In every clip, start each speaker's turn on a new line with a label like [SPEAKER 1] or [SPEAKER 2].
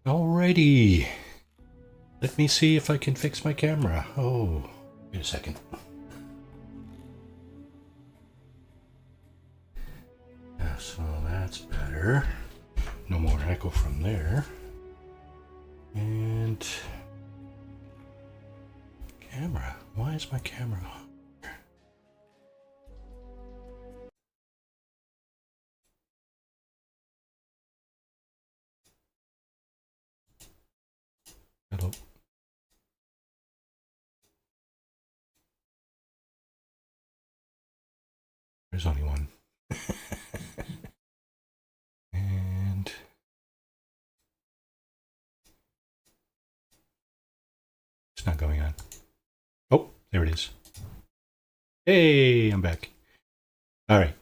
[SPEAKER 1] Alrighty. Let me see if I can fix my camera. Oh, wait a second. So that's better. No more echo from there. And camera. Why is my camera on? Hello. There's only one. And it's not going on. Oh, there it is. Hey, I'm back. All right.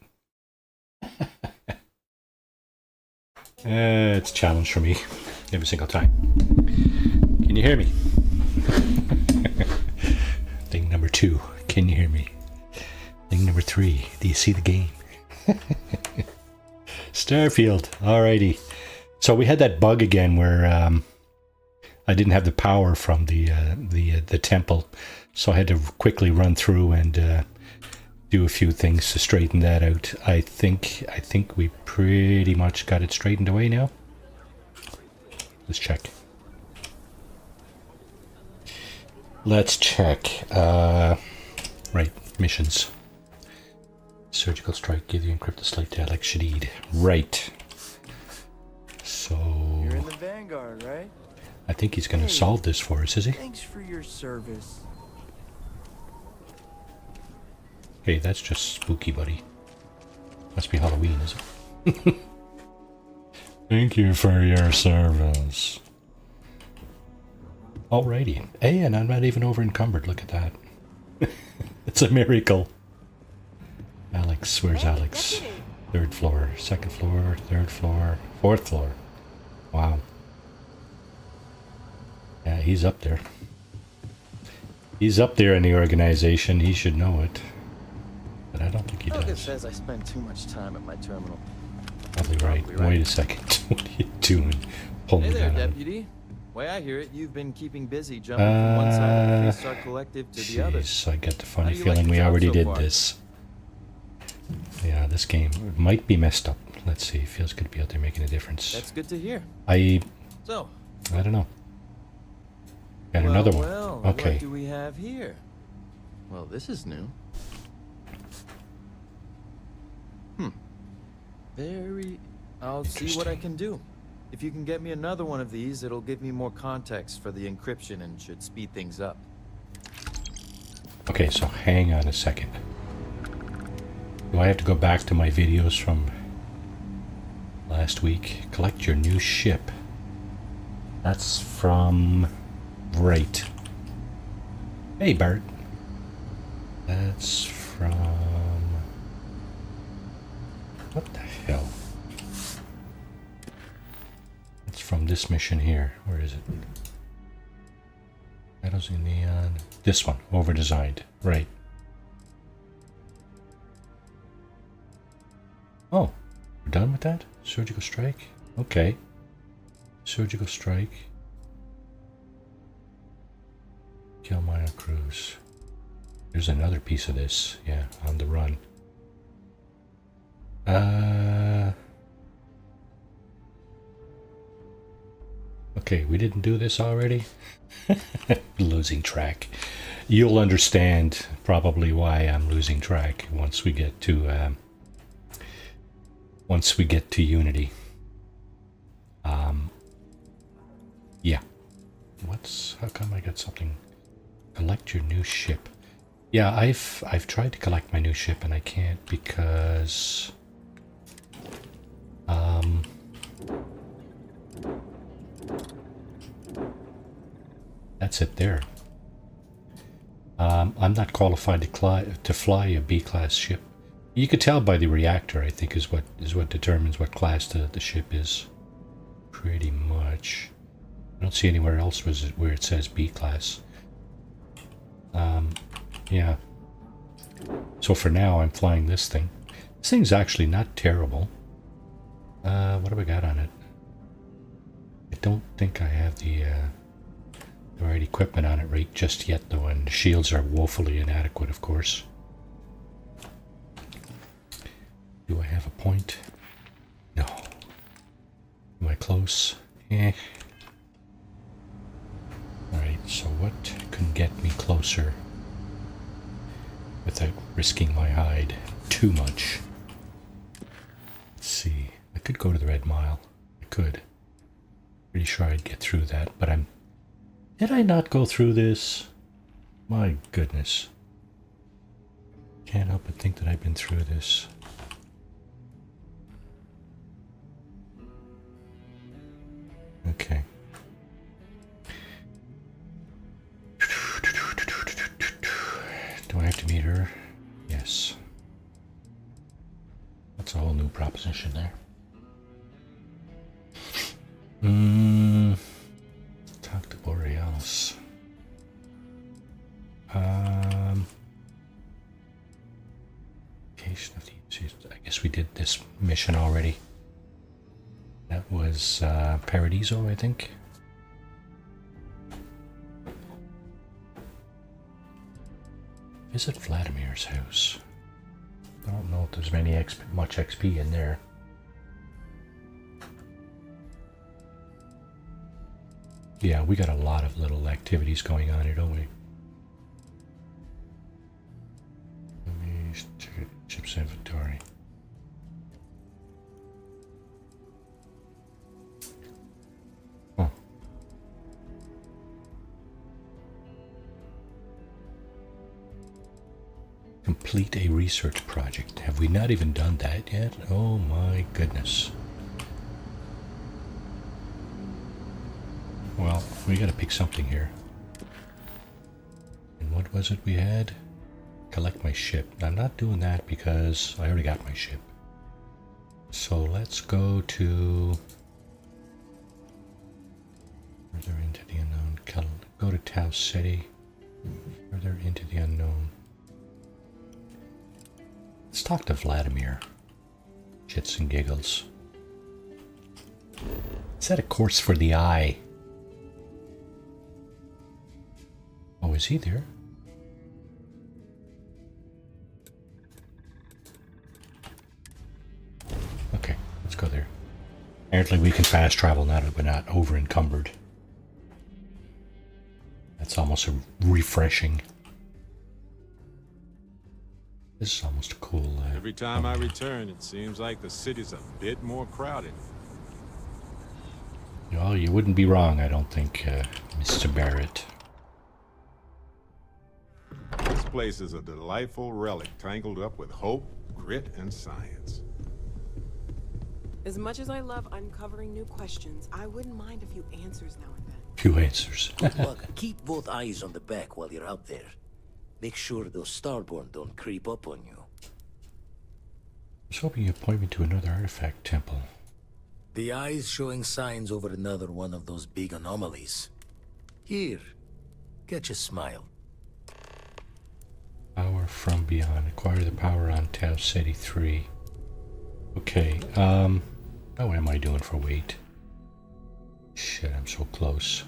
[SPEAKER 1] It's a challenge for me every single time. Can you hear me? Thing number 2. Can you hear me? Thing number 3. Do you see the game? Starfield. Alrighty. So we had that bug again where I didn't have the power from the temple, so I had to quickly run through and do a few things to straighten that out. I think we pretty much got it straightened away now. Let's check. Let's check. Right, missions. Surgical strike, give you encrypted slate to Alex Shadid. Right. So
[SPEAKER 2] You're in the Vanguard, right?
[SPEAKER 1] I think he's going to solve this for us, is he?
[SPEAKER 2] Thanks for your service.
[SPEAKER 1] Hey, that's just spooky, buddy. Must be Halloween, is it? Thank you for your service. Alrighty. Hey, and I'm not even over encumbered. Look at that. It's a miracle. Alex, where's Alex? 3rd floor, 2nd floor, 3rd floor, 4th floor. Wow. Yeah, he's up there. He's up there in the organization. He should know it. But I don't think he does.
[SPEAKER 2] It says I spend too much time at my terminal.
[SPEAKER 1] Probably right. Wait a second. What are you doing? Pulling
[SPEAKER 2] Hey there,
[SPEAKER 1] down
[SPEAKER 2] deputy. Way I hear it, you've been keeping busy jumping from one side of the Freestar Collective to the other.
[SPEAKER 1] I get the funny
[SPEAKER 2] How do you
[SPEAKER 1] feeling
[SPEAKER 2] like the
[SPEAKER 1] we
[SPEAKER 2] job
[SPEAKER 1] already
[SPEAKER 2] so
[SPEAKER 1] did
[SPEAKER 2] far?
[SPEAKER 1] this. Yeah, this game might be messed up. Let's see. Feels good to be out there making a difference.
[SPEAKER 2] That's good to hear. So,
[SPEAKER 1] I don't know. Got another one.
[SPEAKER 2] Well,
[SPEAKER 1] Okay.
[SPEAKER 2] what do we have here? Well, this is new. I'll see what I can do. If you can get me another one of these, it'll give me more context for the encryption and should speed things up.
[SPEAKER 1] Okay, so hang on a second. Do I have to go back to my videos from last week? Collect your new ship. That's from... Right. Hey, Bart. That's from... What the hell? It's from this mission here. Where is it? Shadows in Neon. This one. Over-designed. Right. Oh. We're done with that? Surgical strike? Okay. Surgical strike. Kill minor crews. There's another piece of this. Yeah, on the run. Okay, we didn't do this already? Losing track. You'll understand probably why I'm losing track once we get to Unity. Yeah. How come I got something? Collect your new ship. Yeah, I've tried to collect my new ship and I can't because that's it there. I'm not qualified to fly a B-class ship. You could tell by the reactor, I think, is what determines what class the ship is. Pretty much. I don't see anywhere else where it says B-class. Yeah. So for now, I'm flying this thing. This thing's actually not terrible. What do we got on it? don't think I have the right equipment on it right just yet, though, and the shields are woefully inadequate, of course. Do I have a point? No. Am I close? Eh. Alright, so what can get me closer without risking my hide too much? Let's see. I could go to the Red Mile. I could. Pretty sure I'd get through that, but I'm... Did I not go through this? My goodness. Can't help but think that I've been through this. Okay. Do I have to meet her? Yes. That's a whole new proposition there. Talk to Borealis. Location of the... I guess we did this mission already. That was Paradiso, I think. Visit Vladimir's house. I don't know if there's much XP in there. Yeah, we got a lot of little activities going on here, don't we? Let me check it. Chips inventory. Huh. Complete a research project. Have we not even done that yet? Oh my goodness. Well, we gotta pick something here. And what was it we had? Collect my ship. I'm not doing that because I already got my ship. So let's go to... Further into the unknown. Go to Tau City. Further into the unknown. Let's talk to Vladimir. Shits and giggles. Is that a course for the eye? Oh, is he there? Okay, let's go there. Apparently we can fast travel now that we're not over encumbered. That's almost refreshing. This is almost a cool...
[SPEAKER 3] Every time I return, it seems like the city's a bit more crowded.
[SPEAKER 1] Well, you wouldn't be wrong, I don't think, Mr. Barrett.
[SPEAKER 3] This place is a delightful relic tangled up with hope, grit, and science.
[SPEAKER 4] As much as I love uncovering new questions, I wouldn't mind a few answers now and then.
[SPEAKER 1] Few answers.
[SPEAKER 5] Good luck. Keep both eyes on the back while you're out there. Make sure those Starborn don't creep up on you.
[SPEAKER 1] I was hoping you'd point me to another artifact temple.
[SPEAKER 5] The eye's showing signs over another one of those big anomalies. Here, catch a smile.
[SPEAKER 1] Power from beyond. Acquire the power on Tau City 3. Okay, how am I doing for weight? Shit, I'm so close.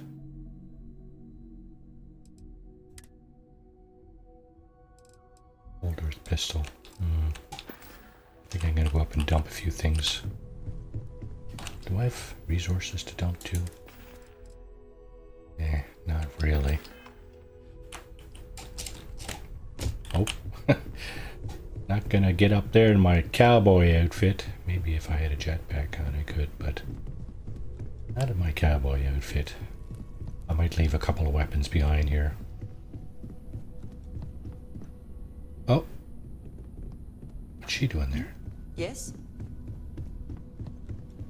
[SPEAKER 1] Old Earth pistol. I think I'm gonna go up and dump a few things. Do I have resources to dump too? Eh, not really. Oh, not gonna get up there in my cowboy outfit. Maybe if I had a jetpack on I could, but not in my cowboy outfit. I might leave a couple of weapons behind here. Oh, what's she doing there?
[SPEAKER 4] Yes?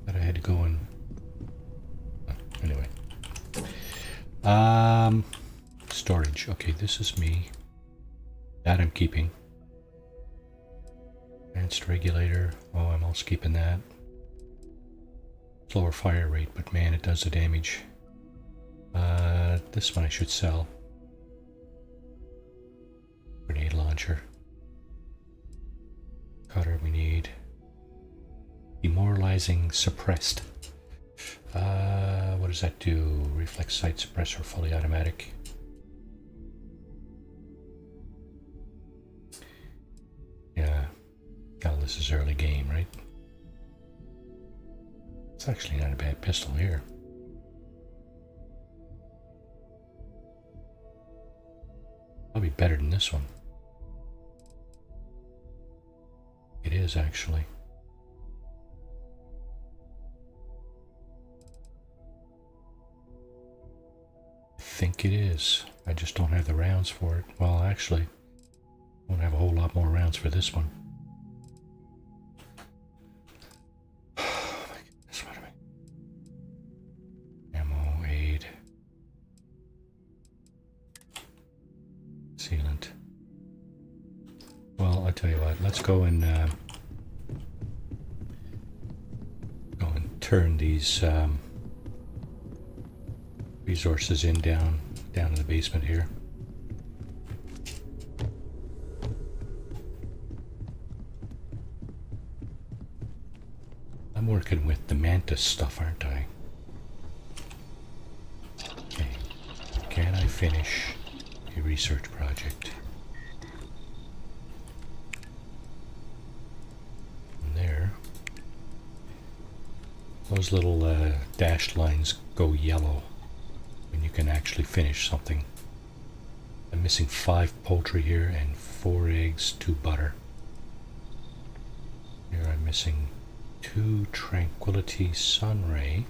[SPEAKER 1] Thought I had to go and... oh, anyway. Storage. Okay, this is me. That I'm keeping. Advanced regulator. Oh, I'm also keeping that. Slower fire rate, but man, it does the damage. This one I should sell. Grenade launcher. Cutter we need. Demoralizing suppressed. What does that do? Reflex sight suppressor, fully automatic. Yeah. Well, this is early game, right? It's actually not a bad pistol here. Probably better than this one. It is actually. I think it is. I just don't have the rounds for it. Well, actually, I won't have a whole lot more rounds for this one. Oh my goodness, what am I? Ammo, aid. Sealant. Well, I'll tell you what, let's go and turn these resources down in the basement here. I'm working with the mantis stuff, aren't I? Okay. Can I finish a research project? And there. Those little dashed lines go yellow when you can actually finish something. I'm missing 5 poultry here and 4 eggs, 2 butter. Here I'm missing 2 tranquility sunray.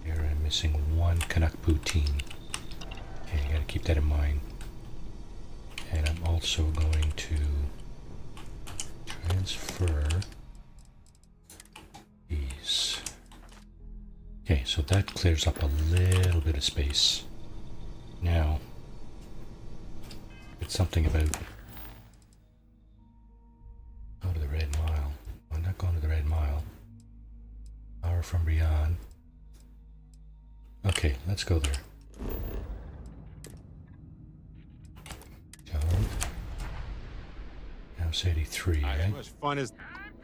[SPEAKER 1] Here I'm missing 1 Canuck poutine. Okay, you gotta keep that in mind. And I'm also going to transfer these. Okay, so that clears up a little bit of space. Now, it's something about go to the Red Mile. I'm not going to the Red Mile. Power from beyond. Okay, let's go there. John. House 83,
[SPEAKER 3] As
[SPEAKER 1] right?
[SPEAKER 3] much fun as...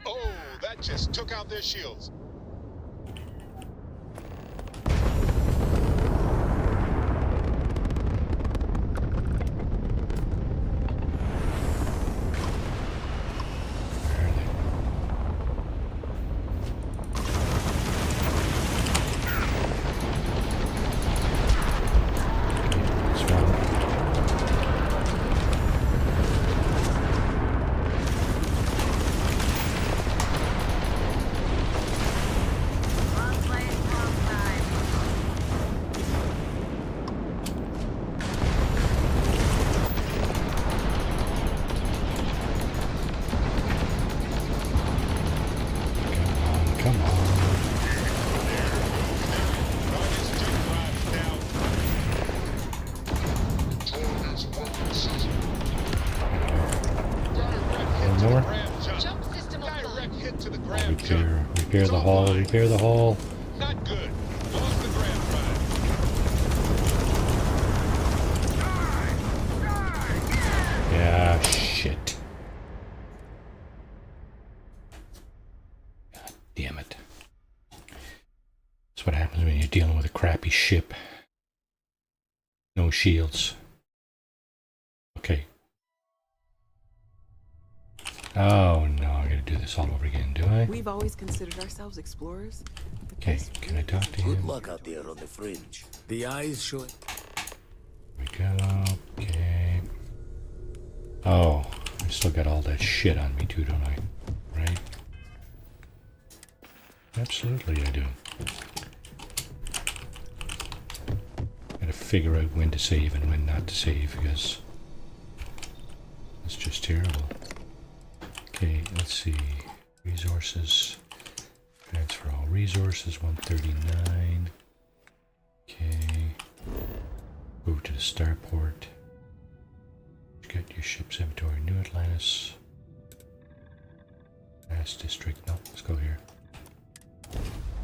[SPEAKER 6] Oh, that just took out their shields.
[SPEAKER 1] Where are they? This one. Come on.
[SPEAKER 6] Targets do drive down. Direct hit to
[SPEAKER 1] more?
[SPEAKER 6] the grab jump.
[SPEAKER 7] Jump system
[SPEAKER 6] Direct
[SPEAKER 7] offline.
[SPEAKER 6] hit to the grab jump.
[SPEAKER 1] Repair the hull, repair the hull.
[SPEAKER 6] Not good. Lost the grab drive.
[SPEAKER 1] Yeah, shit. God damn it. That's what happens when you're dealing with a crappy ship. No shields. Okay. Oh no, I gotta do this all over again, do I?
[SPEAKER 4] We've always considered ourselves explorers. but
[SPEAKER 1] Okay,
[SPEAKER 4] this
[SPEAKER 1] can I talk to
[SPEAKER 5] Good
[SPEAKER 1] him?
[SPEAKER 5] luck out there on the fringe. The eyes showing.
[SPEAKER 1] There we go. Okay. Oh, I still got all that shit on me too, don't I? Right? Absolutely I do. Gotta figure out when to save and when not to save because it's just terrible. Okay, let's see. Resources. Transfer all resources, 139. Okay. Move to the starport. Get your ship's inventory. New Atlantis. Mass district. No, let's go here.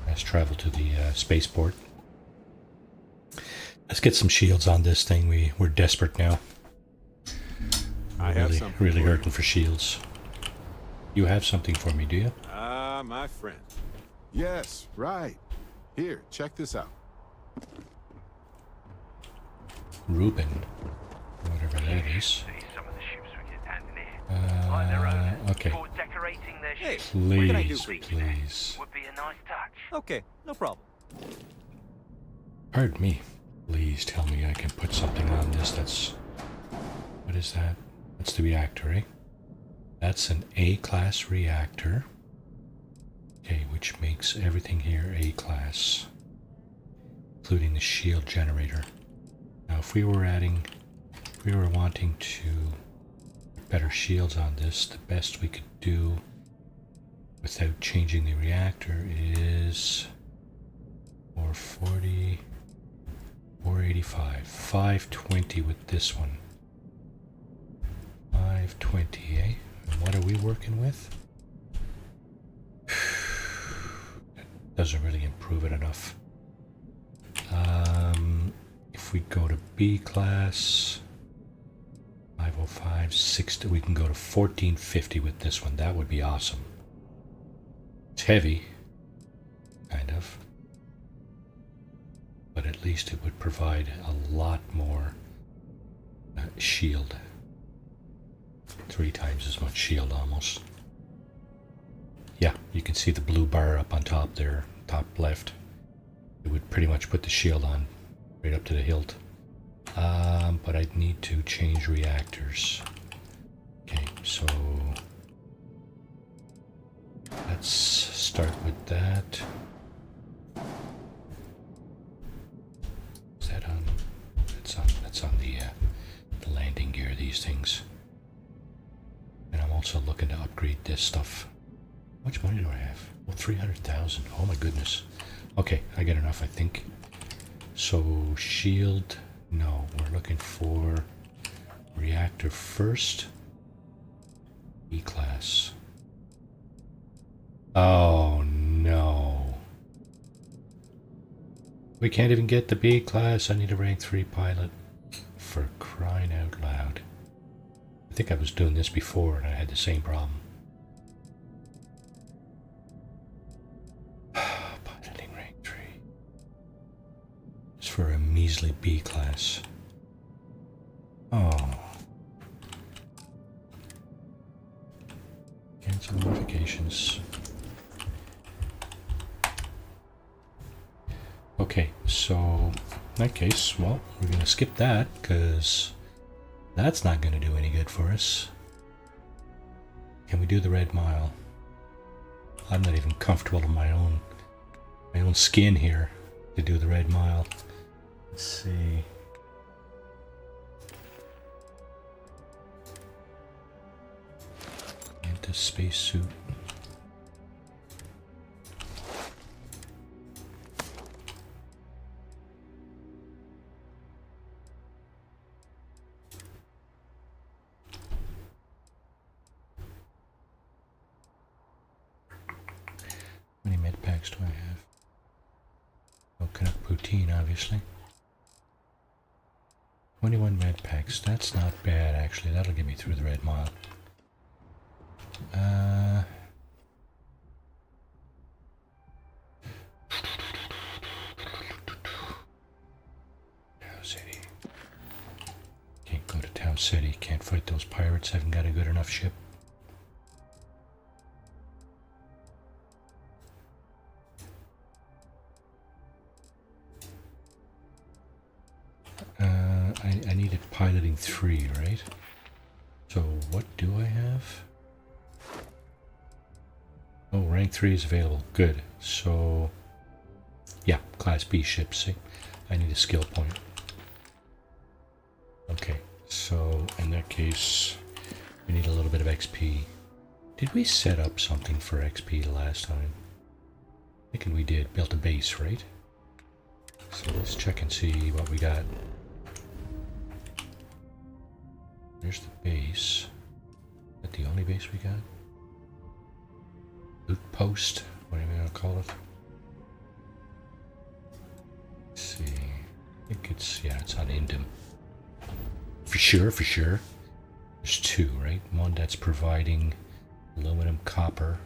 [SPEAKER 1] Mass travel to the spaceport. Let's get some shields on this thing. We're desperate now.
[SPEAKER 3] I have
[SPEAKER 1] Really,
[SPEAKER 3] something
[SPEAKER 1] really
[SPEAKER 3] for you.
[SPEAKER 1] hurting for shields. You have something for me, do you?
[SPEAKER 3] Ah, my friend. Yes, right. Here, check this out.
[SPEAKER 1] Reuben. Whatever that is.
[SPEAKER 7] See some of the ships we get handing here. Like their owners,
[SPEAKER 1] Okay.
[SPEAKER 7] for decorating their
[SPEAKER 2] Hey,
[SPEAKER 7] ships.
[SPEAKER 2] what can I do
[SPEAKER 1] Please,
[SPEAKER 2] for you?
[SPEAKER 1] please.
[SPEAKER 7] Would be a nice touch.
[SPEAKER 2] Okay, no problem.
[SPEAKER 1] Pardon me. Please tell me I can put something on this that's... What is that? That's the reactor, eh? That's an A-class reactor. Okay, which makes everything here A-class. Including the shield generator. Now if we were wanting to put better shields on this, the best we could do without changing the reactor is 440, 485, 520 with this one. 520, eh? And what are we working with? That doesn't really improve it enough. If we go to B class, 505, 60, we can go to 1450 with this one. That would be awesome. It's heavy, kind of, but at least it would provide a lot more shield. 3 times as much shield almost. Yeah, you can see the blue bar up on top there, top left. It would pretty much put the shield on right up to the hilt. But I'd need to change reactors. Okay, so let's start with that. Is that on? That's on the landing gear, these things. And I'm also looking to upgrade this stuff. How much money do I have? Well, 300,000. Oh my goodness. Okay, I get enough, I think. So, shield. No, we're looking for reactor first. E-class. Oh no. We can't even get the B class. I need a rank 3 pilot. For crying out loud. I think I was doing this before and I had the same problem. Piloting rank 3. It's for a measly B class. Oh. Cancel notifications. Okay, so in that case, well, we're going to skip that because that's not going to do any good for us. Can we do the red mile? I'm not even comfortable in my own skin here to do the red mile. Let's see. Into spacesuit. How many med packs do I have? Oh, Canuck Poutine, obviously. 21 med packs. That's not bad, actually. That'll get me through the red mile. Town City. Can't go to Town City. Can't fight those pirates. Haven't got a good enough ship. I needed piloting 3, right? So what do I have? Oh, rank 3 is available. Good. So, yeah, Class B ships. See? I need a skill point. Okay, so in that case, we need a little bit of XP. Did we set up something for XP the last time? Thinking we did. Built a base, right? So let's check and see what we got. There's the base. Is that the only base we got? Loot post, whatever you want to call it. Let's see. I think it's, yeah, it's on Indum. For sure, for sure. There's 2, right? One that's providing aluminum, copper,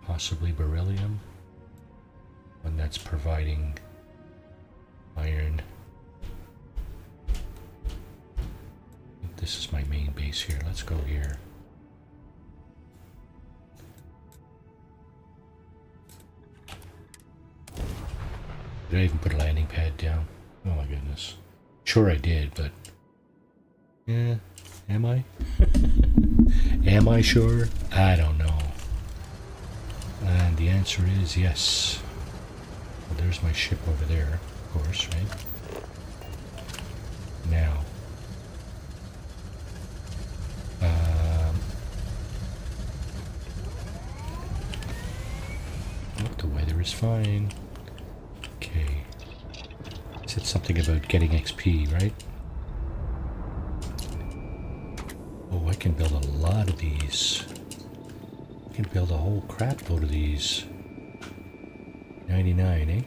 [SPEAKER 1] possibly beryllium. One that's providing iron. I think this is my main base here. Let's go here. Did I even put a landing pad down? Oh my goodness. Sure I did, but... Yeah, am I? Am I sure? I don't know. And the answer is yes. Well, there's my ship over there, of course, right? Now. Oh, the weather is fine. Okay. Said something about getting XP, right? Oh, I can build a lot of these. I can build a whole crap load of these. 99, eh?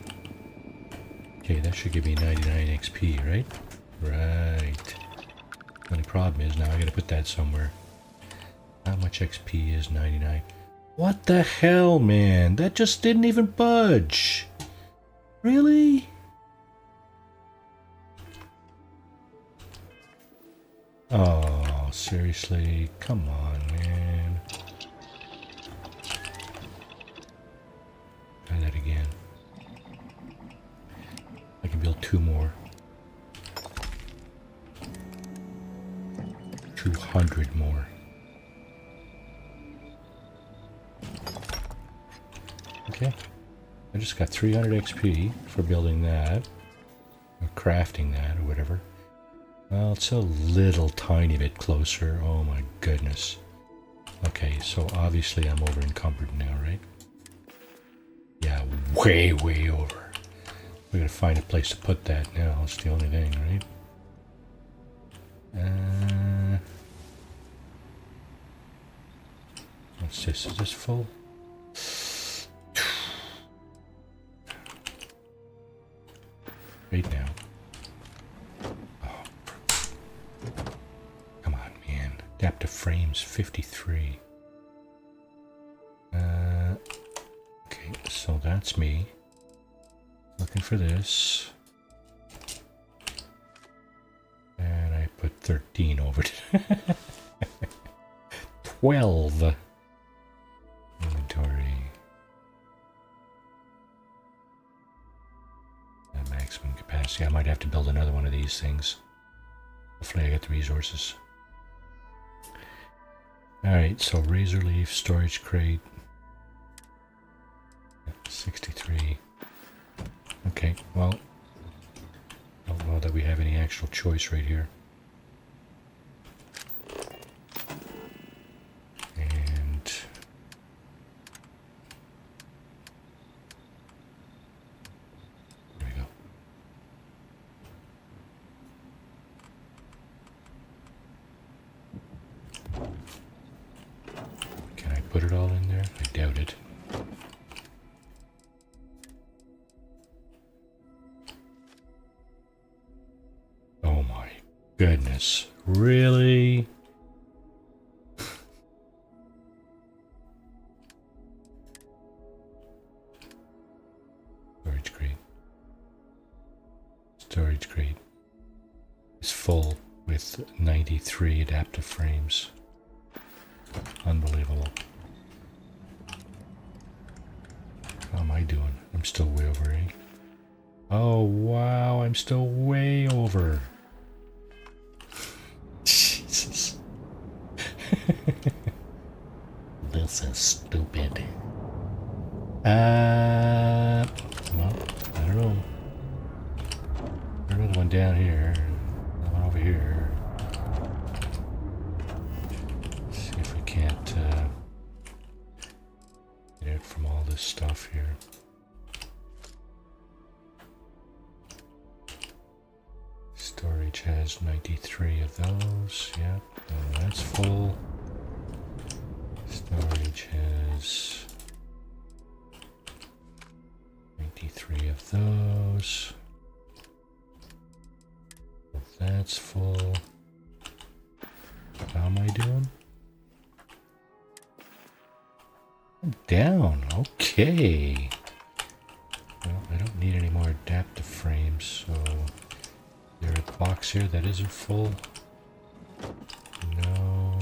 [SPEAKER 1] Okay, that should give me 99 XP, right? Right. The only problem is now I gotta put that somewhere. How much XP is 99? What the hell, man? That just didn't even budge. Really? Oh, seriously? Come on, man. Try that again. I can build 2 more. 200 more. Okay. I just got 300 XP for building that. Or crafting that, or whatever. Well, it's a little tiny bit closer. Oh my goodness. Okay, so obviously I'm over encumbered now, right? Yeah, way over. We gotta find a place to put that now. It's the only thing, right? What's this? Is this full? Right now. Come on, man. Adaptive frames 53. Okay, so that's me. Looking for this. And I put 13 over it. 12. Inventory. Maximum capacity. I might have to build another one of these things. Hopefully I get the resources. Alright, so razor leaf, storage crate. 63. Okay, well, I don't know that we have any actual choice right here. And there we go. Can I put it all in there? I doubt it. Oh my goodness. Really? Storage crate. Storage crate is full with 93 adaptive frames. Unbelievable. How am I doing? I'm still way over, eh? Oh wow, I'm still way over. Jesus. This is stupid. Well, I don't know. There's another one down here. Another one over here. Let's see if we can't get out from all this stuff here. Storage has 93 of those. Yep, no, that's full. Storage has 93 of those. That's full. How am I doing? I'm down. Okay. adapt the frames. So there a box here that isn't full. No.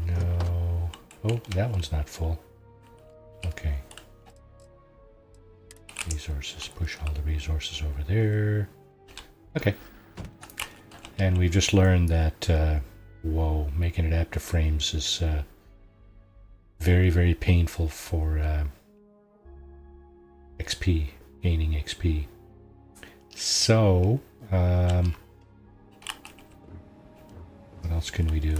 [SPEAKER 1] No. Oh, that one's not full. Okay. Resources. Push all the resources over there. Okay. And we've just learned that, whoa, making adaptive frames is very, very painful for XP, gaining XP. So, what else can we do?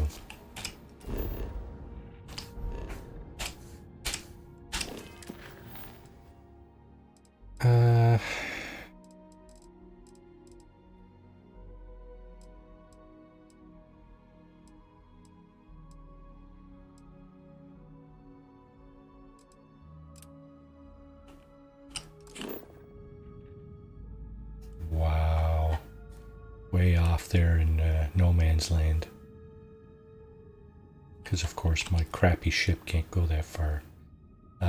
[SPEAKER 1] Wow. Way off there in no man's land. Because of course my crappy ship can't go that far. Do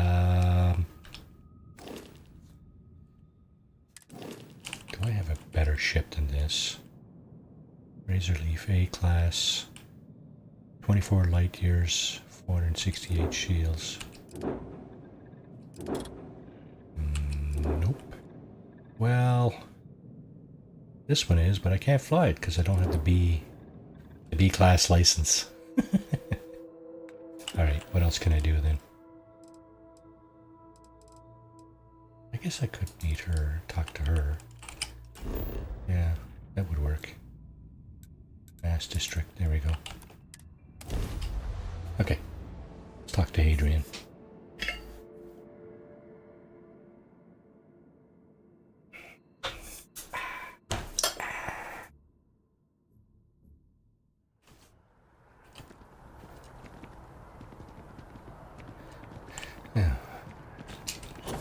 [SPEAKER 1] I have a better ship than this? Razorleaf A-class. 24 light years, 468 shields. Nope. Well, this one is, but I can't fly it because I don't have the B-class license. Alright, what else can I do then? I guess I could meet her, talk to her. Yeah, that would work. Mass District, there we go. Okay, let's talk to Hadrian. Yeah. If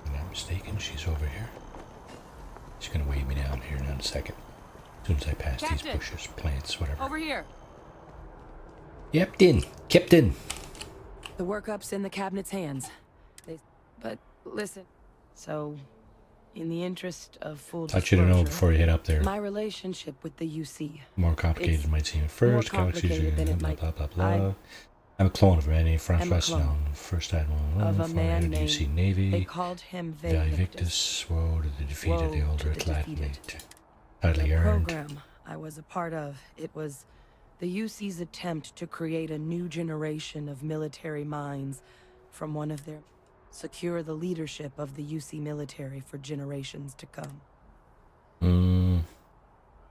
[SPEAKER 1] I'm not mistaken, she's over here. She's gonna wave me down here in a second. As soon as I pass these bushes, plants, whatever.
[SPEAKER 4] Over here.
[SPEAKER 1] Captain.
[SPEAKER 4] The workup's in the cabinet's hands. But listen. So, in the interest of full
[SPEAKER 1] Thought you to know before you head up there.
[SPEAKER 4] my relationship with the UC.
[SPEAKER 1] More complicated than it might seem at first.
[SPEAKER 4] more complicated than it
[SPEAKER 1] blah,
[SPEAKER 4] might-
[SPEAKER 1] blah, blah, blah. I'm a clone of Randy Francois
[SPEAKER 4] clone
[SPEAKER 1] known first admiral
[SPEAKER 4] of a man named.
[SPEAKER 1] UC Navy.
[SPEAKER 4] They called him
[SPEAKER 1] Victus.
[SPEAKER 4] Victus.
[SPEAKER 1] Woe to the defeated,
[SPEAKER 4] Woe
[SPEAKER 1] the older
[SPEAKER 4] to the defeated.
[SPEAKER 1] Atlantic. Hardly
[SPEAKER 4] The
[SPEAKER 1] earned.
[SPEAKER 4] program I was a part of, it was the UC's attempt to create a new generation of military minds from one of their... secure the leadership of the UC military for generations to come.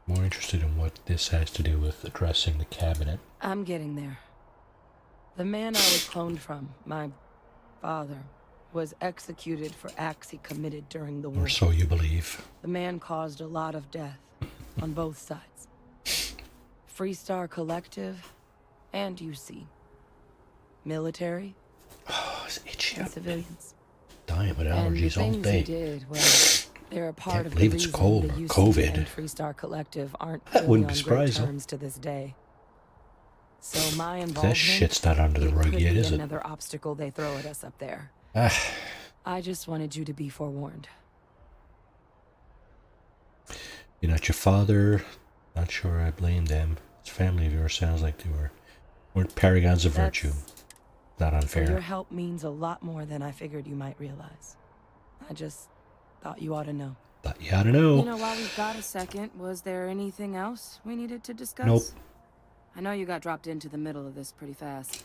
[SPEAKER 1] More interested in what this has to do with addressing the cabinet.
[SPEAKER 4] I'm getting there. The man I was cloned from, my father, was executed for acts he committed during the war.
[SPEAKER 1] Or so you believe.
[SPEAKER 4] The man caused a lot of death on both sides. Freestar Collective and UC. Military
[SPEAKER 1] Oh, it's itchy.
[SPEAKER 4] and civilians.
[SPEAKER 1] Dying with
[SPEAKER 4] And the
[SPEAKER 1] allergies all
[SPEAKER 4] things he
[SPEAKER 1] day.
[SPEAKER 4] did, well, they're a part
[SPEAKER 1] Can't
[SPEAKER 4] of
[SPEAKER 1] believe
[SPEAKER 4] the
[SPEAKER 1] it's
[SPEAKER 4] reason
[SPEAKER 1] cold
[SPEAKER 4] the
[SPEAKER 1] or
[SPEAKER 4] UC
[SPEAKER 1] COVID.
[SPEAKER 4] and Freestar Collective aren't
[SPEAKER 1] That
[SPEAKER 4] really
[SPEAKER 1] wouldn't
[SPEAKER 4] on
[SPEAKER 1] be
[SPEAKER 4] great
[SPEAKER 1] surprising.
[SPEAKER 4] terms to this day. So my involvement...
[SPEAKER 1] That shit's not under the
[SPEAKER 4] it
[SPEAKER 1] rug
[SPEAKER 4] could
[SPEAKER 1] yet,
[SPEAKER 4] be
[SPEAKER 1] is it?
[SPEAKER 4] another obstacle they throw at us up there.
[SPEAKER 1] Ah,
[SPEAKER 4] I just wanted you to be forewarned.
[SPEAKER 1] you're not your father. Not sure I blame them. This family of yours sounds like they weren't paragons of virtue. Not
[SPEAKER 4] Your
[SPEAKER 1] unfair.
[SPEAKER 4] help means a lot more than I figured you might realize. I just thought you ought to know.
[SPEAKER 1] Thought you ought to know.
[SPEAKER 4] You know, while we've got a second, was there anything else we needed to discuss?
[SPEAKER 1] Nope.
[SPEAKER 4] I know you got dropped into the middle of this pretty fast.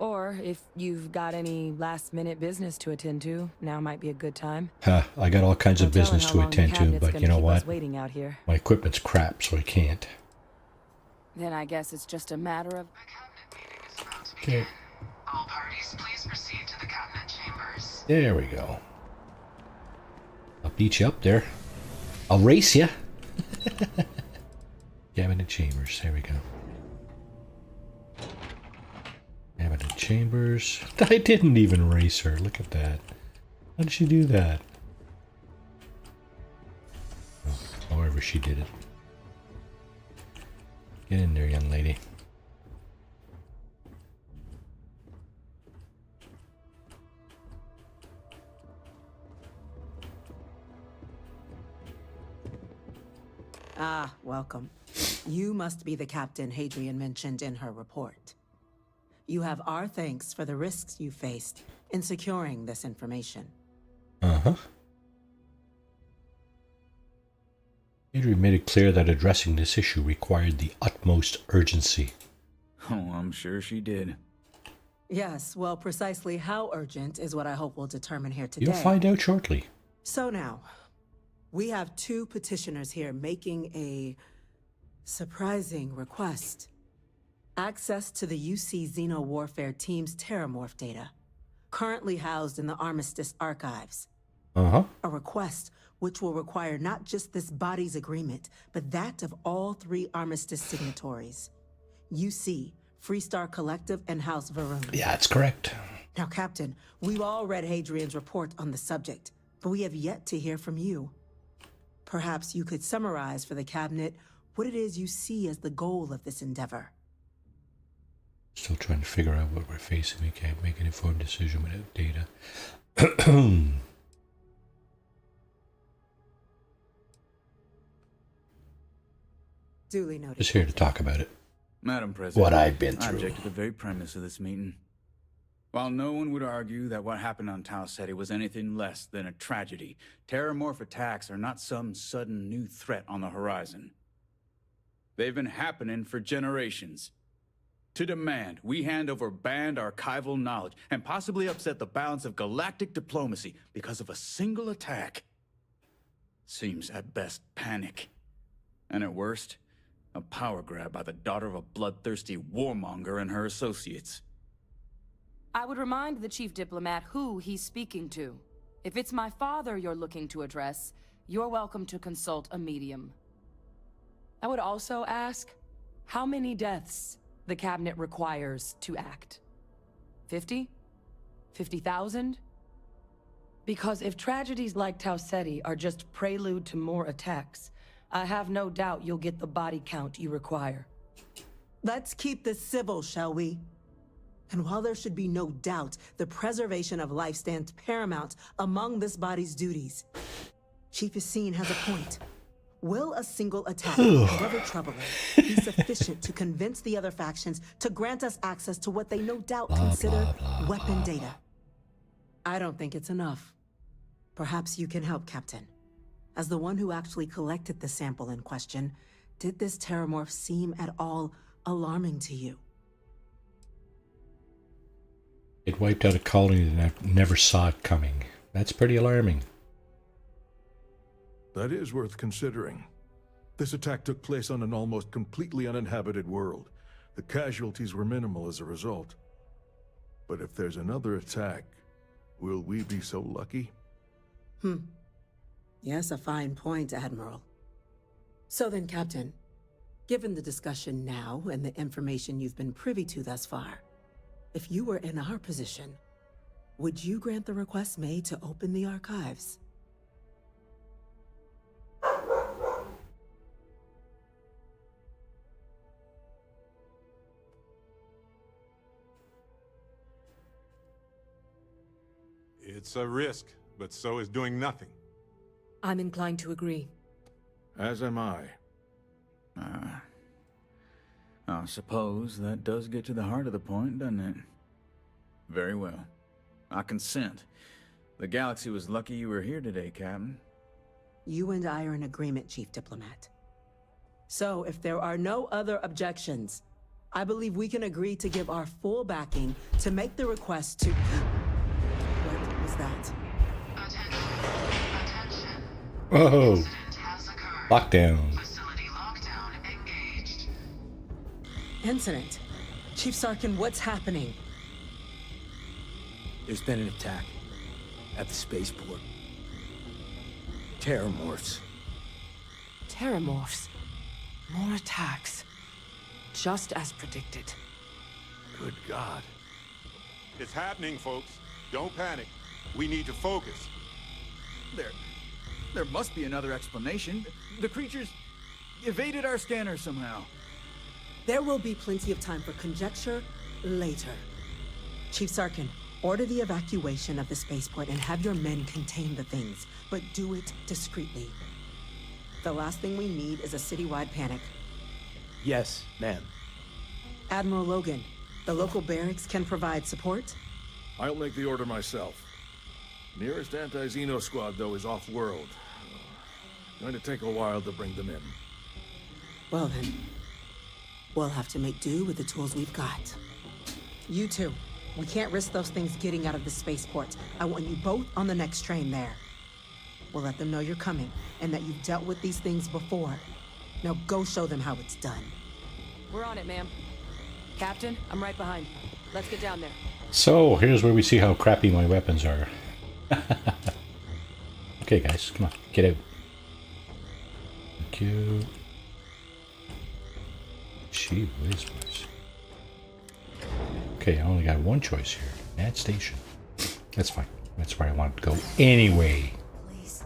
[SPEAKER 4] Or if you've got any last-minute business to attend to, now might be a good time.
[SPEAKER 1] I got all kinds
[SPEAKER 4] No
[SPEAKER 1] of business
[SPEAKER 4] telling how
[SPEAKER 1] to
[SPEAKER 4] long the
[SPEAKER 1] attend to,
[SPEAKER 4] cabinet's
[SPEAKER 1] but
[SPEAKER 4] gonna
[SPEAKER 1] you know
[SPEAKER 4] keep us
[SPEAKER 1] what?
[SPEAKER 4] waiting out here.
[SPEAKER 1] My equipment's crap, so I can't.
[SPEAKER 4] Then I guess it's just a matter of...
[SPEAKER 1] Okay.
[SPEAKER 8] All parties, please proceed to the cabinet chambers.
[SPEAKER 1] There we go. I'll beat you up there. I'll race you. Cabinet chambers. There we go. Cabinet chambers. I didn't even race her. Look at that. How did she do that? Oh, however she did it. Get in there, young lady.
[SPEAKER 9] Ah, welcome. You must be the captain Hadrian mentioned in her report. You have our thanks for the risks you faced in securing this information.
[SPEAKER 1] Uh-huh. Adrian made it clear that addressing this issue required the utmost urgency.
[SPEAKER 10] Oh, I'm sure she did.
[SPEAKER 9] Yes, well, precisely how urgent is what I hope we'll determine here today.
[SPEAKER 1] You'll find out shortly.
[SPEAKER 9] So now, we have two petitioners here making a surprising request. Access to the UC Xeno Warfare Team's Terramorph data, currently housed in the Armistice archives.
[SPEAKER 1] Uh-huh.
[SPEAKER 9] A request which will require not just this body's agreement, but that of all three Armistice signatories. UC, Freestar Collective, and House Varun.
[SPEAKER 1] Yeah, that's correct.
[SPEAKER 9] Now, Captain, we've all read Hadrian's report on the subject, but we have yet to hear from you. Perhaps you could summarize for the Cabinet what it is you see as the goal of this endeavor.
[SPEAKER 1] Still trying to figure out what we're facing. We can't make an informed decision without data.
[SPEAKER 9] Duly noted.
[SPEAKER 1] Just here to talk about it.
[SPEAKER 10] Madam President,
[SPEAKER 1] What I've been
[SPEAKER 10] I
[SPEAKER 1] through.
[SPEAKER 10] object to the very premise of this meeting. While no one would argue that what happened on Tau Ceti was anything less than a tragedy, terramorph attacks are not some sudden new threat on the horizon. They've been happening for generations. To demand we hand over banned archival knowledge and possibly upset the balance of galactic diplomacy because of a single attack seems at best panic. And at worst, a power grab by the daughter of a bloodthirsty warmonger and her associates.
[SPEAKER 4] I would remind the chief diplomat who he's speaking to. If it's my father you're looking to address, you're welcome to consult a medium. I would also ask how many deaths the Cabinet requires to act. 50? 50,000? Because if tragedies like Tau Ceti are just prelude to more attacks, I have no doubt you'll get the body count you require.
[SPEAKER 9] Let's keep this civil, shall we? And while there should be no doubt the preservation of life stands paramount among this body's duties, Chief Yassine has a point. Will a single attack, however troubling, be sufficient to convince the other factions to grant us access to what they no doubt consider weapon data? I don't think it's enough. Perhaps you can help, Captain. As the one who actually collected the sample in question, did this terramorph seem at all alarming to you?
[SPEAKER 1] It wiped out a colony and I never saw it coming. That's pretty alarming.
[SPEAKER 11] That is worth considering. This attack took place on an almost completely uninhabited world. The casualties were minimal as a result. But if there's another attack, will we be so lucky?
[SPEAKER 9] Yes, a fine point, Admiral. So then, Captain, given the discussion now and the information you've been privy to thus far, if you were in our position, would you grant the request made to open the archives?
[SPEAKER 3] It's a risk, but so is doing nothing.
[SPEAKER 4] I'm inclined to agree.
[SPEAKER 11] As am I.
[SPEAKER 10] I suppose that does get to the heart of the point, doesn't it? Very well. I consent. The galaxy was lucky you were here today, Captain.
[SPEAKER 9] You and I are in agreement, Chief Diplomat. So, if there are no other objections, I believe we can agree to give our full backing to make the request to... What was that?
[SPEAKER 8] Attention.
[SPEAKER 1] Whoa.
[SPEAKER 8] Incident has occurred.
[SPEAKER 1] Lockdown.
[SPEAKER 8] Facility lockdown engaged.
[SPEAKER 9] Incident? Chief Sarkin, what's happening?
[SPEAKER 5] There's been an attack at the spaceport. Terramorphs.
[SPEAKER 4] Terramorphs. More attacks. Just as predicted.
[SPEAKER 11] Good God.
[SPEAKER 3] It's happening, folks. Don't panic. We need to focus.
[SPEAKER 10] There must be another explanation. The creatures evaded our scanner somehow.
[SPEAKER 9] There will be plenty of time for conjecture later. Chief Sarkin, order the evacuation of the spaceport and have your men contain the things, but do it discreetly. The last thing we need is a citywide panic.
[SPEAKER 2] Yes, ma'am.
[SPEAKER 9] Admiral Logan, the local barracks can provide support?
[SPEAKER 11] I'll make the order myself. Nearest anti-Xeno squad, though, is off-world. Going to take a while to bring them in.
[SPEAKER 9] Well then, we'll have to make do with the tools we've got. You two, we can't risk those things getting out of the spaceport. I want you both on the next train there. We'll let them know you're coming, and that you've dealt with these things before. Now go show them how it's done.
[SPEAKER 4] We're on it, ma'am. Captain, I'm right behind you. Let's get down there.
[SPEAKER 1] So, here's where we see how crappy my weapons are. Okay, guys, come on, get out. Thank you. Gee whiz whiz. Okay, I only got one choice here. That station. That's fine. That's where I want to go anyway.
[SPEAKER 4] Please.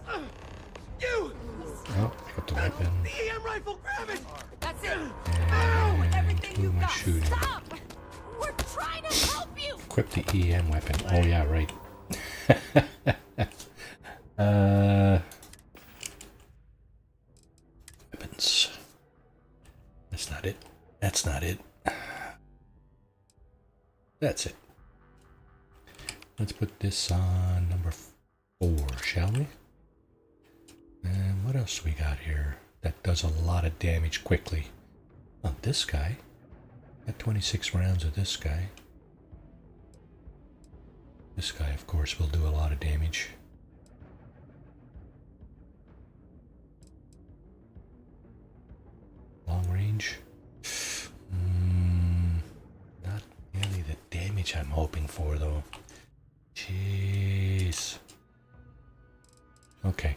[SPEAKER 1] Oh, I got the weapon.
[SPEAKER 6] The EM rifle, grab it!
[SPEAKER 4] That's it.
[SPEAKER 1] And
[SPEAKER 4] Everything
[SPEAKER 1] who
[SPEAKER 4] you
[SPEAKER 1] am I
[SPEAKER 4] got.
[SPEAKER 1] shooting?
[SPEAKER 4] Stop! We're trying to help you.
[SPEAKER 1] Equip the EM weapon. Oh yeah, right. Weapons. That's not it. That's not it. That's it. Let's put this on number 4, shall we? And what else we got here that does a lot of damage quickly? Oh, this guy. Got 26 rounds of this guy. This guy, of course, will do a lot of damage. Long range. Not nearly the damage I'm hoping for, though. Jeez. Okay.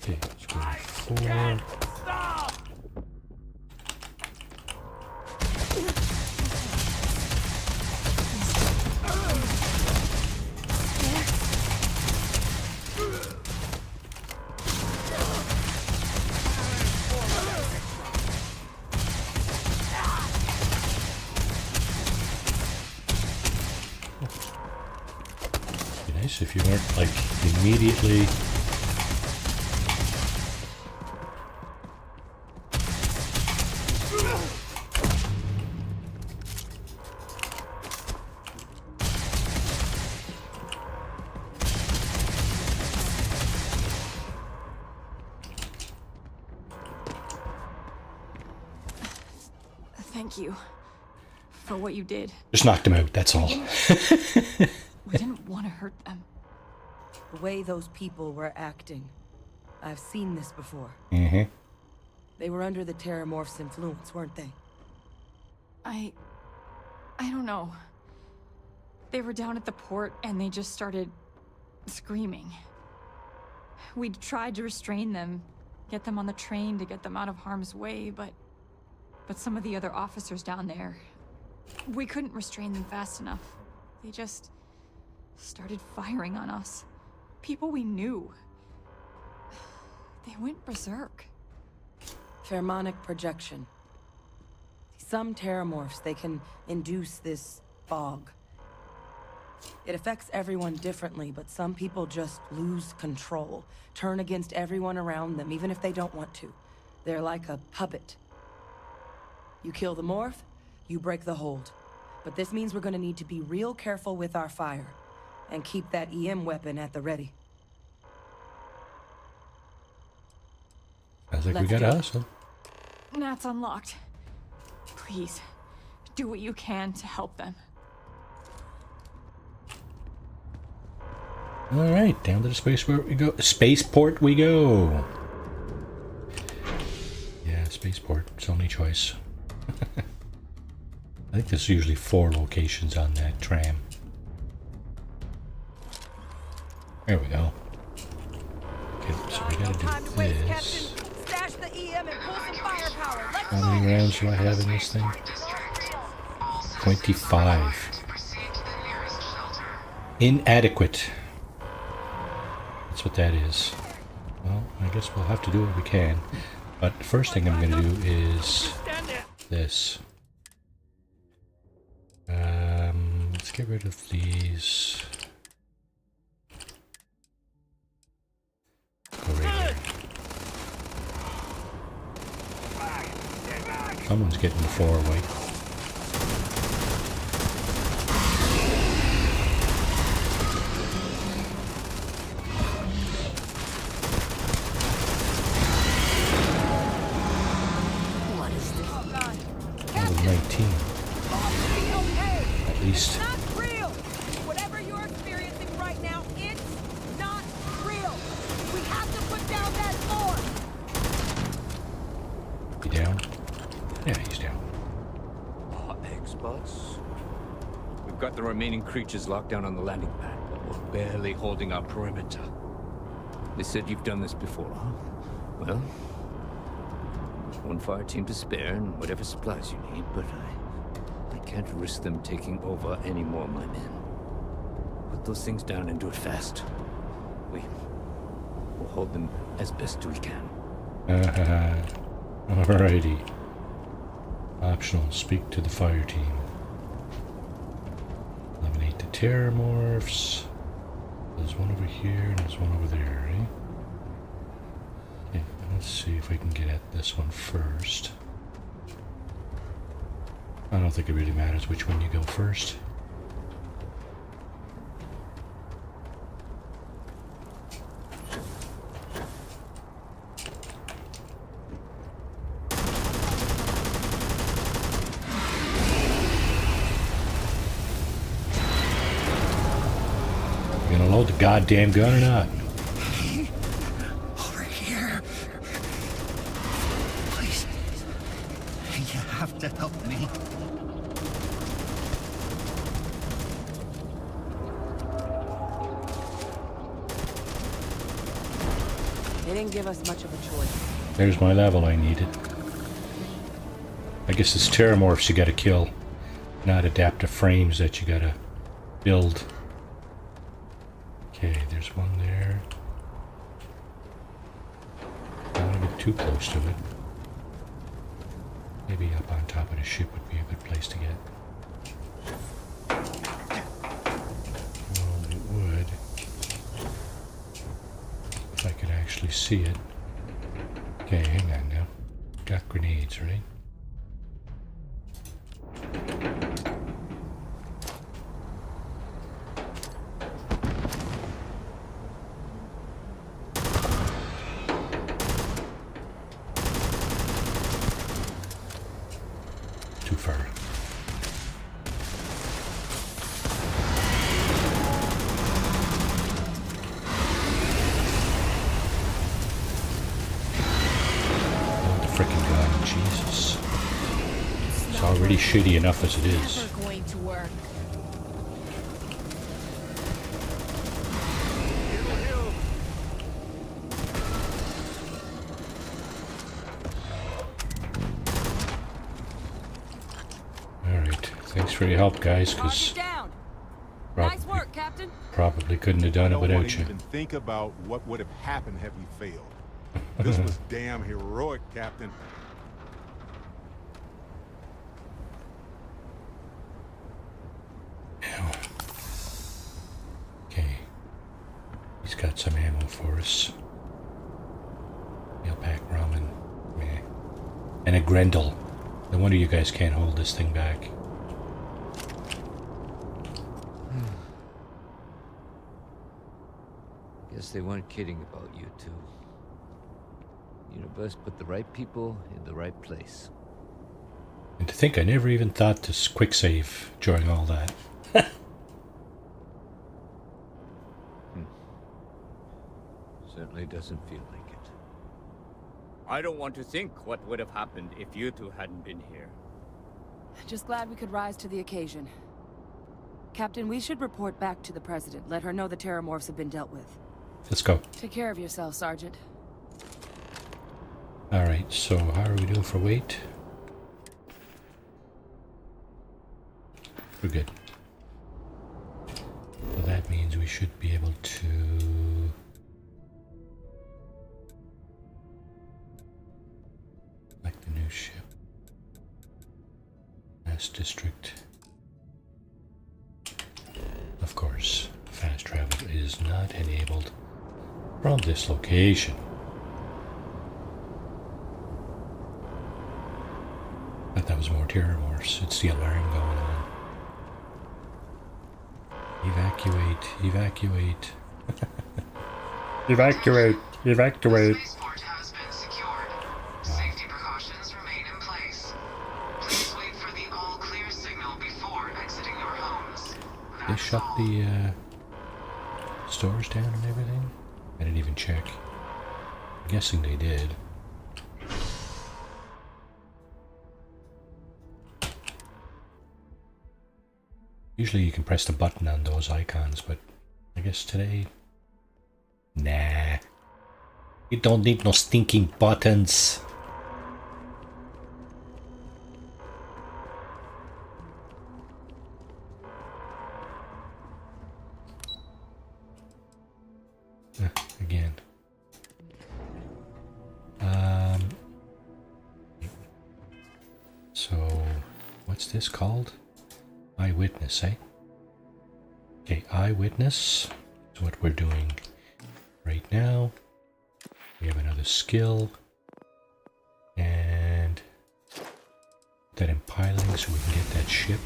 [SPEAKER 1] Okay, let's go to 4. Be nice if you weren't like immediately.
[SPEAKER 12] Thank you for what you did.
[SPEAKER 1] Just knocked him out, that's all.
[SPEAKER 12] We didn't want to hurt them.
[SPEAKER 4] The way those people were acting. I've seen this before.
[SPEAKER 1] Mm-hmm.
[SPEAKER 4] They were under the Terramorph's influence, weren't they?
[SPEAKER 12] I don't know. They were down at the port and they just started screaming. We tried to restrain them, get them on the train to get them out of harm's way, but some of the other officers down there, we couldn't restrain them fast enough. They just started firing on us. People we knew. They went berserk.
[SPEAKER 4] Pheromonic projection. Some Terramorphs, they can induce this fog. It affects everyone differently, but some people just lose control, turn against everyone around them, even if they don't want to. They're like a puppet. You kill the morph, you break the hold. But this means we're gonna need to be real careful with our fire, and keep that EM weapon at the ready.
[SPEAKER 1] Sounds like we
[SPEAKER 4] Let's
[SPEAKER 1] got
[SPEAKER 4] do
[SPEAKER 1] a
[SPEAKER 4] it.
[SPEAKER 1] hustle.
[SPEAKER 12] That's unlocked. Please, do what you can to help them.
[SPEAKER 1] All right, down to the spaceport we go. Spaceport we go. Yeah, spaceport. It's the only choice. I think there's usually 4 locations on that tram. There we go. Okay, so we gotta do this.
[SPEAKER 4] Stash the EM and pull some firepower. Let's
[SPEAKER 1] How many rounds do I have in this thing? 25. Inadequate. That's what that is. Well, I guess we'll have to do what we can. But the first thing I'm going to do is this. Let's get rid of these. Someone's getting the 4-way.
[SPEAKER 9] What is this?
[SPEAKER 12] Oh God.
[SPEAKER 1] Level 19. At least.
[SPEAKER 13] Not real. Whatever you're experiencing right now, it's not real. We have to put down that force.
[SPEAKER 1] He down? Yeah, he's down.
[SPEAKER 14] X-Bots. We've got the remaining creatures locked down on the landing pad, but we're barely holding our perimeter. They said you've done this before, huh? Well, one fire team to spare and whatever supplies you need, but I can't risk them taking over any more of my men. Put those things down and do it fast. We'll hold them as best we can.
[SPEAKER 1] Alrighty. Optional, speak to the fire team. Eliminate the terramorphs. There's one over here and there's one over there, right? Okay, let's see if we can get at this one first. I don't think it really matters which one you go first. You gonna load the goddamn gun or not?
[SPEAKER 15] Over here. Please. You have to help me.
[SPEAKER 4] They didn't give us much of a choice.
[SPEAKER 1] There's my level I needed. I guess it's terramorphs you gotta kill, not adaptive frames that you gotta build. Okay, there's one there. I don't want to get too close to it. Maybe up on top of the ship would be a good place to get. Well, it would. If I could actually see it. Okay, hang on now. Got grenades, right? Too far. Oh, the frickin' gun, Jesus. It's already shitty enough as it is.
[SPEAKER 13] Never going to work.
[SPEAKER 1] Alright, thanks for your help, guys, because
[SPEAKER 13] Down. Nice work, Captain.
[SPEAKER 1] probably couldn't have done it
[SPEAKER 3] No one
[SPEAKER 1] without you.
[SPEAKER 3] even think about what would have happened had we failed. This was damn heroic, Captain.
[SPEAKER 1] Okay. He's got some ammo for us. Meal pack ramen. Meh. And a Grendel. No wonder you guys can't hold this thing back.
[SPEAKER 14] Guess they weren't kidding about you two. Universe put the right people in the right place.
[SPEAKER 1] And to think I never even thought to quick save during all that.
[SPEAKER 14] Certainly doesn't feel like it. I don't want to think what would have happened if you two hadn't been here.
[SPEAKER 4] Just glad we could rise to the occasion. Captain, we should report back to the President. Let her know the terramorphs have been dealt with.
[SPEAKER 1] Let's go.
[SPEAKER 4] Take care of yourself, Sergeant.
[SPEAKER 1] Alright, so how are we doing for weight? We're good. So that means we should be able to... like the new ship. Mass District. Of course, fast travel is not enabled from this location. Thought that was more Terramorphs. It's the alarm going on. Evacuate, evacuate. Evacuate, evacuate.
[SPEAKER 8] Spaceport has been secured. Safety precautions remain in place. Please wait for the all-clear signal before exiting your homes.
[SPEAKER 1] They shut the stores down and everything? I didn't even check. I'm guessing they did. Usually you can press the button on those icons, but I guess today... Nah. You don't need no stinking buttons. Again. So, what's this called? Eyewitness, eh? Okay, eyewitness is what we're doing right now. We have another skill. And that in piloting so we can get that ship.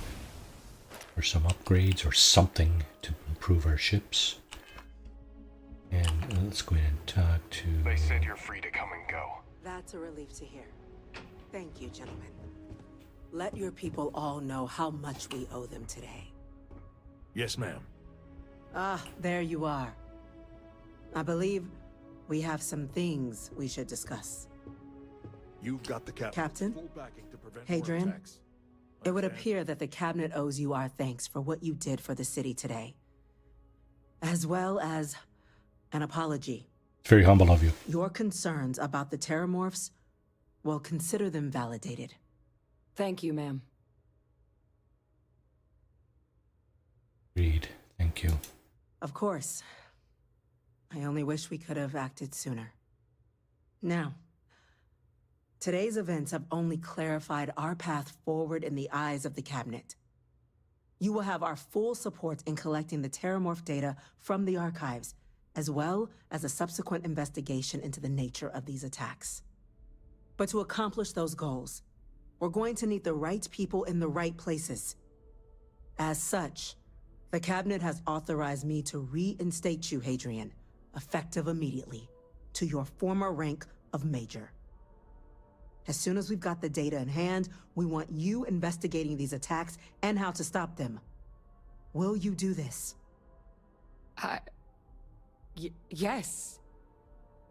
[SPEAKER 1] Or some upgrades or something to improve our ships. And let's go in and talk to...
[SPEAKER 16] They said you're free to come and go.
[SPEAKER 9] That's a relief to hear. Thank you, gentlemen. Let your people all know how much we owe them today.
[SPEAKER 11] Yes, ma'am.
[SPEAKER 9] Ah, there you are. I believe we have some things we should discuss.
[SPEAKER 11] You've got the
[SPEAKER 9] Captain?
[SPEAKER 11] full backing to prevent more
[SPEAKER 9] Hadrian,
[SPEAKER 11] attacks.
[SPEAKER 9] it would appear that the Cabinet owes you our thanks for what you did for the city today. As well as an apology.
[SPEAKER 1] It's very humble of you.
[SPEAKER 9] Your concerns about the Terramorphs, well, consider them validated.
[SPEAKER 4] Thank you, ma'am.
[SPEAKER 1] Agreed. Thank you.
[SPEAKER 9] Of course. I only wish we could have acted sooner. Now, today's events have only clarified our path forward in the eyes of the Cabinet. You will have our full support in collecting the Terramorph data from the archives, as well as a subsequent investigation into the nature of these attacks. But to accomplish those goals, we're going to need the right people in the right places. As such, the Cabinet has authorized me to reinstate you, Hadrian, effective immediately, to your former rank of Major. As soon as we've got the data in hand, we want you investigating these attacks and how to stop them. Will you do this?
[SPEAKER 4] Yes.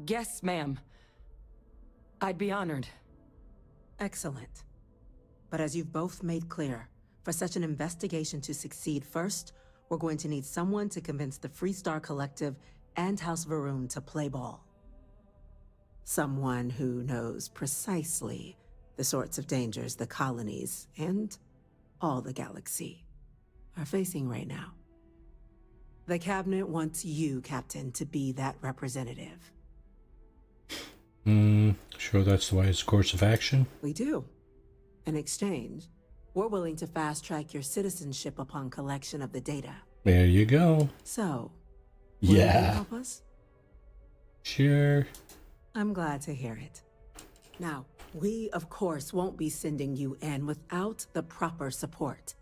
[SPEAKER 4] Yes, ma'am. I'd be honored.
[SPEAKER 9] Excellent. But as you've both made clear, for such an investigation to succeed first, we're going to need someone to convince the Freestar Collective and House Varun to play ball. Someone who knows precisely the sorts of dangers the colonies and all the galaxy are facing right now. The Cabinet wants you, Captain, to be that representative.
[SPEAKER 1] Sure that's the wise course of action?
[SPEAKER 9] We do. In exchange, we're willing to fast-track your citizenship upon collection of the data.
[SPEAKER 1] There you go.
[SPEAKER 9] So, will you help us?
[SPEAKER 1] Sure.
[SPEAKER 9] I'm glad to hear it. Now, we, of course, won't be sending you in without the proper support.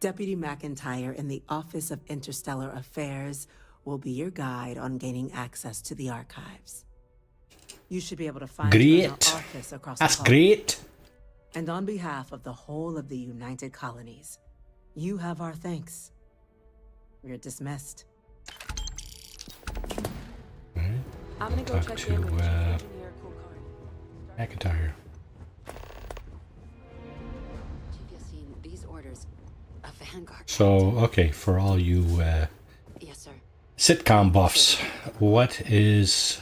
[SPEAKER 9] Deputy McIntyre in the Office of Interstellar Affairs will be your guide on gaining access to the archives. You should be able to find her in our office across the
[SPEAKER 1] That's
[SPEAKER 9] hall.
[SPEAKER 1] great.
[SPEAKER 9] And on behalf of the whole of the United Colonies, you have our thanks. You're dismissed.
[SPEAKER 1] Right.
[SPEAKER 4] I'm gonna go
[SPEAKER 1] Talk
[SPEAKER 4] check
[SPEAKER 1] to
[SPEAKER 4] in with Chief Engineer Kulkarni.
[SPEAKER 1] McIntyre.
[SPEAKER 17] Chief Yassine, these orders, a vanguard.
[SPEAKER 1] So, okay, for all you
[SPEAKER 17] Yes, sir.
[SPEAKER 1] sitcom buffs, what is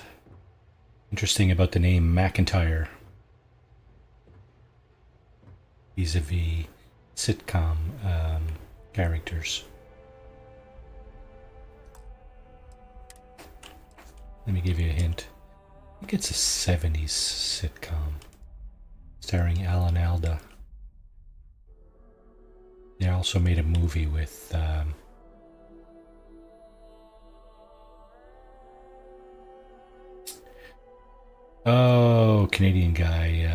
[SPEAKER 1] interesting about the name McIntyre vis-a-vis sitcom characters? Let me give you a hint. I think it's a 70s sitcom starring Alan Alda. They also made a movie with Canadian guy.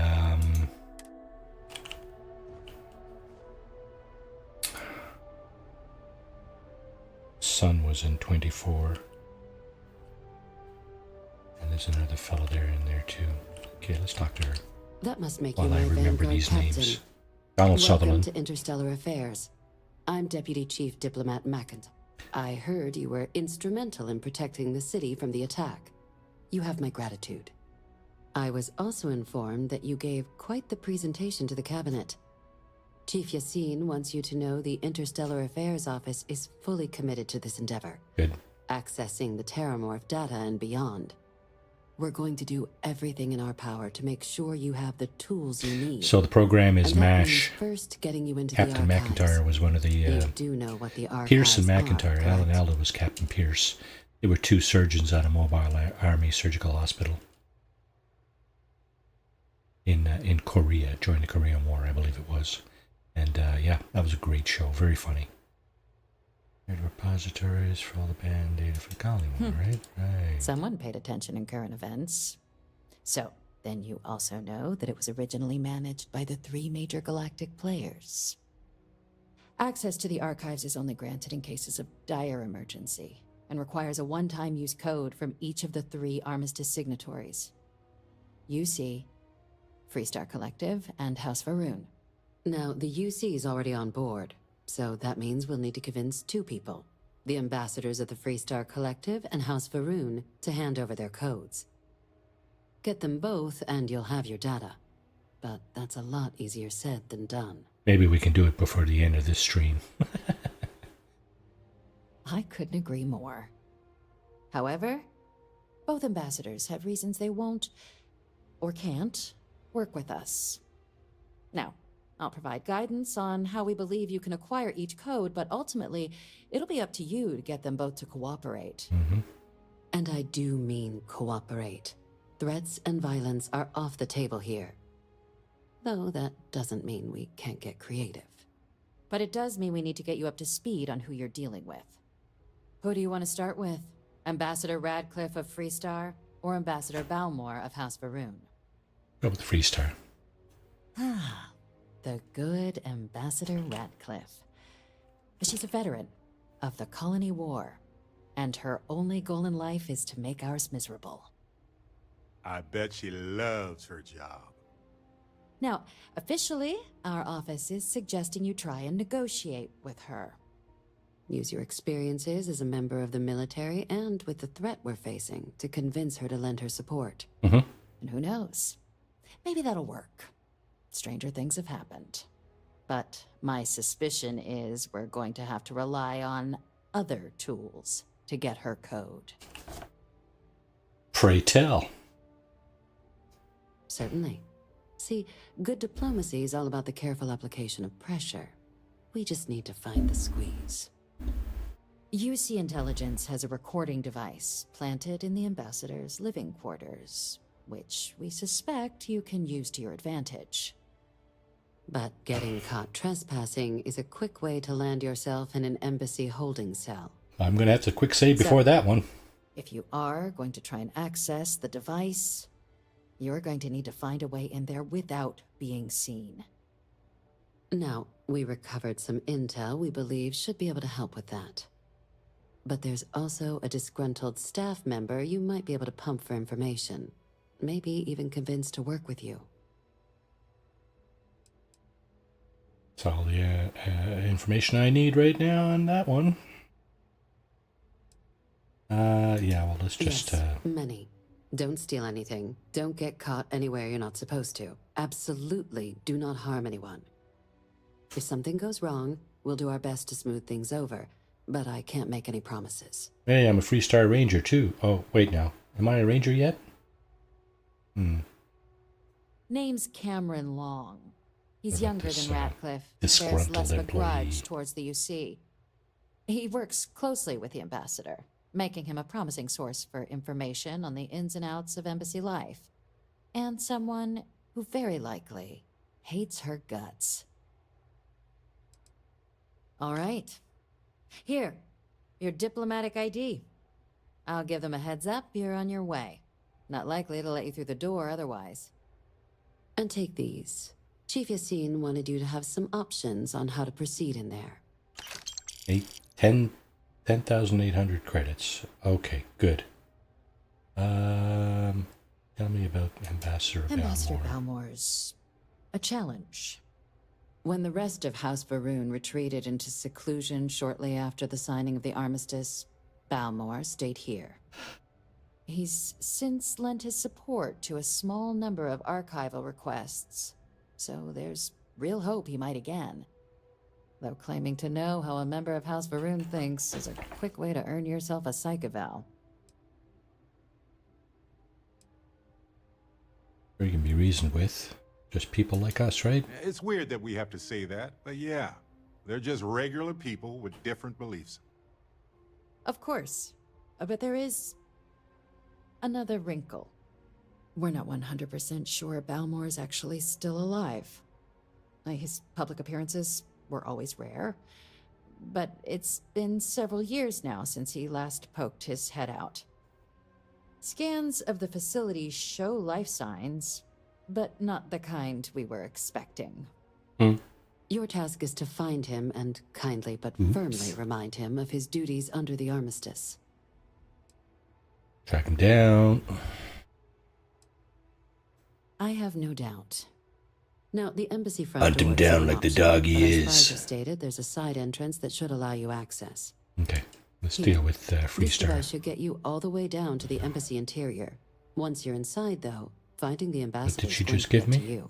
[SPEAKER 1] son was in 24. And there's another fellow there in there too. Okay, let's talk to her.
[SPEAKER 17] That must make
[SPEAKER 1] While
[SPEAKER 17] you
[SPEAKER 1] I
[SPEAKER 17] my
[SPEAKER 1] remember
[SPEAKER 17] Vanguard
[SPEAKER 1] these
[SPEAKER 17] captain.
[SPEAKER 1] names. Donald
[SPEAKER 17] Welcome
[SPEAKER 1] Sutherland.
[SPEAKER 17] to Interstellar Affairs. I'm Deputy Chief Diplomat McIntyre. I heard you were instrumental in protecting the city from the attack. You have my gratitude. I was also informed that you gave quite the presentation to the cabinet. Chief Yassine wants you to know the Interstellar Affairs Office is fully committed to this endeavor.
[SPEAKER 1] Good.
[SPEAKER 17] Accessing the Terramorph data and beyond. We're going to do everything in our power to make sure you have the tools you need.
[SPEAKER 1] So the program is
[SPEAKER 17] And that means
[SPEAKER 1] MASH.
[SPEAKER 17] first getting you into
[SPEAKER 1] Captain
[SPEAKER 17] the archives.
[SPEAKER 1] McIntyre was one of the...
[SPEAKER 17] You do know what the
[SPEAKER 1] Pierce and
[SPEAKER 17] archives are,
[SPEAKER 1] McIntyre. Alan
[SPEAKER 17] correct?
[SPEAKER 1] Alda was Captain Pierce. They were two surgeons at a mobile army surgical hospital in Korea, during the Korean War, I believe it was. And yeah, that was a great show. Very funny. Repositories for all the band data for the colony war, right? Right.
[SPEAKER 18] Someone paid attention in current events. So, then you also know that it was originally managed by the 3 major galactic players. Access to the archives is only granted in cases of dire emergency, and requires a one-time use code from each of the 3 armistice signatories. UC, Freestar Collective, and House Varun.
[SPEAKER 17] Now, the UC is already on board, so that means we'll need to convince 2 people. The ambassadors of the Freestar Collective and House Varun to hand over their codes. Get them both and you'll have your data. But that's a lot easier said than done.
[SPEAKER 1] Maybe we can do it before the end of this stream.
[SPEAKER 18] I couldn't agree more. However, both ambassadors have reasons they won't, or can't, work with us. Now, I'll provide guidance on how we believe you can acquire each code, but ultimately, it'll be up to you to get them both to cooperate.
[SPEAKER 1] Mm-hmm.
[SPEAKER 17] And I do mean cooperate. Threats and violence are off the table here. Though that doesn't mean we can't get creative.
[SPEAKER 18] But it does mean we need to get you up to speed on who you're dealing with. Who do you want to start with? Ambassador Radcliffe of Freestar, or Ambassador Balmore of House Varun?
[SPEAKER 1] Go with Freestar.
[SPEAKER 18] Ah, the good Ambassador Radcliffe. She's a veteran of the Colony War, and her only goal in life is to make ours miserable.
[SPEAKER 3] I bet she loves her job.
[SPEAKER 18] Now, officially, our office is suggesting you try and negotiate with her.
[SPEAKER 17] Use your experiences as a member of the military and with the threat we're facing to convince her to lend her support.
[SPEAKER 1] Mm-hmm.
[SPEAKER 18] And who knows? Maybe that'll work. Stranger things have happened. But my suspicion is we're going to have to rely on other tools to get her code.
[SPEAKER 1] Pray tell.
[SPEAKER 17] Certainly. See, good diplomacy is all about the careful application of pressure. We just need to find the squeeze.
[SPEAKER 18] UC Intelligence has a recording device planted in the ambassador's living quarters, which we suspect you can use to your advantage.
[SPEAKER 17] But getting caught trespassing is a quick way to land yourself in an embassy holding cell.
[SPEAKER 1] I'm going to have to quick save before that one.
[SPEAKER 18] If you are going to try and access the device, you're going to need to find a way in there without being seen.
[SPEAKER 17] Now, we recovered some intel we believe should be able to help with that. But there's also a disgruntled staff member you might be able to pump for information. Maybe even convince to work with you.
[SPEAKER 1] That's all the information I need right now on that one. Yeah, well, let's just...
[SPEAKER 17] Yes, many. Don't steal anything. Don't get caught anywhere you're not supposed to. Absolutely do not harm anyone. If something goes wrong, we'll do our best to smooth things over, but I can't make any promises.
[SPEAKER 1] Hey, I'm a Freestar Ranger, too. Oh, wait now. Am I a Ranger yet?
[SPEAKER 18] Name's Cameron Long. He's
[SPEAKER 1] What
[SPEAKER 18] younger
[SPEAKER 1] about this,
[SPEAKER 18] than Radcliffe.
[SPEAKER 1] disgruntled
[SPEAKER 18] Bears less of a
[SPEAKER 1] employee?
[SPEAKER 18] grudge towards the UC. He works closely with the ambassador, making him a promising source for information on the ins and outs of embassy life. And someone who very likely hates her guts. All right. Here, your diplomatic ID. I'll give them a heads up, you're on your way. Not likely to let you through the door otherwise.
[SPEAKER 17] And take these. Chief Yassine wanted you to have some options on how to proceed in there.
[SPEAKER 1] 8, 10, 10,800 credits. Okay, good. Tell me about Ambassador
[SPEAKER 18] Ambassador
[SPEAKER 1] Balmore.
[SPEAKER 18] Balmore's a challenge. When the rest of House Varun retreated into seclusion shortly after the signing of the armistice, Balmore stayed here. He's since lent his support to a small number of archival requests, so there's real hope he might again. Though claiming to know how a member of House Varun thinks is a quick way to earn yourself a psych eval.
[SPEAKER 1] You can be reasoned with. Just people like us, right?
[SPEAKER 3] It's weird that we have to say that, but yeah, they're just regular people with different beliefs.
[SPEAKER 18] Of course, but there is another wrinkle. We're not 100% sure Balmore is actually still alive. His public appearances were always rare, but it's been several years now since he last poked his head out. Scans of the facility show life signs, but not the kind we were expecting.
[SPEAKER 17] Your task is to find him and kindly but firmly remind him of his duties under the armistice.
[SPEAKER 1] Track him down.
[SPEAKER 17] I have no doubt. Now, the embassy front
[SPEAKER 1] Hunt him
[SPEAKER 17] door is
[SPEAKER 1] down
[SPEAKER 17] an
[SPEAKER 1] like the
[SPEAKER 17] option,
[SPEAKER 1] dog he
[SPEAKER 17] but as
[SPEAKER 1] is.
[SPEAKER 17] Liza stated, there's a side entrance that should allow you access.
[SPEAKER 1] Okay, let's
[SPEAKER 17] Here,
[SPEAKER 1] deal with
[SPEAKER 17] This
[SPEAKER 1] Freestar.
[SPEAKER 17] device should get you all the way down to the embassy interior. Once you're inside, though, finding the ambassador
[SPEAKER 1] she
[SPEAKER 17] is going
[SPEAKER 1] just
[SPEAKER 17] to
[SPEAKER 1] give
[SPEAKER 17] get
[SPEAKER 1] me?
[SPEAKER 17] to you.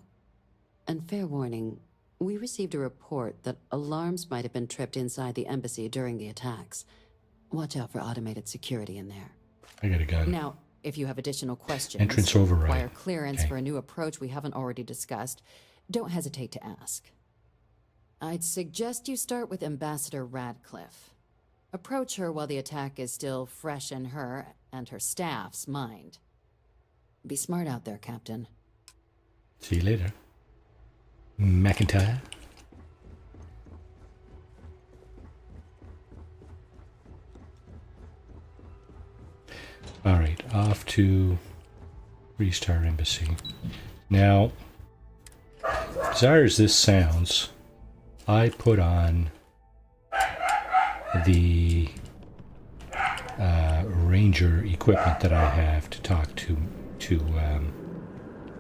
[SPEAKER 17] And fair warning, we received a report that alarms might have been tripped inside the embassy during the attacks. Watch out for automated security in there.
[SPEAKER 1] I got a gun.
[SPEAKER 18] Now, if you have additional questions
[SPEAKER 1] Entrance
[SPEAKER 18] or
[SPEAKER 1] override.
[SPEAKER 18] require clearance
[SPEAKER 1] Okay.
[SPEAKER 18] for a new approach we haven't already discussed, don't hesitate to ask. I'd suggest you start with Ambassador Radcliffe. Approach her while the attack is still fresh in her and her staff's mind. Be smart out there, Captain.
[SPEAKER 1] See you later. McIntyre. Alright, off to Freestar Embassy. Now, bizarre as this sounds, I put on the Ranger equipment that I have to talk to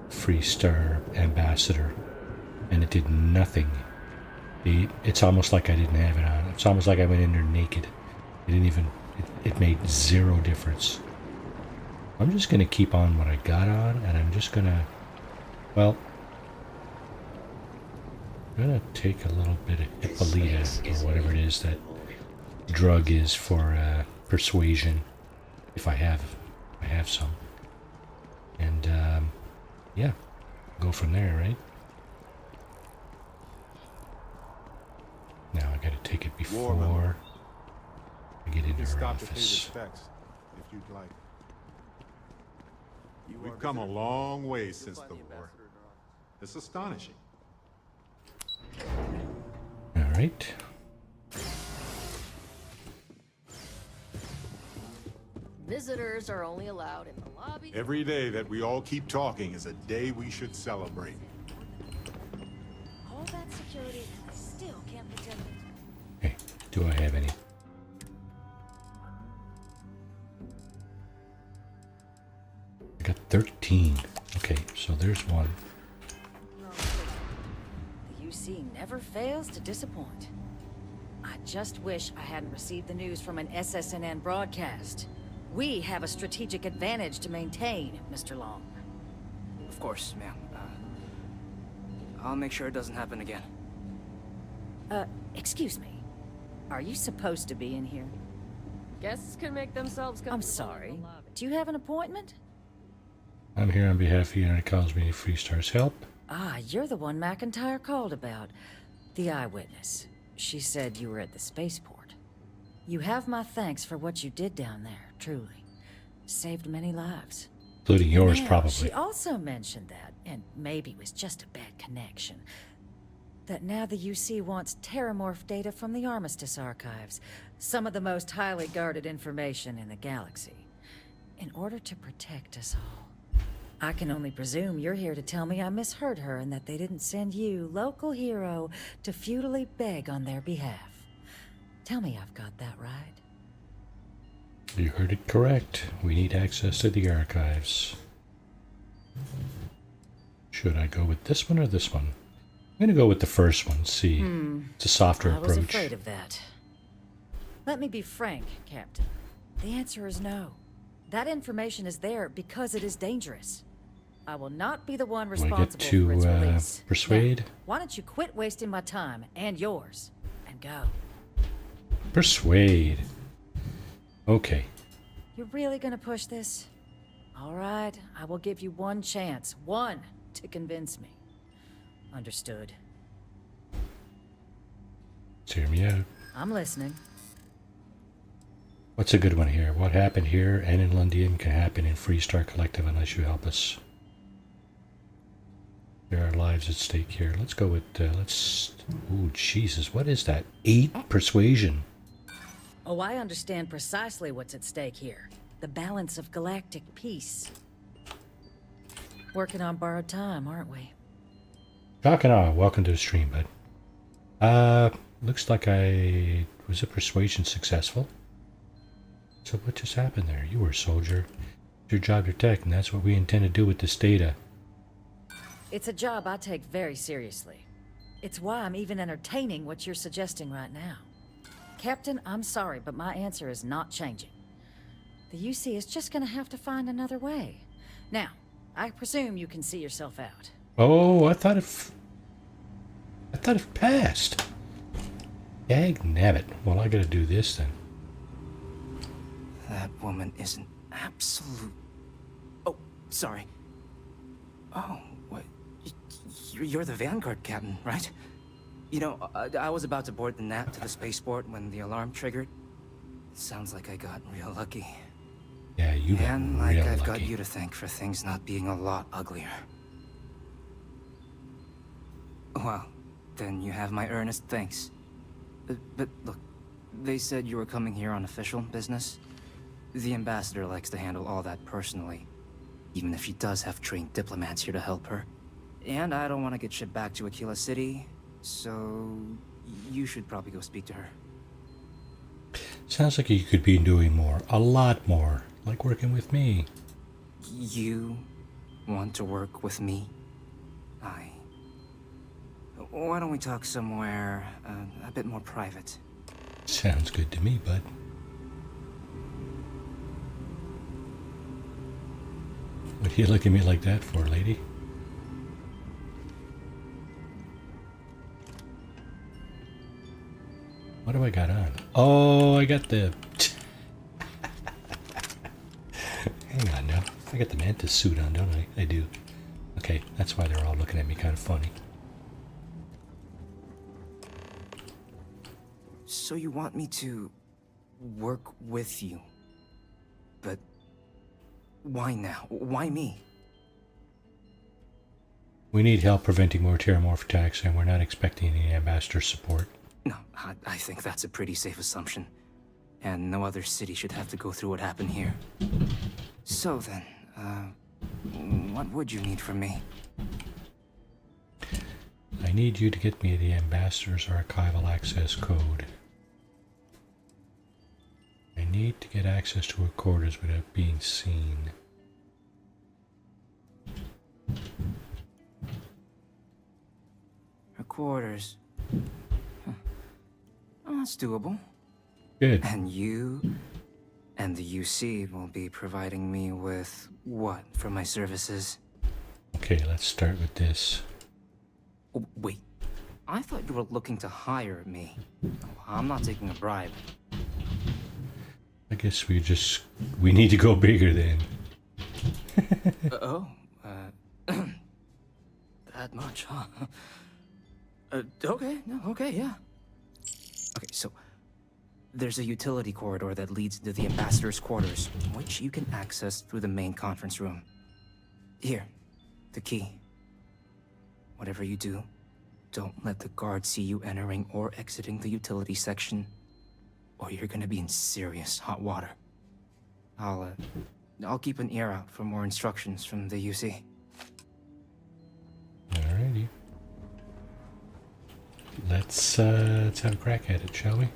[SPEAKER 1] Freestar Ambassador, and it did nothing. It's almost like I didn't have it on. It's almost like I went in there naked. It didn't even. It made zero difference. I'm just gonna keep on what I got on, and I'm just gonna. Well, I'm gonna take a little bit of Hippolyta or whatever it is that drug is for persuasion, if I have some, and yeah, go from there, right? Now I gotta take it before I get into her
[SPEAKER 3] Stop to pay
[SPEAKER 1] office.
[SPEAKER 3] respects, if you'd like. We've come a long way since the war. It's astonishing.
[SPEAKER 1] All right.
[SPEAKER 19] Visitors are only allowed in the lobby.
[SPEAKER 3] Every day that we all keep talking is a day we should celebrate.
[SPEAKER 19] All that security, I still can't pretend.
[SPEAKER 1] Okay. Do I have any? I got 13. Okay, so there's one.
[SPEAKER 19] The UC never fails to disappoint. I just wish I hadn't received the news from an SSNN broadcast. We have a strategic advantage to maintain, Mr. Long.
[SPEAKER 20] Of course, ma'am. I'll make sure it doesn't happen again.
[SPEAKER 19] Excuse me. Are you supposed to be in here?
[SPEAKER 13] Guests can make themselves
[SPEAKER 19] I'm sorry. Do you have an appointment?
[SPEAKER 1] I'm here on behalf of United Cosme Freestar's help.
[SPEAKER 19] Ah, you're the one McIntyre called about. The eyewitness. She said you were at the spaceport. You have my thanks for what you did down there, truly. Saved many lives.
[SPEAKER 1] Including yours,
[SPEAKER 19] Now,
[SPEAKER 1] probably.
[SPEAKER 19] She also mentioned that, and maybe it was just a bad connection, that now the UC wants terramorph data from the Armistice archives, some of the most highly guarded information in the galaxy, in order to protect us all. I can only presume you're here to tell me I misheard her and that they didn't send you, local hero, to futilely beg on their behalf. Tell me I've got that right.
[SPEAKER 1] You heard it correct. We need access to the archives. Should I go with this one or this one? I'm going to go with the first one. See, it's a softer
[SPEAKER 19] I was
[SPEAKER 1] approach.
[SPEAKER 19] afraid of that. Let me be frank, Captain. The answer is no. That information is there because it is dangerous. I will not be the one
[SPEAKER 1] Do I get
[SPEAKER 19] responsible for its
[SPEAKER 1] to
[SPEAKER 19] release.
[SPEAKER 1] persuade?
[SPEAKER 19] Now, why don't you quit wasting my time and yours and go?
[SPEAKER 1] Persuade. Okay.
[SPEAKER 19] You're really gonna push this? All right, I will give you one chance. One to convince me. Understood.
[SPEAKER 1] Let's hear me out.
[SPEAKER 19] I'm listening.
[SPEAKER 1] What's a good one here? What happened here and in London can happen in Freestar Collective unless you help us. There are lives at stake here. Let's go with, let's... Ooh, Jesus, what is that? 8 persuasion.
[SPEAKER 19] Oh, I understand precisely what's at stake here. The balance of galactic peace. Working on borrowed time, aren't we?
[SPEAKER 1] Doc and I, welcome to the stream, bud. Looks like was a persuasion successful? So what just happened there? You were a soldier. It's your job to protect, and that's what we intend to do with this data.
[SPEAKER 19] It's a job I take very seriously. It's why I'm even entertaining what you're suggesting right now. Captain, I'm sorry, but my answer is not changing. The UC is just gonna have to find another way. Now, I presume you can see yourself out.
[SPEAKER 1] Oh, I thought it passed. Dag nabbit. Well, I gotta do this then.
[SPEAKER 20] That woman is an absolute... Oh, sorry. Oh, what? You're the Vanguard captain, right? You know, I was about to board the Nat to the spaceport when the alarm triggered. Sounds like I got real lucky.
[SPEAKER 1] Yeah, you got
[SPEAKER 20] And like
[SPEAKER 1] real
[SPEAKER 20] I've
[SPEAKER 1] lucky.
[SPEAKER 20] got you to thank for things not being a lot uglier. Well, then you have my earnest thanks. But look, they said you were coming here on official business. The ambassador likes to handle all that personally, even if she does have trained diplomats here to help her. And I don't want to get shipped back to Aquila City, so you should probably go speak to her.
[SPEAKER 1] Sounds like you could be doing more. A lot more. Like working with me.
[SPEAKER 20] You want to work with me? Why don't we talk somewhere a bit more private?
[SPEAKER 1] Sounds good to me, bud. What are you looking at me like that for, lady? What do I got on? Oh, I got the... Hang on now. I got the mantis suit on, don't I? I do. Okay, that's why they're all looking at me kind of funny.
[SPEAKER 20] So you want me to work with you? But why now? Why me?
[SPEAKER 1] We need help preventing more terramorph attacks, and we're not expecting any ambassador support.
[SPEAKER 20] No, I think that's a pretty safe assumption. And no other city should have to go through what happened here. So then, what would you need from me?
[SPEAKER 1] I need you to get me the ambassador's archival access code. I need to get access to her quarters without being seen.
[SPEAKER 20] Her quarters. Huh. Oh, that's doable.
[SPEAKER 1] Good.
[SPEAKER 20] And you and the UC will be providing me with what for my services?
[SPEAKER 1] Okay, let's start with this.
[SPEAKER 20] Oh, wait. I thought you were looking to hire me. I'm not taking a bribe.
[SPEAKER 1] I guess we need to go bigger then.
[SPEAKER 20] That much, huh? Okay, no, okay, yeah. Okay, so there's a utility corridor that leads to the ambassador's quarters, which you can access through the main conference room. Here, the key. Whatever you do, don't let the guards see you entering or exiting the utility section, or you're gonna be in serious hot water. I'll keep an ear out for more instructions from the UC.
[SPEAKER 1] Alrighty. Let's have a crack at it, shall we?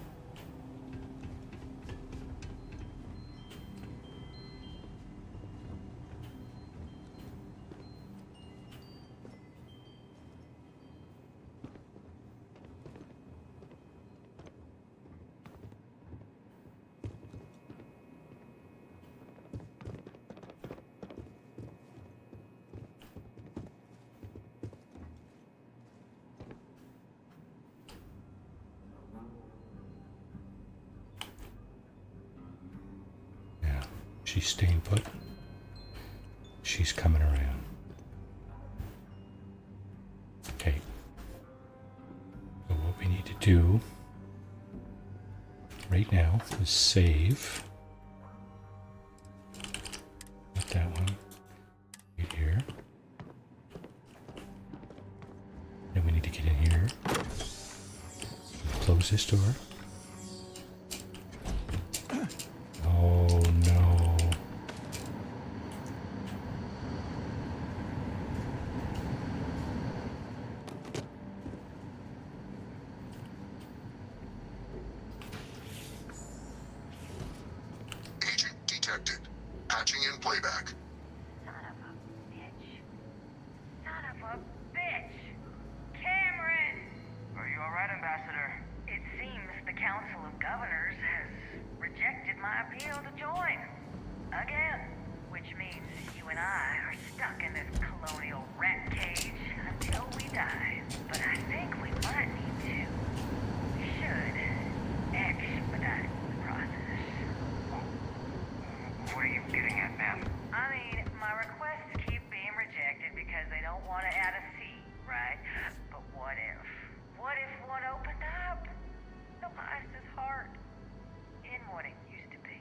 [SPEAKER 1] She's staying put. She's coming around. Okay. So what we need to do right now is save. Not that one. Right here. Then we need to get in here. Close this door. Oh no.
[SPEAKER 6] Agent detected. Patching in playback.
[SPEAKER 7] Son of a bitch! Cameron! Are you alright, Ambassador? It seems the Council of Governors has rejected my appeal to join. Again. Which means you and I are stuck in this colonial rat cage until we die. But I think we might need to. Should expedite the process. What are you getting at, ma'am? I mean, my requests keep being rejected because they don't want to add a C, right? But what if? What if one opened up? The Meister's heart in what it used to be.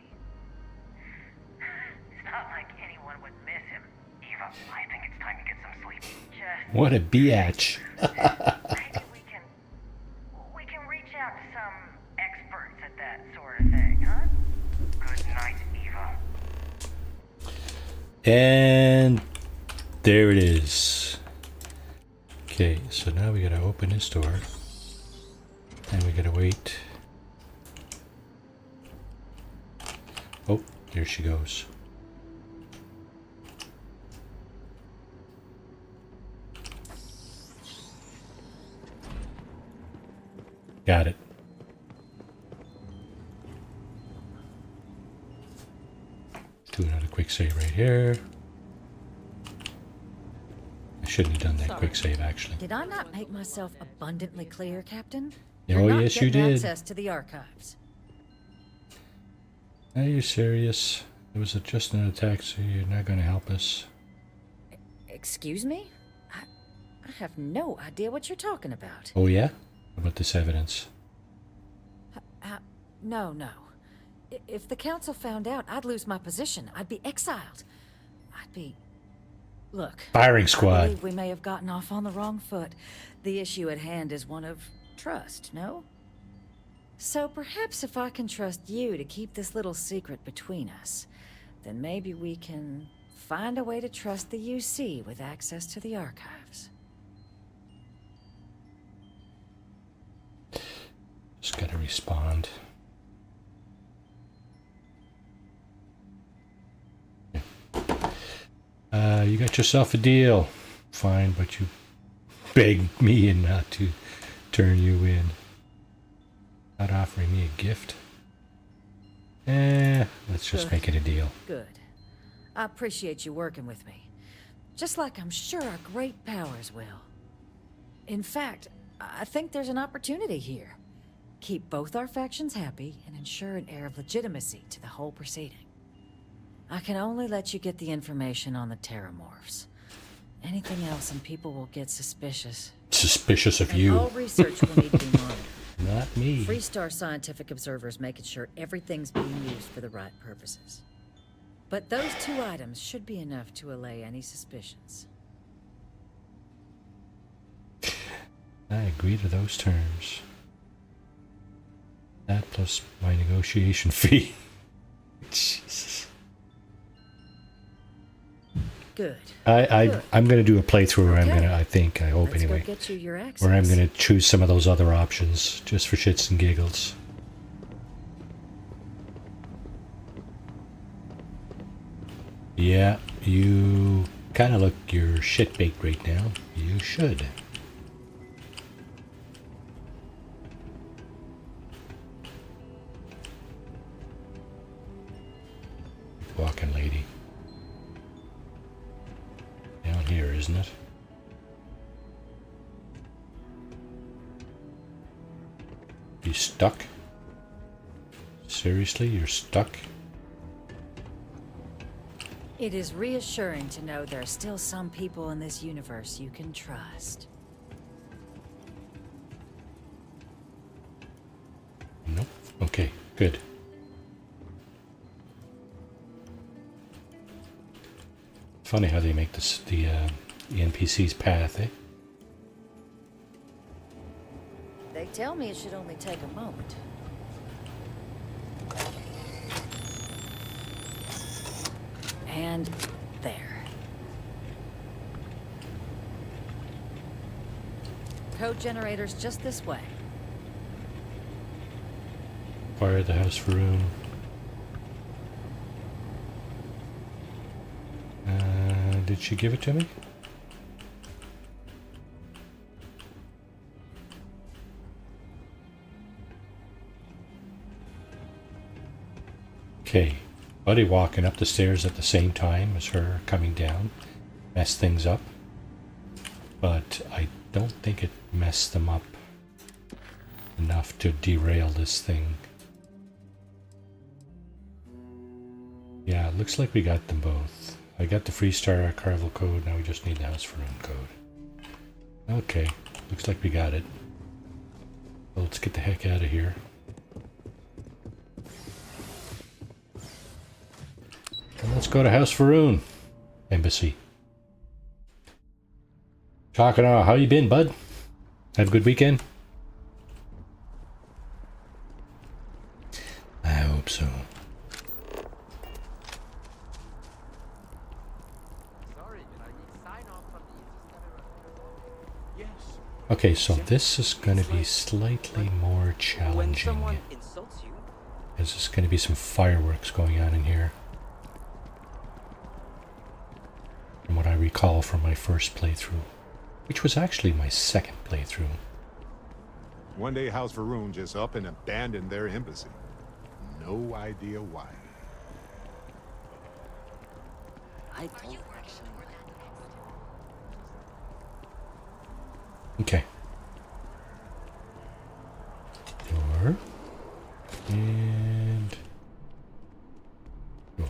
[SPEAKER 7] It's not like anyone would miss him. Eva, I think it's time to get some sleep. Just
[SPEAKER 1] What a biatch.
[SPEAKER 7] maybe we can reach out to some experts at that sort of thing, huh? Good night, Eva.
[SPEAKER 1] And there it is. Okay, so now we gotta open this door. And we gotta wait. Oh, there she goes. Got it. Do another quick save right here. I shouldn't have done that quick save, actually.
[SPEAKER 19] Did I not make myself abundantly clear, Captain?
[SPEAKER 1] Oh,
[SPEAKER 19] You're not
[SPEAKER 1] yes, you
[SPEAKER 19] getting
[SPEAKER 1] did.
[SPEAKER 19] access to the archives.
[SPEAKER 1] Are you serious? It was just an attack, so you're not going to help us.
[SPEAKER 19] Excuse me? I have no idea what you're talking about.
[SPEAKER 1] Oh, yeah? What about this evidence?
[SPEAKER 19] No. If the Council found out, I'd lose my position. I'd be exiled. I'd be... Look.
[SPEAKER 1] Firing
[SPEAKER 19] I
[SPEAKER 1] squad.
[SPEAKER 19] believe we may have gotten off on the wrong foot. The issue at hand is one of trust, no? So perhaps if I can trust you to keep this little secret between us, then maybe we can find a way to trust the UC with access to the archives.
[SPEAKER 1] Just gotta respond. You got yourself a deal. Fine, but you begged me and not to turn you in. Not offering me a gift. Let's just
[SPEAKER 19] Good.
[SPEAKER 1] make it a deal.
[SPEAKER 19] Good. I appreciate you working with me. Just like I'm sure our great powers will. In fact, I think there's an opportunity here. Keep both our factions happy and ensure an air of legitimacy to the whole proceeding. I can only let you get the information on the Terramorphs. Anything else and people will get suspicious.
[SPEAKER 1] Suspicious of
[SPEAKER 19] And
[SPEAKER 1] you.
[SPEAKER 19] all research will need to be monitored.
[SPEAKER 1] Not me.
[SPEAKER 19] Freestar scientific observers making sure everything's being used for the right purposes. But those two items should be enough to allay any suspicions.
[SPEAKER 1] I agree to those terms. That plus my negotiation fee. Jesus.
[SPEAKER 19] Good.
[SPEAKER 1] I'm gonna do a playthrough where
[SPEAKER 19] Okay.
[SPEAKER 1] I hope
[SPEAKER 19] Let's
[SPEAKER 1] anyway.
[SPEAKER 19] go get you your access.
[SPEAKER 1] Where I'm gonna choose some of those other options just for shits and giggles. Yeah, you kind of look your shit baked right now. You should. Walking lady. Down here, isn't it? You stuck? Seriously, you're stuck?
[SPEAKER 19] It is reassuring to know there are still some people in this universe you can trust.
[SPEAKER 1] Nope. Okay, good. Funny how they make this the NPC's path, eh?
[SPEAKER 19] They tell me it should only take a moment. And there. Code generators just this way.
[SPEAKER 1] Fire the house for room. Did she give it to me? Okay, Buddy walking up the stairs at the same time as her coming down messed things up, but I don't think it messed them up enough to derail this thing. Yeah, it looks like we got them both. I got the Freestar archival code, now we just need the house for room code. Okay, looks like we got it. Well, let's get the heck out of here. And let's go to House Faroon Embassy. Chakana, how you been, bud? Have a good weekend? I hope so. Okay, so this is going to be slightly more challenging. There's just going to be some fireworks going on in here. From what I recall from my first playthrough, which was actually my second playthrough.
[SPEAKER 3] One day House Faroon just up and abandoned their embassy. No idea why.
[SPEAKER 1] Okay. Door. And door.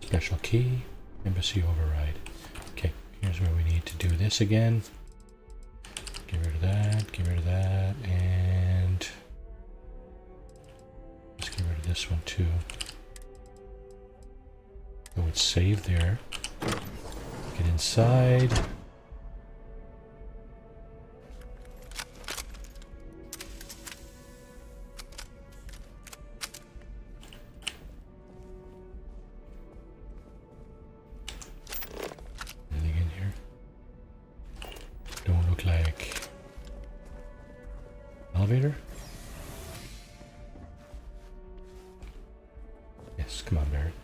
[SPEAKER 1] Special key. Embassy override. Okay, here's where we need to do this again. Get rid of that, get rid of that, and let's get rid of this one too. So it's saved there. Get inside. Anything in here? Don't look like elevator. Yes, come on, Barrett.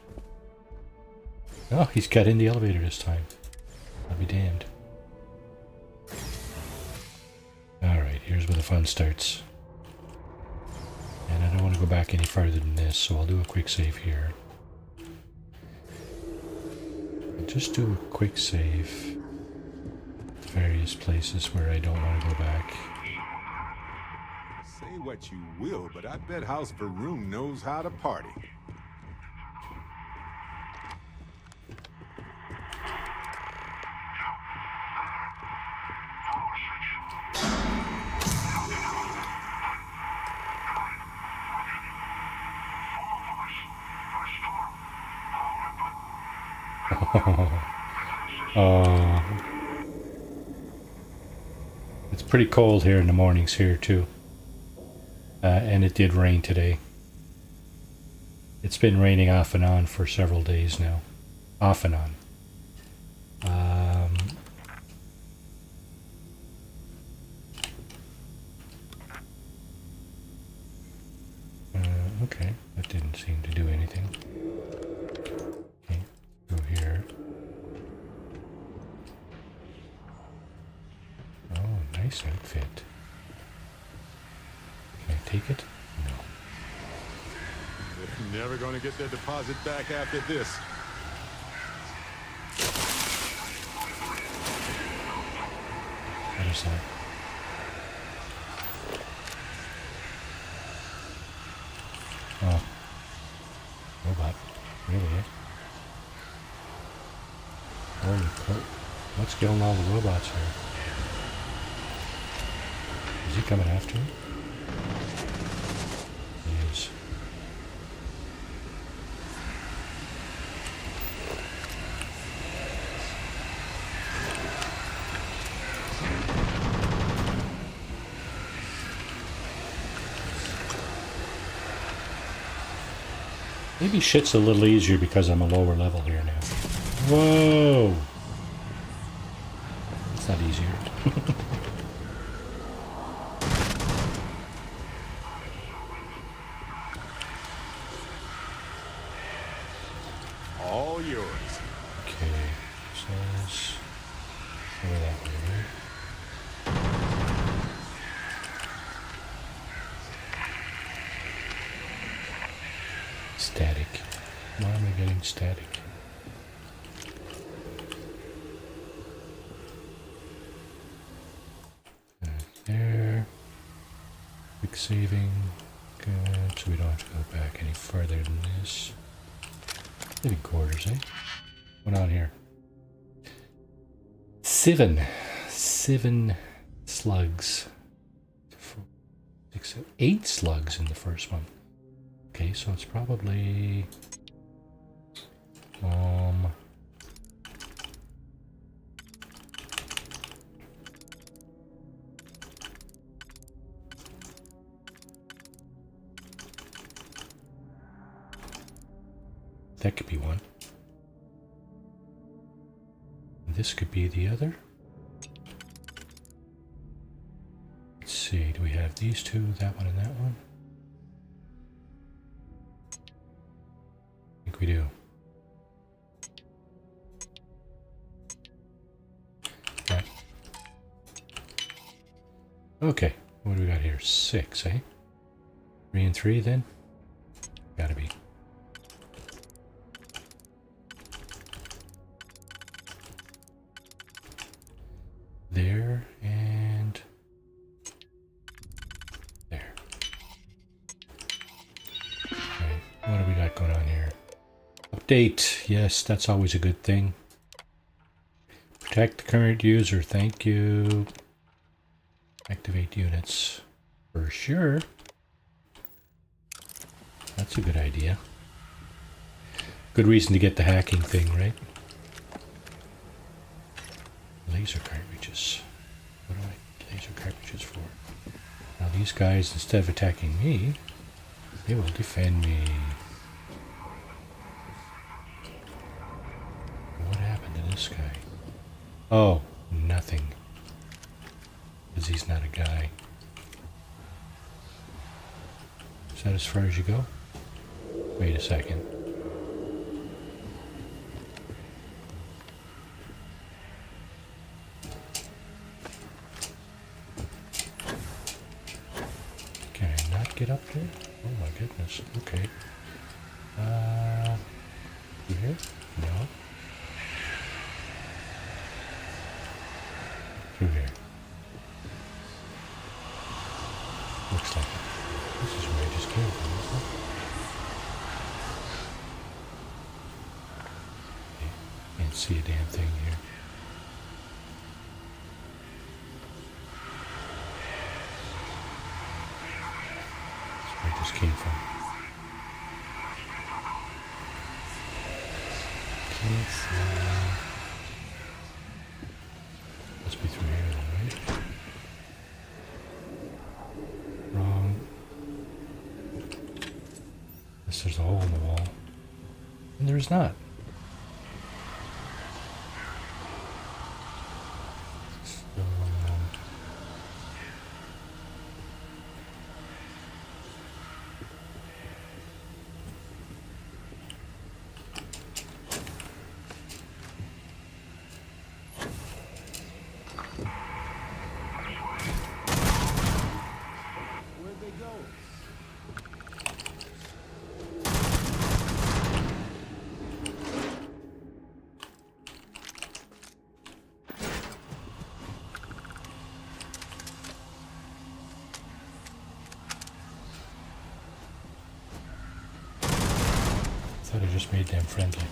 [SPEAKER 1] Oh, he's got in the elevator this time. I'll be damned. Alright, here's where the fun starts. And I don't want to go back any farther than this, so I'll do a quick save here. I'll just do a quick save. Various places where I don't want to go back.
[SPEAKER 3] Say what you will, but I bet House Faroon knows how to party.
[SPEAKER 1] Oh, it's pretty cold here in the mornings here too, and it did rain today. It's been raining off and on for several days now, off and on. Okay, that didn't seem to do anything. Okay, go here. Oh, nice outfit. Can I take it? No.
[SPEAKER 3] They're never gonna get their deposit back after this.
[SPEAKER 1] What is that? Oh. Robot. What's killing all the robots here? Is he coming after me? He is. Maybe shit's a little easier because I'm a lower level here now. Whoa! It's not easier.
[SPEAKER 3] All yours.
[SPEAKER 1] Okay, so let's go that way, right? Static. Why am I getting static? There. Quick saving. Good. So we don't have to go back any further than this. Living quarters, eh? What on here? 7 slugs. 8 slugs in the first one. Okay, so it's probably that could be one. This could be the other. Let's see, do we have these two, that one and that one? I think we do. Yeah. Okay, what do we got here? 6, eh? 3 and 3 then? Gotta be. There and there. Okay, what do we got going on here? Update. Yes, that's always a good thing. Protect the current user. Thank you. Activate units. For sure. That's a good idea. Good reason to get the hacking thing, right? Laser cartridges. What do I need laser cartridges for? Now these guys, instead of attacking me, they will defend me. What happened to this guy? Oh, nothing. Because he's not a guy. Is that as far as you go? Wait a second. Can I not get up there? Oh my goodness. Okay. Through here? No. Through here. Looks like it. This is where I just came from, isn't it? Okay. Can't see a damn thing here. That's where I just came from. Can't see. Must be through here then, right? Wrong. Unless there's a hole in the wall. And there's not. So,
[SPEAKER 3] Where'd they go?
[SPEAKER 1] thought I just made them friendly.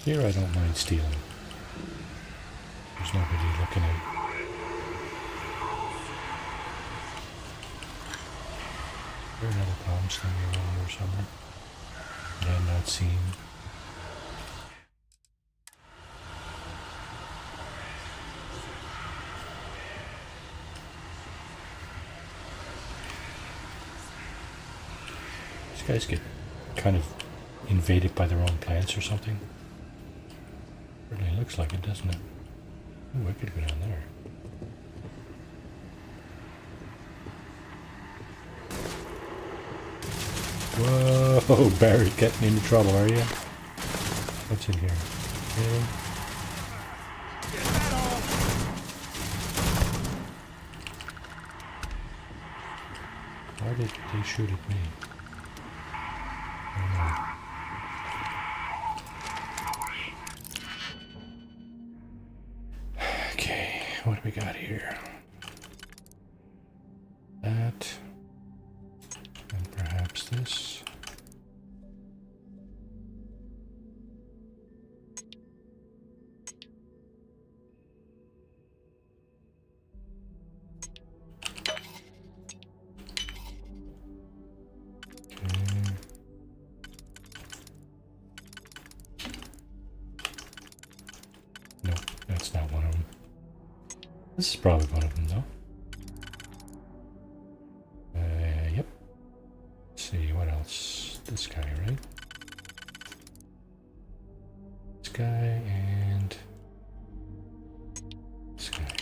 [SPEAKER 1] Here I don't mind stealing. There's nobody looking out. Is there another comms thing around here somewhere? Yeah, I'm not seeing. These guys get kind of invaded by their own plants or something. Certainly looks like it, doesn't it? Ooh, I could go down there. Whoa, Barry, getting into trouble, are you? What's in here? Okay. Why did they shoot at me? I don't know. Okay, what do we got here? That. And perhaps this. Okay. Nope, that's not one of them. This is probably one of them, though. Yep. Let's see, what else? This guy, right? This guy and this guy.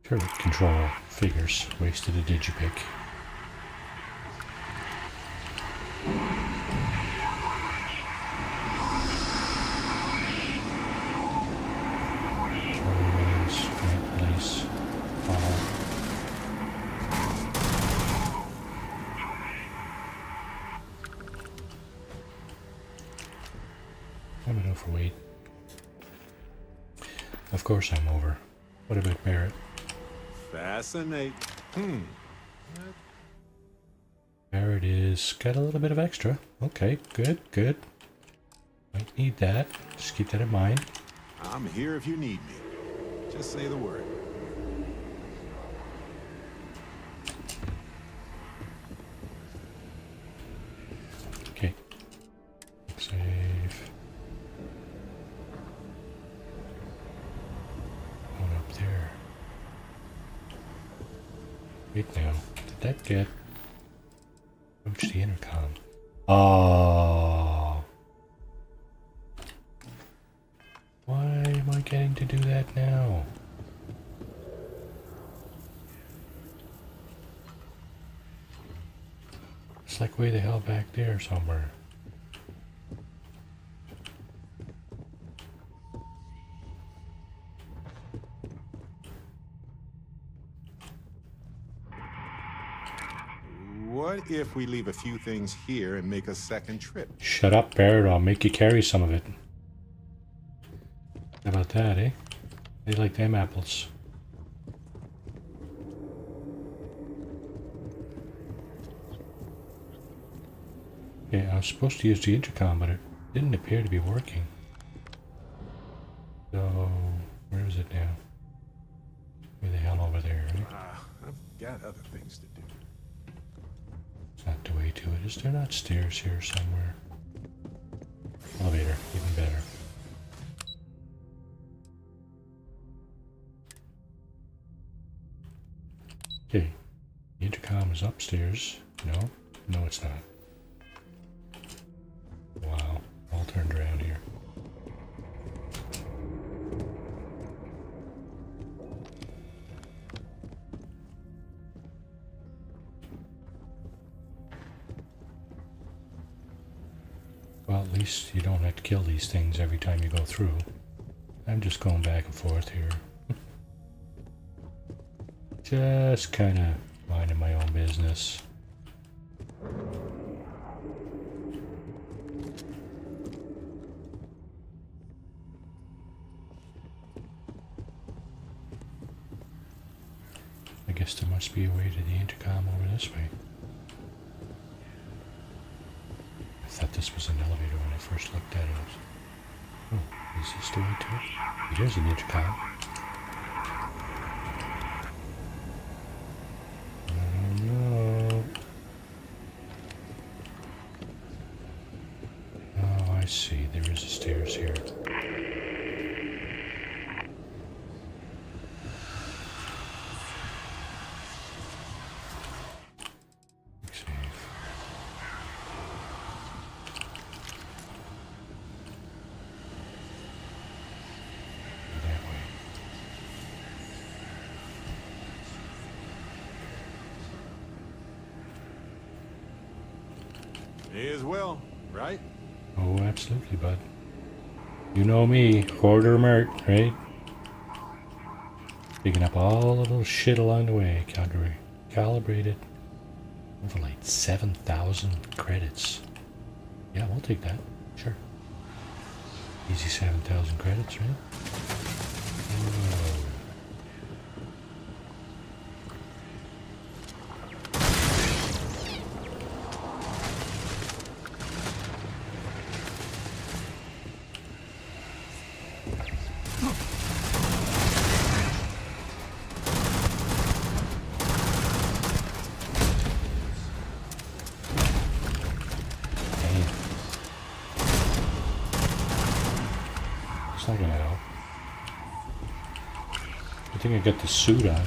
[SPEAKER 1] Turret control figures. Wasted a digipick. I'm an overweight. Of course I'm over. What about Barrett?
[SPEAKER 3] Fascinate.
[SPEAKER 1] Barrett is got a little bit of extra. Okay, good, good. Might need that. Just keep that in mind.
[SPEAKER 3] I'm here if you need me. Just say the word.
[SPEAKER 1] Okay. Save. One up there. Wait now. Did that get... Approach the intercom. Oh. Why am I getting to do that now? It's like way the hell back there somewhere.
[SPEAKER 3] What if we leave a few things here and make a second trip?
[SPEAKER 1] Shut up, Barrett. I'll make you carry some of it. How about that, eh? They like them apples. Okay, I was supposed to use the intercom, but it didn't appear to be working. So, where is it now? Where the hell over there, right?
[SPEAKER 3] I've got other things to do.
[SPEAKER 1] It's not the way to it. Is there not stairs here somewhere? Elevator, even better. Okay, the intercom is upstairs. No, no it's not. Wow, all turned around here. Well, at least you don't have to kill these things every time you go through. I'm just going back and forth here. Just kind of minding my own business. I guess there must be a way to the intercom over this way. thought this was an elevator when I first looked at it. Oh, is this the way to it? Here's an intercom. No. Oh, I see. There is a stairs here.
[SPEAKER 3] May as well, right?
[SPEAKER 1] Oh, absolutely, bud. You know me, quarter Mert, right? Picking up all the little shit along the way. Calibrated. Overlaid 7,000 credits. Yeah, we'll take that. Sure. Easy 7,000 credits, right? Whoa. It's not gonna help. I think I got the suit on.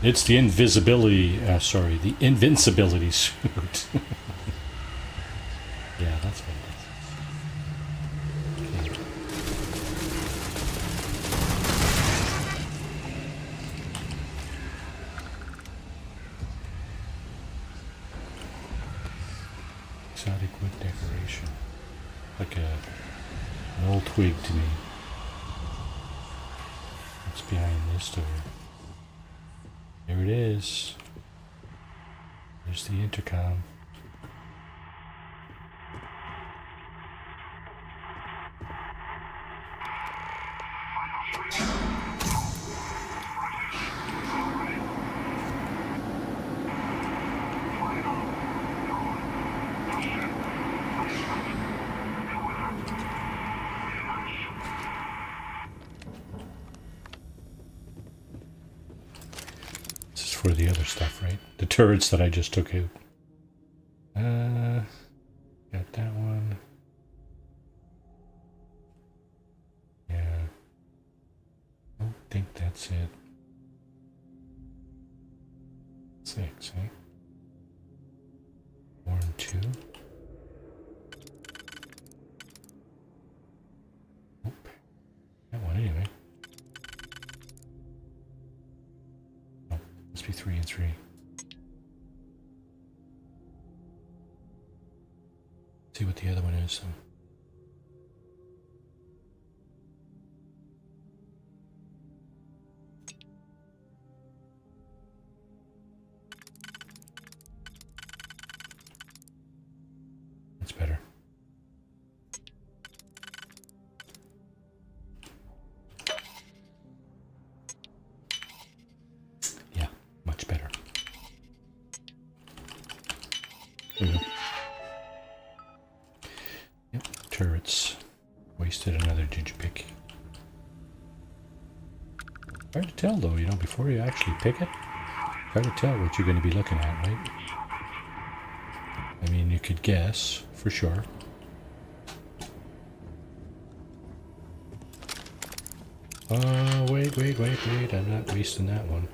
[SPEAKER 1] It's the invisibility, the invincibility suit. Yeah, that's what it is. Okay. Exotic wood decoration. Like an old twig to me. What's behind this door? There it is. There's the intercom. For the other stuff, right? The turrets that I just took out. Got that one. Yeah. I don't think that's it. 6, eh? 4 and 2. Nope. That one anyway. Must be 3 and 3. See what the other one is. That's better. Yeah, much better. Yep, turrets. Wasted another digipick. Hard to tell though, before you actually pick it. Hard to tell what you're going to be looking at, right? I mean, you could guess, for sure. Wait, I'm not wasting that one.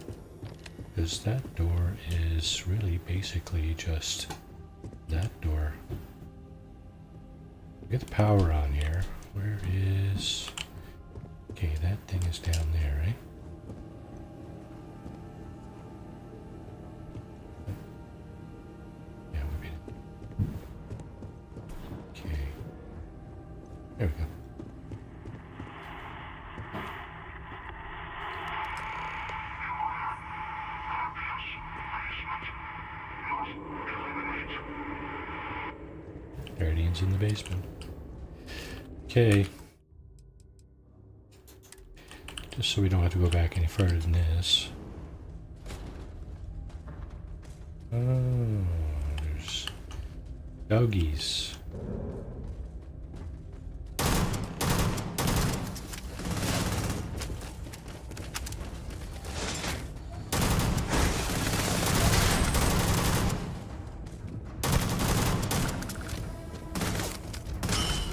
[SPEAKER 1] Because that door is really basically just that door. Get the power on here. Where is... Okay, that thing is down there, right? Yeah, we made it. Okay. There we go. Guardians in the basement. Okay. Just so we don't have to go back any further than this. Oh, there's Doggies.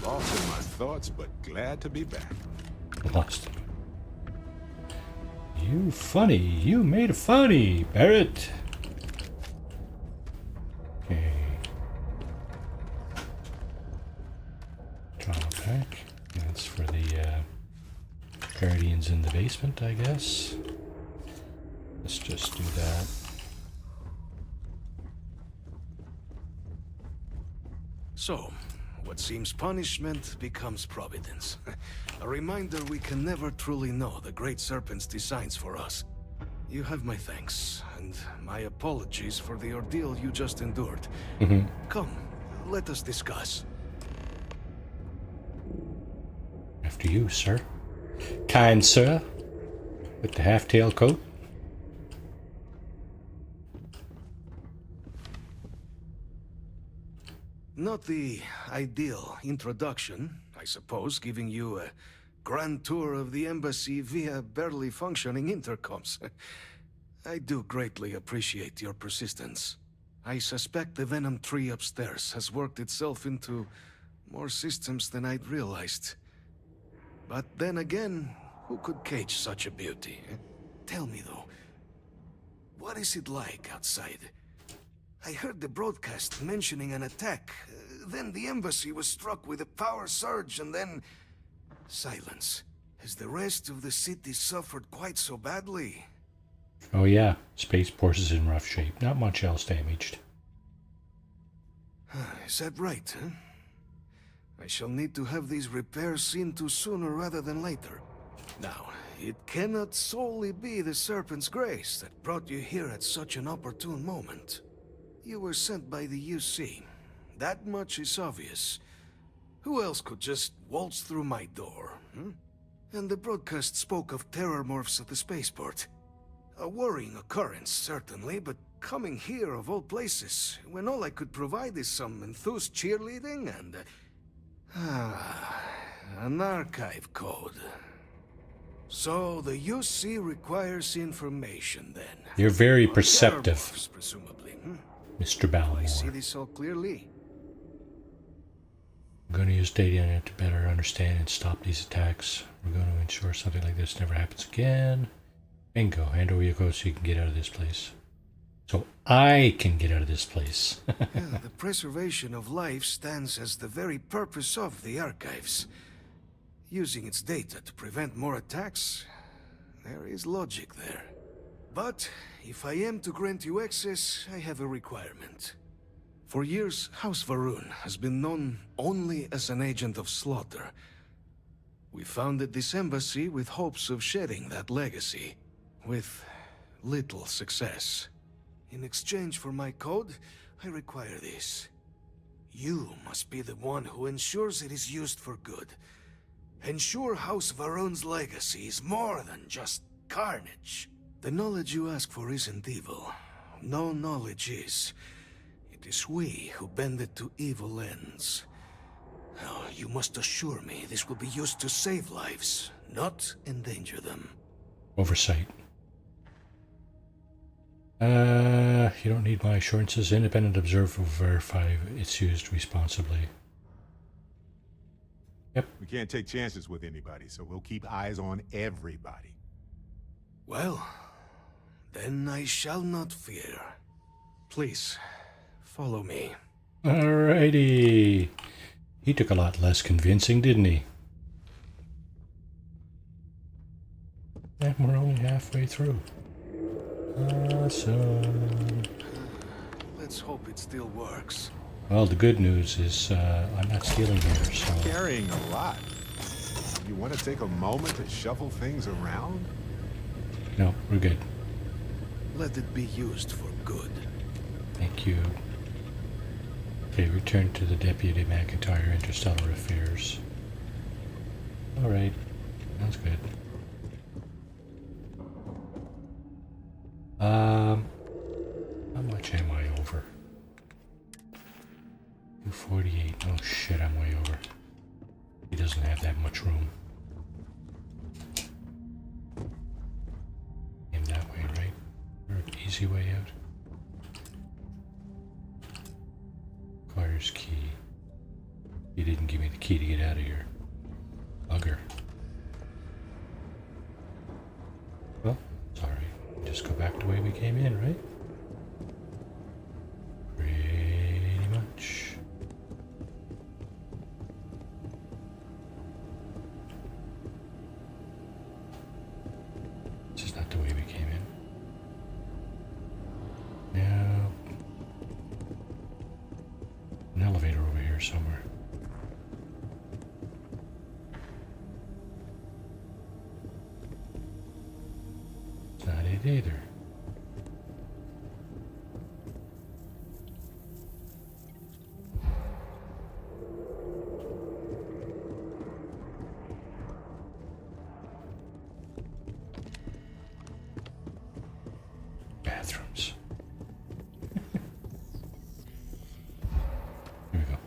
[SPEAKER 3] Lost in my thoughts, but glad to be back.
[SPEAKER 1] Lost. You funny. You made it funny, Barrett. Okay. Trauma pack. That's for the Guardians in the basement, I guess. Let's just do that.
[SPEAKER 21] So, what seems punishment becomes providence. A reminder we can never truly know the Great Serpent's designs for us. You have my thanks, and my apologies for the ordeal you just endured. Come, let us discuss.
[SPEAKER 1] After you, sir. Kind sir. With the half-tail coat.
[SPEAKER 21] Not the ideal introduction, I suppose, giving you a grand tour of the embassy via barely functioning intercoms. I do greatly appreciate your persistence. I suspect the Venom tree upstairs has worked itself into more systems than I'd realized. But then again, who could cage such a beauty? Tell me though, what is it like outside? I heard the broadcast mentioning an attack. Then the embassy was struck with a power surge and then... silence. Has the rest of the city suffered quite so badly?
[SPEAKER 1] Oh yeah, Spaceport is in rough shape. Not much else damaged.
[SPEAKER 21] Is that right, huh? I shall need to have these repairs seen to sooner rather than later. Now, it cannot solely be the Serpent's grace that brought you here at such an opportune moment. You were sent by the UC. That much is obvious. Who else could just waltz through my door, hmm? And the broadcast spoke of terror morphs at the spaceport. A worrying occurrence, certainly, but coming here of all places, when all I could provide is some enthused cheerleading and... an archive code. So the UC requires information, then.
[SPEAKER 1] You're very
[SPEAKER 21] On
[SPEAKER 1] perceptive,
[SPEAKER 21] terror morphs, presumably, hmm?
[SPEAKER 1] Mr. Ballimore.
[SPEAKER 21] I see this all clearly.
[SPEAKER 1] We're going to use data to better understand and stop these attacks. We're going to ensure something like this never happens again. Bingo. Hand over your code so you can get out of this place. So I can get out of this place.
[SPEAKER 21] Yeah, the preservation of life stands as the very purpose of the archives. Using its data to prevent more attacks, there is logic there. But if I am to grant you access, I have a requirement. For years, House Varun has been known only as an agent of slaughter. We founded this embassy with hopes of shedding that legacy, with little success. In exchange for my code, I require this. You must be the one who ensures it is used for good. Ensure House Varun's legacy is more than just carnage. The knowledge you ask for isn't evil. No knowledge is. It is we who bend it to evil ends. Now, you must assure me this will be used to save lives, not endanger them.
[SPEAKER 1] Oversight. You don't need my assurances. Independent observer will verify it's used responsibly. Yep.
[SPEAKER 3] We can't take chances with anybody, so we'll keep eyes on everybody.
[SPEAKER 21] Well, then I shall not fear. Please, follow me.
[SPEAKER 1] Alrighty. He took a lot less convincing, didn't he? And we're only halfway through. Awesome.
[SPEAKER 21] Let's hope it still works.
[SPEAKER 1] Well, the good news is I'm not stealing here, so...
[SPEAKER 3] Carrying a lot. You want to take a moment to shuffle things around?
[SPEAKER 1] No, we're good.
[SPEAKER 21] Let it be used for good.
[SPEAKER 1] Thank you. Okay, return to the Deputy McIntyre, Interstellar Affairs. Alright, sounds good. How much am I over? 248. Oh shit, I'm way over. He doesn't have that much room. Came that way, right? Or an easy way out. Requires key. He didn't give me the key to get out of here. Bugger. Well, sorry. Just go back the way we came in, right? Pretty much. This is not the way we came in. No. An elevator over here somewhere. It's not it either. Bathrooms. Here we go.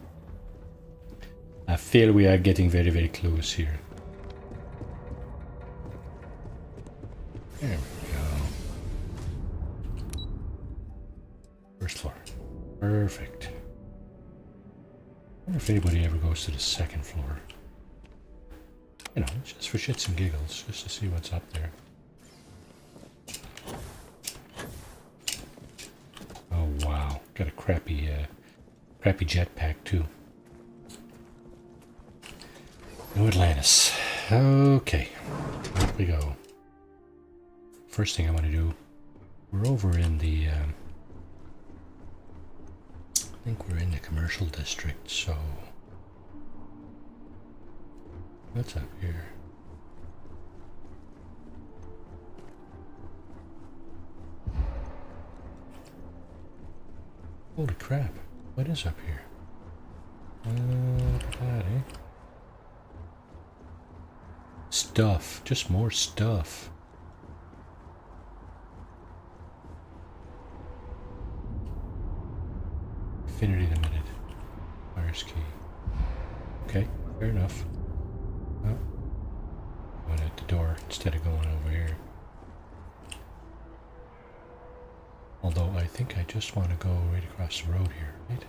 [SPEAKER 1] I feel we are getting very, very close here. There we go. First floor. Perfect. I wonder if anybody ever goes to the second floor. You know, just for shits and giggles, just to see what's up there. Oh wow, got a crappy jetpack too. New Atlantis. Okay, here we go. First thing I want to do, we're over in the, I think we're in the commercial district, so what's up here? Holy crap, what is up here? Look at that, eh? Stuff, just more stuff. Infinity limited. Fires key. Okay, fair enough. Oh. Went out the door instead of going over here. Although I think I just want to go right across the road here, right?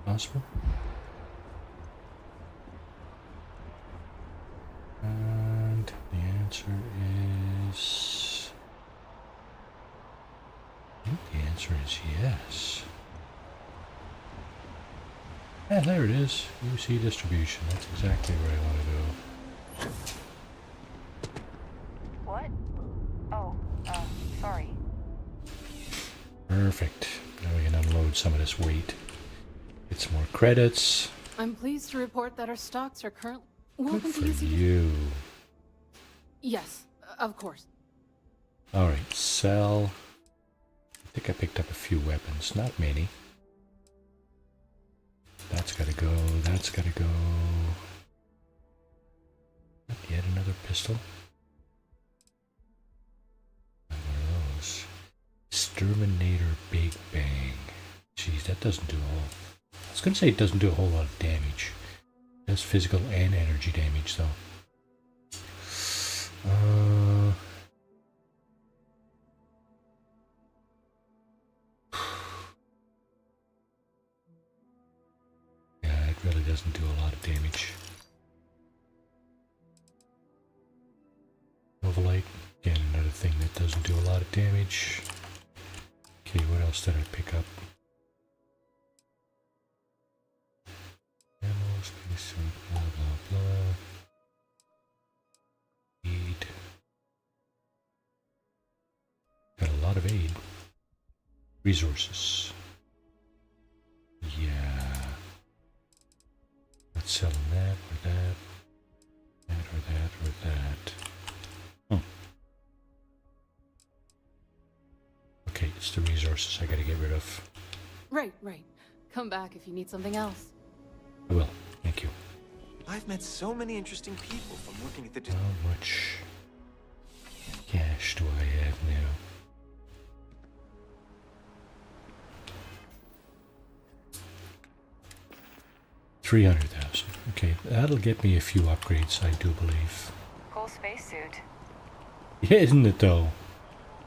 [SPEAKER 1] Possible? And the answer is... I think the answer is yes. Yeah, there it is. UC distribution. That's exactly where I want to go.
[SPEAKER 7] What? Oh, sorry.
[SPEAKER 1] Perfect. Now we can unload some of this weight. Get some more credits.
[SPEAKER 5] I'm pleased to report that our stocks are currently...
[SPEAKER 1] Good for you.
[SPEAKER 5] Yes, of course.
[SPEAKER 1] Alright, sell. I think I picked up a few weapons. Not many. That's gotta go. That's gotta go. Yet another pistol. One of those. Exterminator Big Bang. Jeez, that doesn't do a whole... I was gonna say it doesn't do a whole lot of damage. It does physical and energy damage, though. Yeah, it really doesn't do a lot of damage. Novolite, again, another thing that doesn't do a lot of damage. Okay, what else did I pick up? Ammo, spacesuit, blah blah blah. Aid. Got a lot of aid. Resources. Yeah. Let's sell that or that. That or that or that. Oh. Okay, it's the resources I gotta get rid of.
[SPEAKER 5] Right. Come back if you need something else.
[SPEAKER 1] I will. Thank you.
[SPEAKER 22] I've met so many interesting people from working at the...
[SPEAKER 1] How much cash do I have now? 300,000. Okay, that'll get me a few upgrades, I do believe.
[SPEAKER 5] Cool spacesuit.
[SPEAKER 1] Yeah, isn't it though?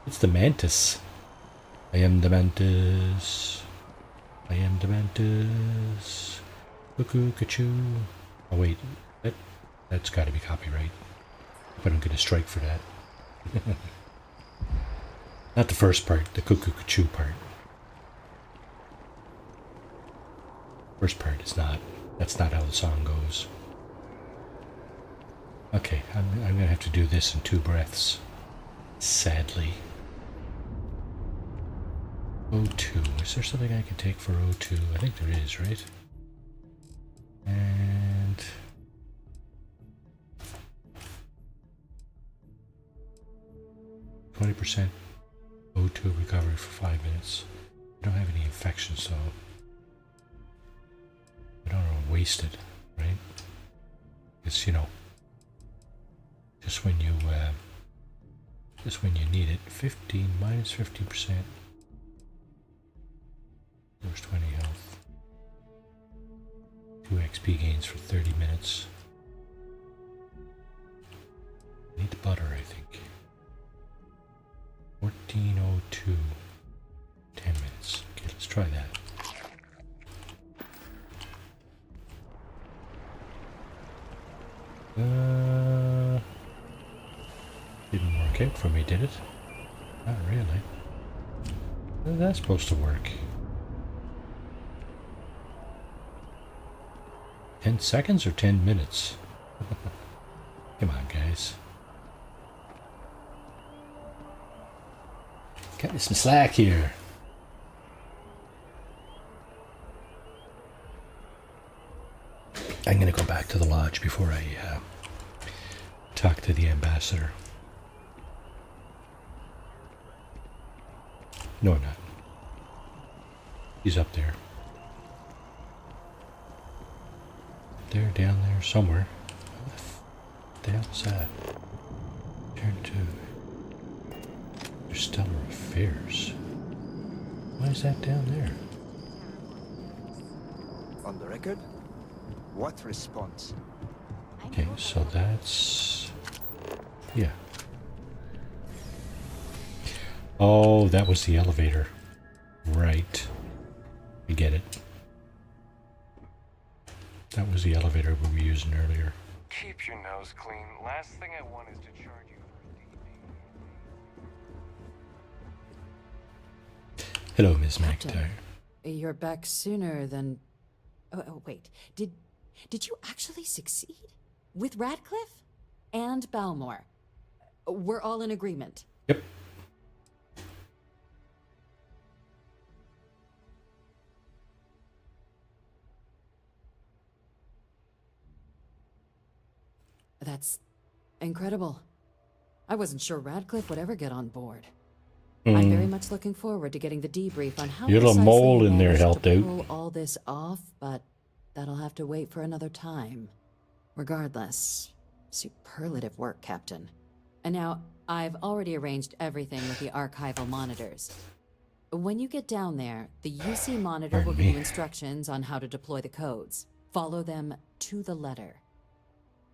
[SPEAKER 1] It's the Mantis. I am the Mantis. I am the Mantis. Cuckoo, cachoo. Oh wait, that's got to be copyright. But I'm going to strike for that. Not the first part, the cuckoo, cachoo part. First part is not. That's not how the song goes. Okay, I'm going to have to do this in 2 breaths. Sadly. O2. Is there something I can take for O2? I think there is, right? And... %20 O2 recovery for 5 minutes. I don't have any infections, so I don't want to waste it, right? It's, you know, just when you need it. 15 minus 50%. There's 20 health. 2 XP gains for 30 minutes. Need the butter, I think. 1402. 10 minutes. Okay, let's try that. Didn't work out for me, did it? Not really. How is that supposed to work? 10 seconds or 10 minutes? Come on, guys. Got me some slack here. I'm going to go back to the lodge before I talk to the ambassador. No, I'm not. He's up there. There, down there, somewhere. What the hell is that? Turn to Stellar Affairs. Why is that down there?
[SPEAKER 2] On the record? What response?
[SPEAKER 1] Okay, so that's... yeah. Oh, that was the elevator. Right. I get it. That was the elevator we were using earlier.
[SPEAKER 16] Keep your nose clean. Last thing I want is to charge you for
[SPEAKER 1] Hello, Ms.
[SPEAKER 18] Captain,
[SPEAKER 1] McIntyre.
[SPEAKER 18] You're back sooner than... Oh, wait. Did you actually succeed? With Radcliffe? And Balmore? We're all in agreement.
[SPEAKER 1] Yep.
[SPEAKER 18] That's incredible. I wasn't sure Radcliffe would ever get on board.
[SPEAKER 1] Mm.
[SPEAKER 18] I'm very much looking forward to getting the debrief on how
[SPEAKER 1] Your little
[SPEAKER 18] precisely
[SPEAKER 1] mole
[SPEAKER 18] you
[SPEAKER 1] in there
[SPEAKER 18] managed
[SPEAKER 1] helped
[SPEAKER 18] to
[SPEAKER 1] out.
[SPEAKER 18] pull all this off, but that'll have to wait for another time. Regardless, superlative work, Captain. And now, I've already arranged everything with the archival monitors. When you get down there, the UC monitor will give you instructions on how to deploy the codes. Follow them to the letter.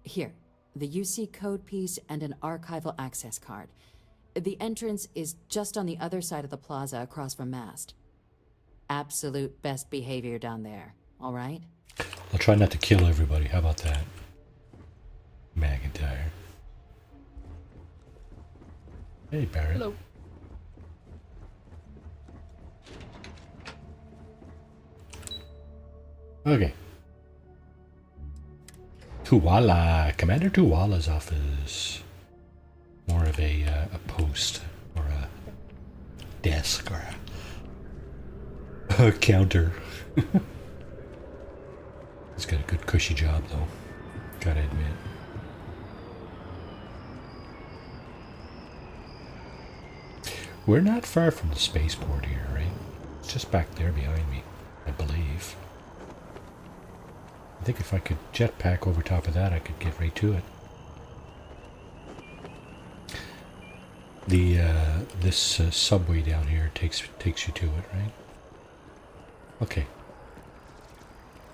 [SPEAKER 18] Here, the UC code piece and an archival access card. The entrance is just on the other side of the plaza across from Mast. Absolute best behavior down there, all right?
[SPEAKER 1] I'll try not to kill everybody. How about that? McIntyre. Hey, Barrett.
[SPEAKER 5] Hello.
[SPEAKER 1] Okay. Tuwala. Commander Tuwala's office. More of a post or a desk or a counter. He's got a good cushy job though, gotta admit. We're not far from the spaceport here, right? It's just back there behind me, I believe. I think if I could jetpack over top of that, I could get right to it. This subway down here takes you to it, right? Okay.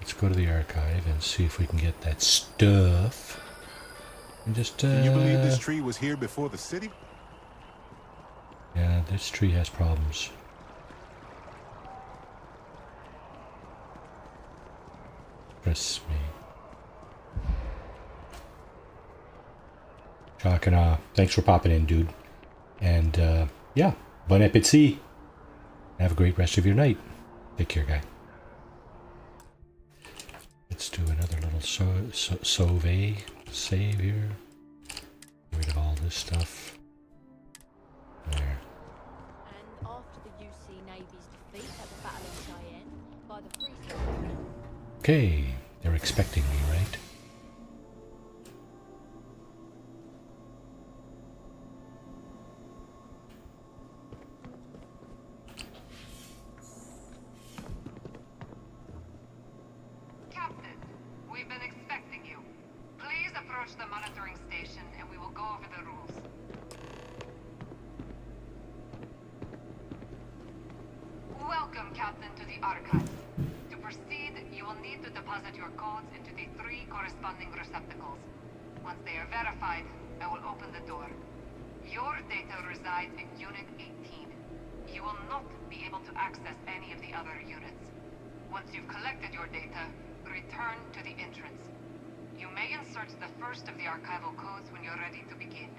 [SPEAKER 1] Let's go to the archive and see if we can get that stuff. And just,
[SPEAKER 3] Can you believe this tree was here before the city?
[SPEAKER 1] Yeah, this tree has problems. Trust me. Shock and awe. Thanks for popping in, dude. And, yeah, bon appetit. Have a great rest of your night. Take care, guy. Let's do another little save here. Get rid of all this stuff. There.
[SPEAKER 10] And after the UC Navy's defeat at the Battle of Cheyenne by the Free
[SPEAKER 1] Okay, they're expecting me, right?
[SPEAKER 8] Captain, we've been expecting you. Please approach the monitoring station and we will go over the rules. Welcome, Captain, to the archives. To proceed, you will need to deposit your codes into the 3 corresponding receptacles. Once they are verified, I will open the door. Your data resides in Unit 18. You will not be able to access any of the other units. Once you've collected your data, return to the entrance. You may insert the first of the archival codes when you're ready to begin.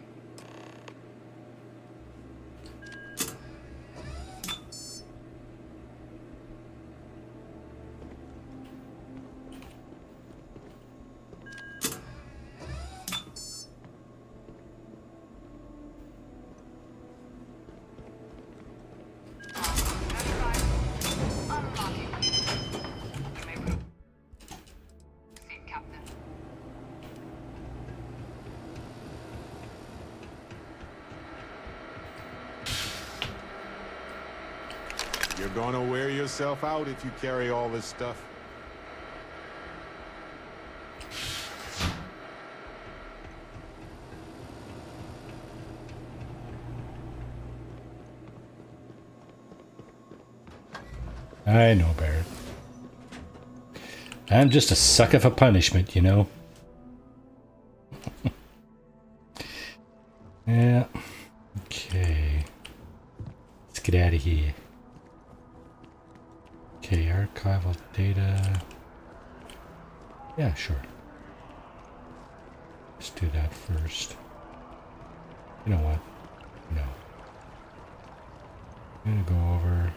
[SPEAKER 3] You're gonna wear yourself out if you carry all this stuff.
[SPEAKER 1] I know, Barrett. I'm just a sucker for punishment, you know? Yeah. Okay. Let's get out of here. Okay, archival data. Yeah, sure. Let's do that first. You know what? No. I'm gonna go over.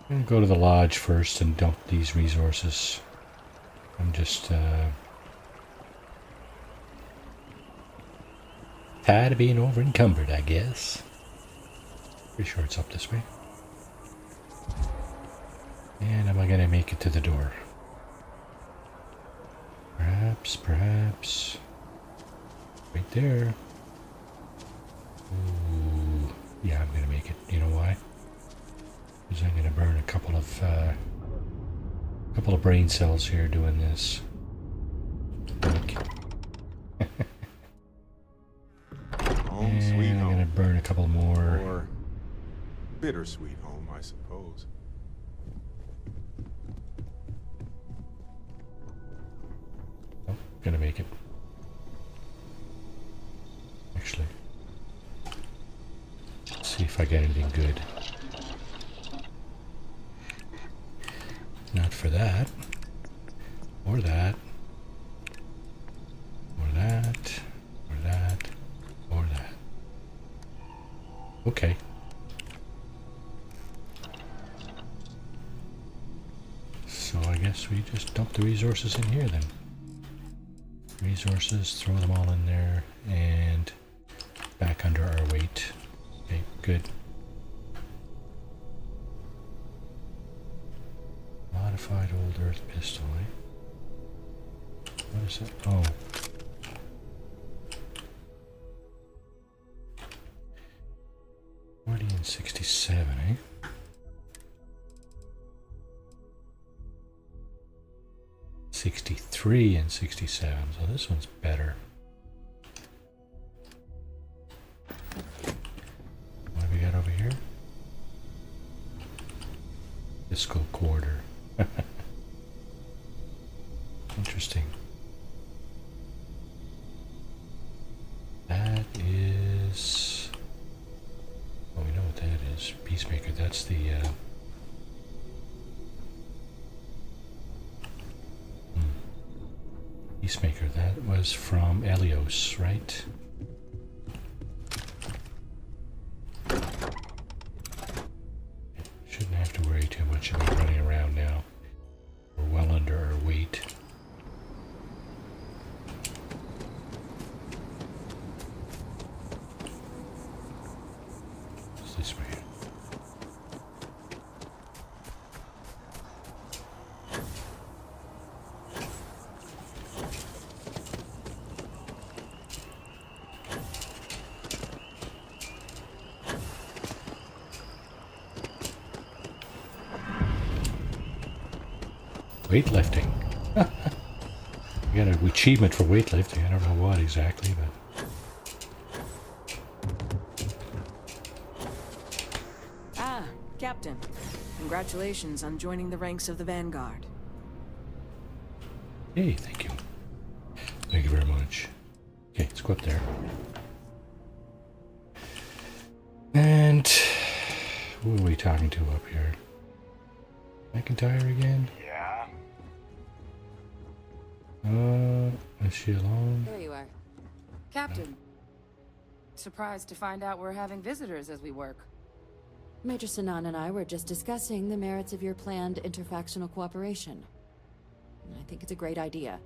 [SPEAKER 1] I'm gonna go to the lodge first and dump these resources. I'm just tired of being over encumbered, I guess. Pretty sure it's up this way. And am I gonna make it to the door? Perhaps. Right there. Ooh. Yeah, I'm gonna make it. You know why? Because I'm gonna burn a couple of brain cells here doing this.
[SPEAKER 3] Home sweet
[SPEAKER 1] I'm
[SPEAKER 3] home.
[SPEAKER 1] gonna burn a couple more.
[SPEAKER 3] Or bittersweet home, I suppose.
[SPEAKER 1] Oh, gonna make it. Actually, let's see if I get anything good. Not for that. Or that. Or that. Or that. Or that. Okay. So I guess we just dump the resources in here then. Resources, throw them all in there, and back under our weight. Okay, good. Modified old earth pistol, eh? What is that? Oh. And 67, eh? 63 and 67, so this one's better. What do we got over here? Fiscal quarter. Interesting. That is... Oh, we know what that is. Peacemaker, that's the... Peacemaker, that was from Elios, right? Shouldn't have to worry too much about running around now. We're well under our weight. It's this way. Weightlifting. We got an achievement for weightlifting. I don't know what exactly, but...
[SPEAKER 13] Ah, Captain. Congratulations on joining the ranks of the Vanguard.
[SPEAKER 1] Hey, thank you. Thank you very much. Okay, let's go up there. And... who are we talking to up here? McIntyre again? Is she alone?
[SPEAKER 4] There you are. Captain. Surprised to find out we're having visitors as we work.
[SPEAKER 17] Major Sinan and I were just discussing the merits of your planned interfactional cooperation. I think it's a great idea.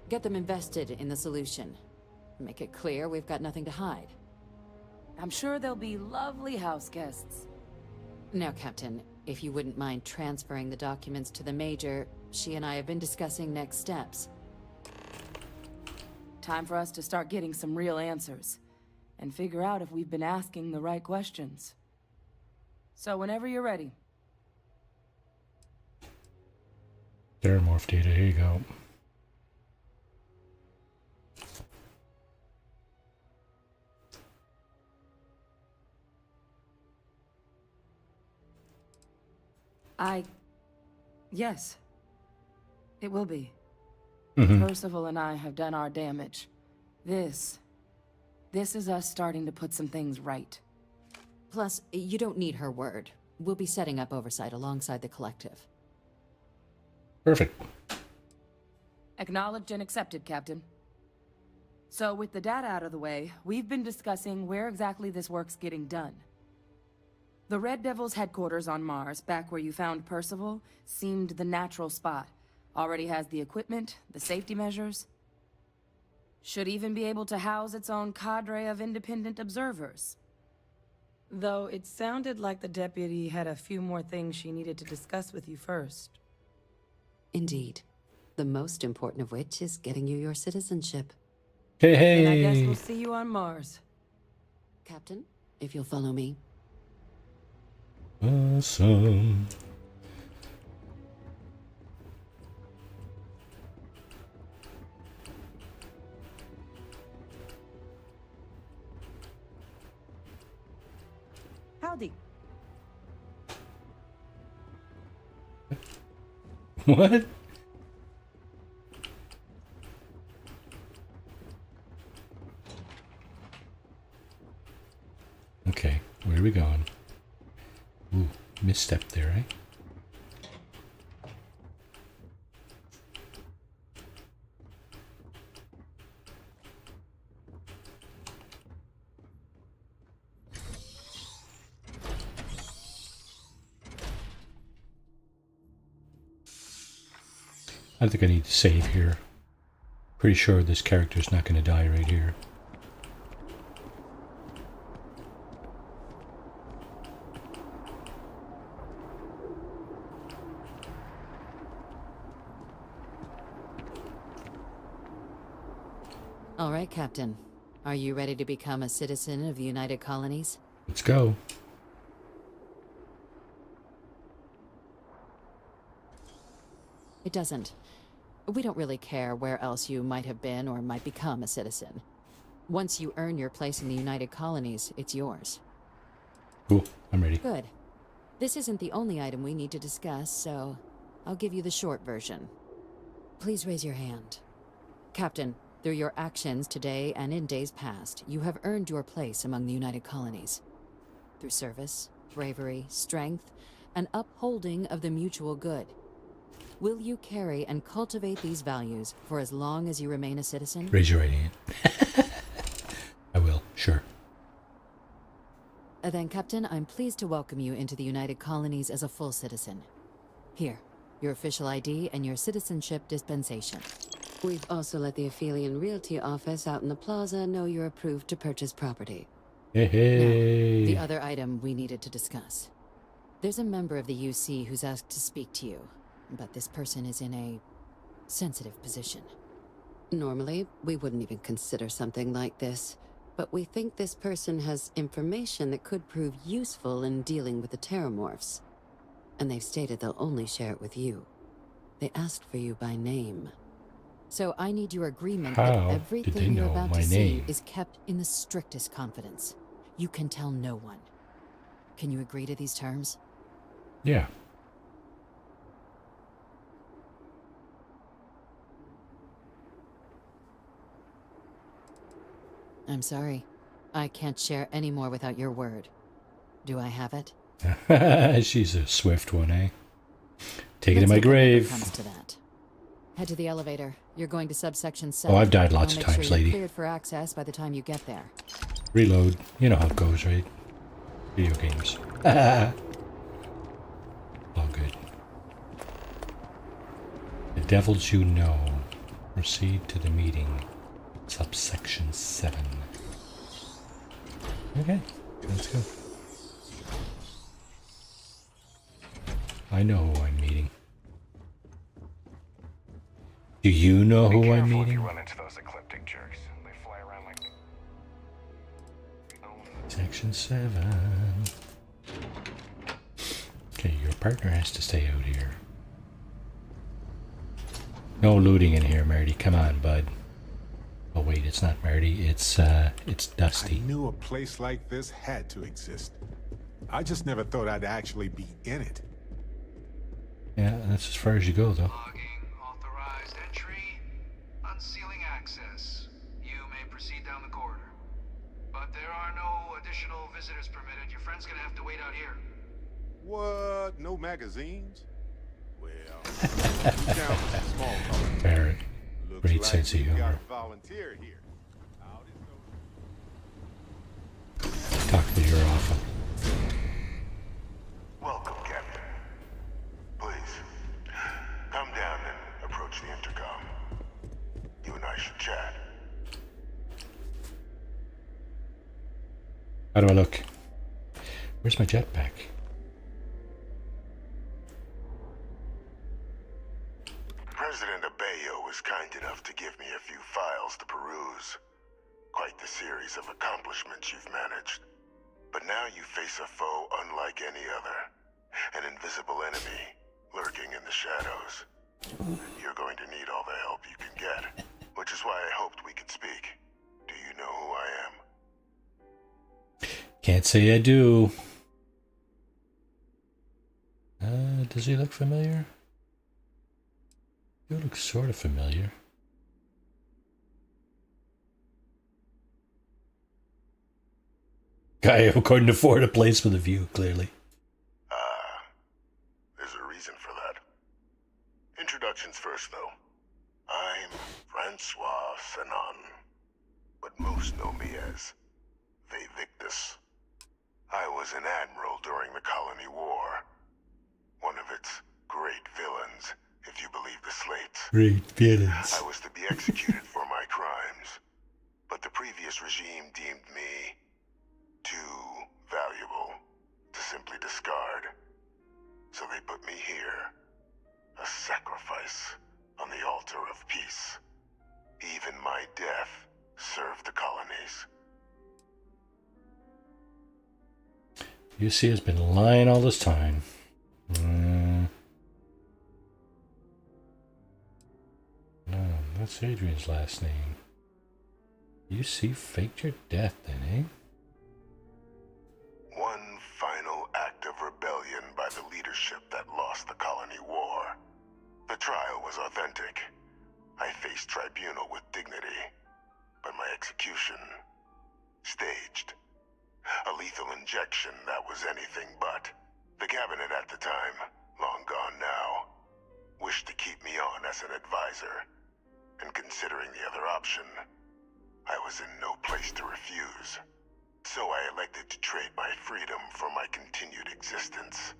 [SPEAKER 17] Get them invested in the solution. Make it clear we've got nothing to hide.
[SPEAKER 4] I'm sure they'll be lovely house guests.
[SPEAKER 17] Now, Captain, if you wouldn't mind transferring the documents to the Major, she and I have been discussing next steps.
[SPEAKER 4] Time for us to start getting some real answers, and figure out if we've been asking the right questions. So whenever you're ready.
[SPEAKER 1] Theramorph data, here you go.
[SPEAKER 4] Yes. It will be.
[SPEAKER 1] Mm-hmm.
[SPEAKER 4] Percival and I have done our damage. This is us starting to put some things right.
[SPEAKER 17] Plus, you don't need her word. We'll be setting up oversight alongside the collective.
[SPEAKER 1] Perfect.
[SPEAKER 4] Acknowledged and accepted, Captain. So with the data out of the way, we've been discussing where exactly this work's getting done. The Red Devil's headquarters on Mars, back where you found Percival, seemed the natural spot. Already has the equipment, the safety measures. Should even be able to house its own cadre of independent observers. Though it sounded like the deputy had a few more things she needed to discuss with you first.
[SPEAKER 17] Indeed. The most important of which is getting you your citizenship.
[SPEAKER 1] Hey, hey!
[SPEAKER 4] Then I guess we'll see you on Mars.
[SPEAKER 17] Captain, if you'll follow me.
[SPEAKER 1] Awesome.
[SPEAKER 13] Howdy.
[SPEAKER 1] What? Okay, where are we going? Ooh, misstep there, eh? I think I need to save here. Pretty sure this character's not going to die right here.
[SPEAKER 17] All right, Captain. Are you ready to become a citizen of the United Colonies?
[SPEAKER 1] Let's go.
[SPEAKER 17] It doesn't. We don't really care where else you might have been or might become a citizen. Once you earn your place in the United Colonies, it's yours.
[SPEAKER 1] Cool, I'm ready.
[SPEAKER 17] Good.
[SPEAKER 18] This isn't the only item we need to discuss, so I'll give you the short version. Please raise your hand. Captain, through your actions today and in days past, you have earned your place among the United Colonies. Through service, bravery, strength, and upholding of the mutual good. Will you carry and cultivate these values for as long as you remain a citizen?
[SPEAKER 1] Raise your right hand. I will, sure.
[SPEAKER 18] Then, Captain, I'm pleased to welcome you into the United Colonies as a full citizen. Here, your official ID and your citizenship dispensation. We've also let the Aphelion Realty office out in the plaza know you're approved to purchase property.
[SPEAKER 1] Hey.
[SPEAKER 18] Now, the other item we needed to discuss. There's a member of the UC who's asked to speak to you, but this person is in a sensitive position. Normally, we wouldn't even consider something like this, but we think this person has information that could prove useful in dealing with the Terramorphs. And they've stated they'll only share it with you. They asked for you by name. So I need your agreement that everything you're about to see is kept in the strictest confidence. You can tell no one. Can you agree to these terms?
[SPEAKER 1] Yeah.
[SPEAKER 18] I'm sorry. I can't share any more without your word. Do I have it?
[SPEAKER 1] She's a swift one, eh? Take it in my grave.
[SPEAKER 18] Comes to that. Head to the elevator. You're going to subsection 7.
[SPEAKER 1] Oh, I've died lots of times, lady.
[SPEAKER 18] Cleared for access by the time you get there.
[SPEAKER 1] Reload. You know how it goes, right? Video games. All good. The devils you know. Proceed to the meeting. Subsection 7. Okay, let's go. I know who I'm meeting. Do you know who I'm meeting?
[SPEAKER 16] You run into those ecliptic jerks. They fly around like...
[SPEAKER 1] Section 7. Okay, your partner has to stay out here. No looting in here, Marty. Come on, bud. Oh wait, it's not Marty. It's Dusty.
[SPEAKER 3] I knew a place like this had to exist. I just never thought I'd actually be in it.
[SPEAKER 1] Yeah, that's as far as you go, though.
[SPEAKER 12] Authorized entry. Unsealing access. You may proceed down the corridor. But there are no additional visitors permitted. Your friend's gonna have to wait out here.
[SPEAKER 3] What? No magazines? Well, down to the small colony.
[SPEAKER 1] Barrett. Great
[SPEAKER 3] Looks
[SPEAKER 1] sense
[SPEAKER 3] like
[SPEAKER 1] of
[SPEAKER 3] we got
[SPEAKER 1] humor.
[SPEAKER 3] a volunteer here.
[SPEAKER 1] Talk to your awful.
[SPEAKER 6] Welcome, Captain. Please, come down and approach the intercom. You and I should chat.
[SPEAKER 1] How do I look? Where's my jetpack?
[SPEAKER 6] President Abeyo was kind enough to give me a few files to peruse. Quite the series of accomplishments you've managed. But now you face a foe unlike any other. An invisible enemy, lurking in the shadows. You're going to need all the help you can get. Which is why I hoped we could speak. Do you know who I am?
[SPEAKER 1] Can't say I do. Does he look familiar? He looks sort of familiar. Guy who couldn't afford a place with a view, clearly.
[SPEAKER 6] There's a reason for that. Introductions first, though. I'm Francois Sanon, but most know me as Victus. I was an admiral during the Colony War. One of its great villains, if you believe the slates.
[SPEAKER 1] Great villains.
[SPEAKER 6] I was to be executed for my crimes, but the previous regime deemed me too valuable to simply discard. So they put me here, a sacrifice on the altar of peace. Even my death served the colonies.
[SPEAKER 1] UC has been lying all this time. No, that's Adrian's last name. UC faked your death then, eh?
[SPEAKER 6] One final act of rebellion was authentic. I faced tribunal with dignity, but my execution, staged. A lethal injection that was anything but. The cabinet at the time, long gone now, wished to keep me on as an advisor, and considering the other option, I was in no place to refuse. So I elected to trade my freedom for my continued existence.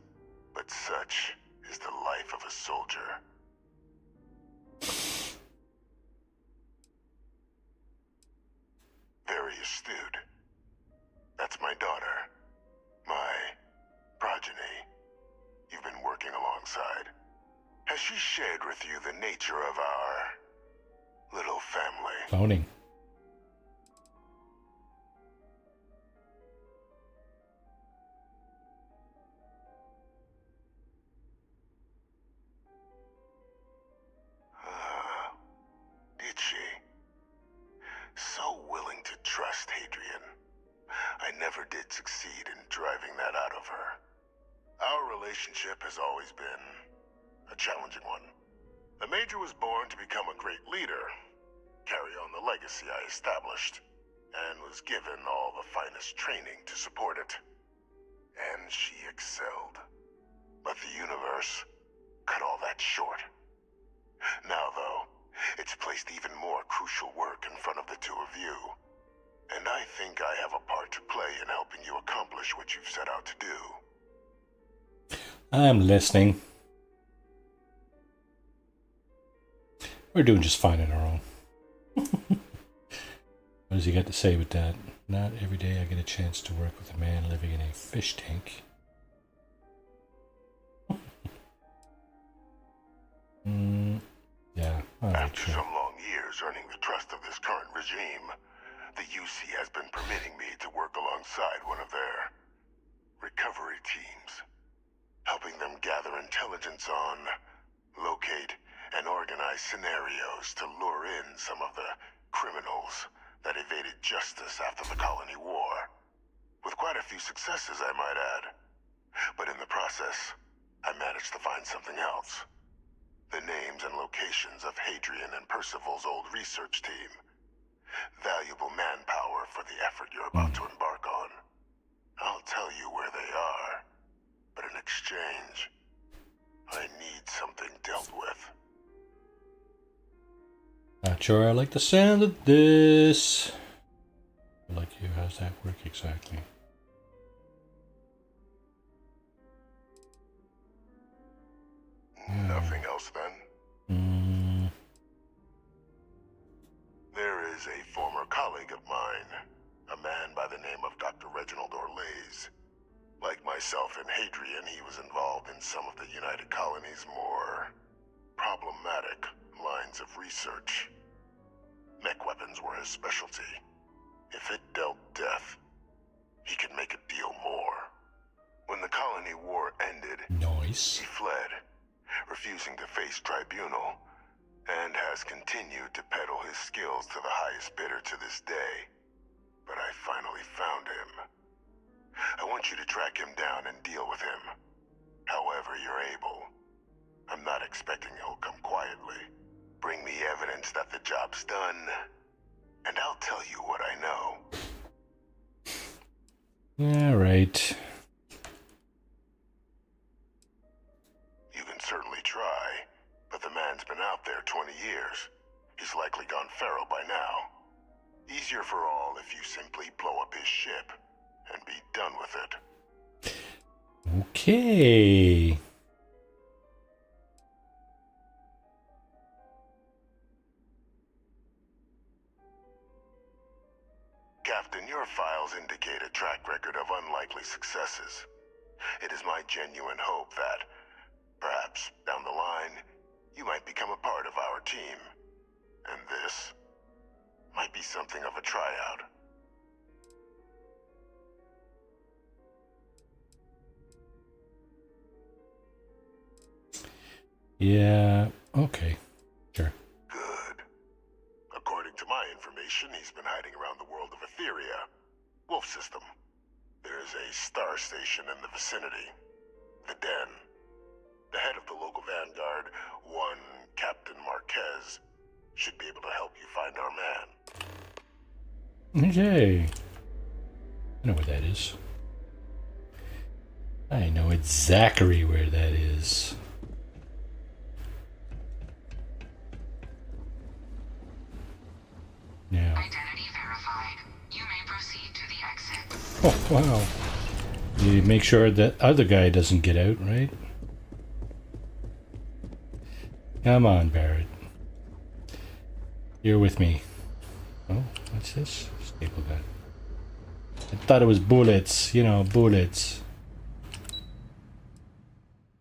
[SPEAKER 6] But such is the life of a soldier. Very astute. That's my daughter. My progeny. You've been working alongside. Has she shared with you the nature of our little family?
[SPEAKER 1] Cloning.
[SPEAKER 6] Did she? So willing to trust Hadrian. I never did succeed in driving that out of her. Our relationship has always been a challenging one. The Major was born to become a great leader, carry on the legacy I established, and was given all the finest training to support it. And she excelled. But the universe cut all that short. Now, though, it's placed even more crucial work in front of the two of you. And I think I have a part to play in helping you accomplish what you've set out to do.
[SPEAKER 1] I'm listening. We're doing just fine on our own. What does he got to say with that? Not every day I get a chance to work with a man living in a fish tank. Yeah.
[SPEAKER 6] After some long years earning the trust of this current regime, the UC has been permitting me to work alongside one of their recovery teams, helping them gather intelligence on, locate, and organize scenarios to lure in some of the criminals that evaded justice after the colony war. With quite a few successes, I might add. But in the process, I managed to find something else. The names and locations of Hadrian and Percival's old research team. Valuable manpower for the effort you're about to embark on. I'll tell you where they are, but in exchange, I need something dealt with.
[SPEAKER 1] Not sure I like the sound of this. Like you, how's that work exactly?
[SPEAKER 6] Nothing else then? There is a former colleague of mine, a man by the name of Dr. Reginald Orlaise. Like myself and Hadrian, he was involved in some of the United Colony's more problematic lines of research. Mech weapons were his specialty. If it dealt death, he could make a deal more. When the colony war ended, he fled, refusing to face tribunal, and has continued to peddle his skills to the highest bidder to this day. But I finally found him. I want you to track him down and deal with him, however you're able. I'm not expecting he'll come quietly. Bring me evidence that the job's done, and I'll tell you what I know.
[SPEAKER 1] All right.
[SPEAKER 6] You can certainly try, but the man's been out there 20 years. He's likely gone feral by now. Easier for all if you simply blow up his ship and be done with it.
[SPEAKER 1] Okay.
[SPEAKER 6] Captain, your files indicate a track record of unlikely successes. It is my genuine hope that, perhaps down the line, you might become a part of our team. And this might be something of a tryout.
[SPEAKER 1] Yeah, okay. Sure.
[SPEAKER 6] Good. According to my information, he's been hiding around the world of Etheria. Wolf system. There's a star station in the vicinity. The Den. The head of the local vanguard, one Captain Should be able to help you find our man.
[SPEAKER 1] Okay. I know where that is. I know exactly where that is. Now.
[SPEAKER 8] Identity verified. You may proceed to the exit.
[SPEAKER 1] Oh, wow. You make sure that other guy doesn't get out, right? Come on, Barrett. You're with me. Oh, what's this? Staple gun. I thought it was bullets. You know, bullets.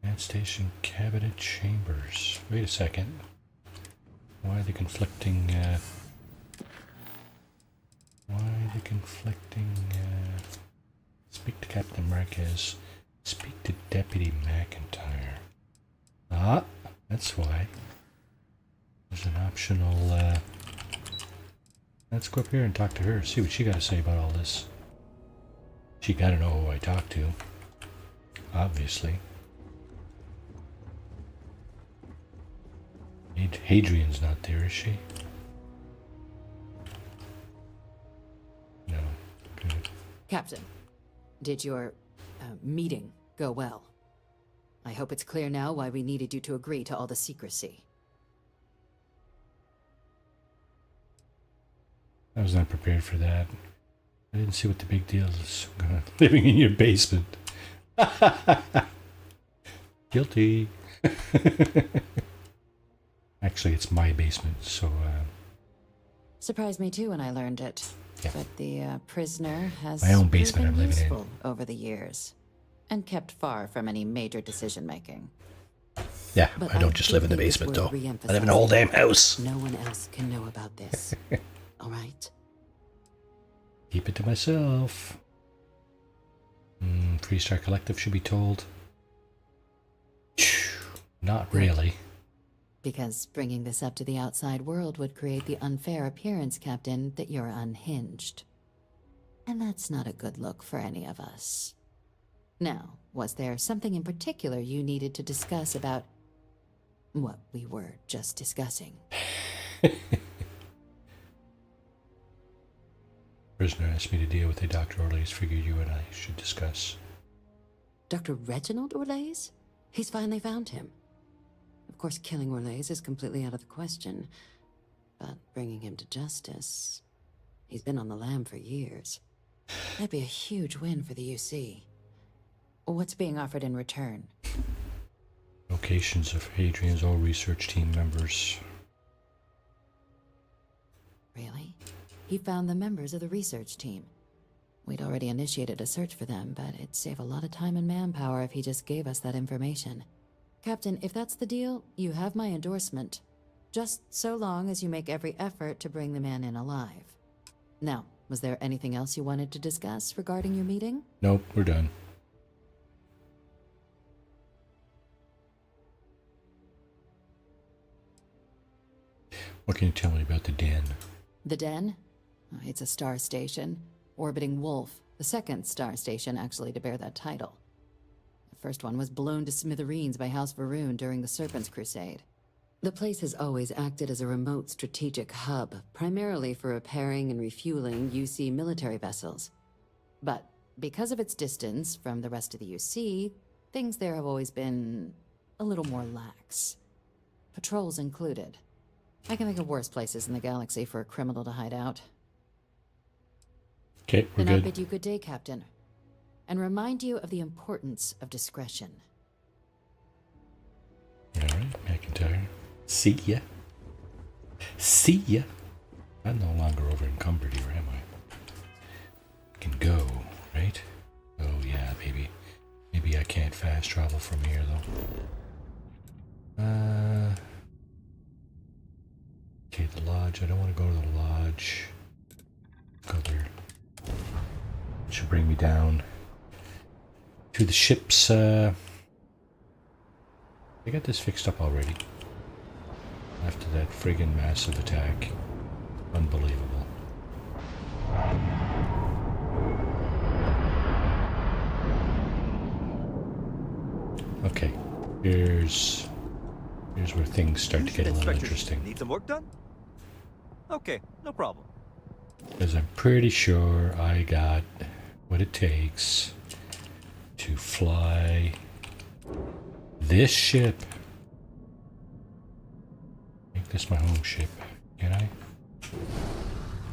[SPEAKER 1] Gas station cabinet chambers. Wait a second. Why are they conflicting, speak to Captain Marquez. Speak to Deputy McIntyre. Ah, that's why. There's an optional, let's go up here and talk to her. See what she got to say about all this. She got to know who I talk to. Obviously. Hadrian's not there, is she? No. Good.
[SPEAKER 18] Captain, did your meeting go well? I hope it's clear now why we needed you to agree to all the secrecy.
[SPEAKER 1] I was not prepared for that. I didn't see what the big deal is. Living in your basement. Guilty. Actually, it's my basement, so...
[SPEAKER 18] Surprised me too when I learned it.
[SPEAKER 1] Yeah.
[SPEAKER 18] But the prisoner has
[SPEAKER 1] my own basement
[SPEAKER 18] proven
[SPEAKER 1] I'm living
[SPEAKER 18] useful over the years, and kept far from any major decision-making.
[SPEAKER 1] Yeah,
[SPEAKER 18] But
[SPEAKER 1] I don't just live in the
[SPEAKER 18] think it's
[SPEAKER 1] basement, though.
[SPEAKER 18] worth
[SPEAKER 1] I live in a whole damn house.
[SPEAKER 18] No one else can know about this. All right?
[SPEAKER 1] Keep it to myself. Freestar Collective should be told. Not really.
[SPEAKER 18] Because bringing this up to the outside world would create the unfair appearance, Captain, that you're unhinged. And that's not a good look for any of us. Now, was there something in particular you needed to discuss about what we were just discussing?
[SPEAKER 1] Prisoner asked me to deal with a Dr. Orle's figure you and I should discuss.
[SPEAKER 18] Dr. Reginald Orle's? He's finally found him. Of course, killing Orle's is completely out of the question, but bringing him to justice... He's been on the lam for years. That'd be a huge win for the UC. What's being offered in return?
[SPEAKER 1] Locations of Hadrian's old research team members.
[SPEAKER 18] Really? He found the members of the research team. We'd already initiated a search for them, but it'd save a lot of time and manpower if he just gave us that information. Captain, if that's the deal, you have my endorsement. Just so long as you make every effort to bring the man in alive. Now, was there anything else you wanted to discuss regarding your meeting?
[SPEAKER 1] Nope, we're done. What can you tell me about the den?
[SPEAKER 18] The Den? It's a star station, orbiting Wolf, the second star station actually to bear that title. The first one was blown to smithereens by House Varun during the Serpent's Crusade. The place has always acted as a remote strategic hub, primarily for repairing and refueling UC military vessels. But because of its distance from the rest of the UC, things there have always been a little more lax. Patrols included. I can think of worse places in the galaxy for a criminal to hide out.
[SPEAKER 1] Okay, we're
[SPEAKER 18] Then I'll
[SPEAKER 1] good.
[SPEAKER 18] bid you good day, Captain, and remind you of the importance of discretion.
[SPEAKER 1] All right, McIntyre. See ya. See ya. I'm no longer over encumbered here, am I? I can go, right? Oh yeah, baby. Maybe I can't fast travel from here though. Okay, the lodge. I don't want to go to the lodge. Go there. It should bring me down to the ships. I got this fixed up already. After that friggin' massive attack. Unbelievable. Okay, here's where things start to get a little interesting.
[SPEAKER 14] Need some work done? Okay, no problem.
[SPEAKER 1] Because I'm pretty sure I got what it takes to fly this ship. Make this my home ship. Can I?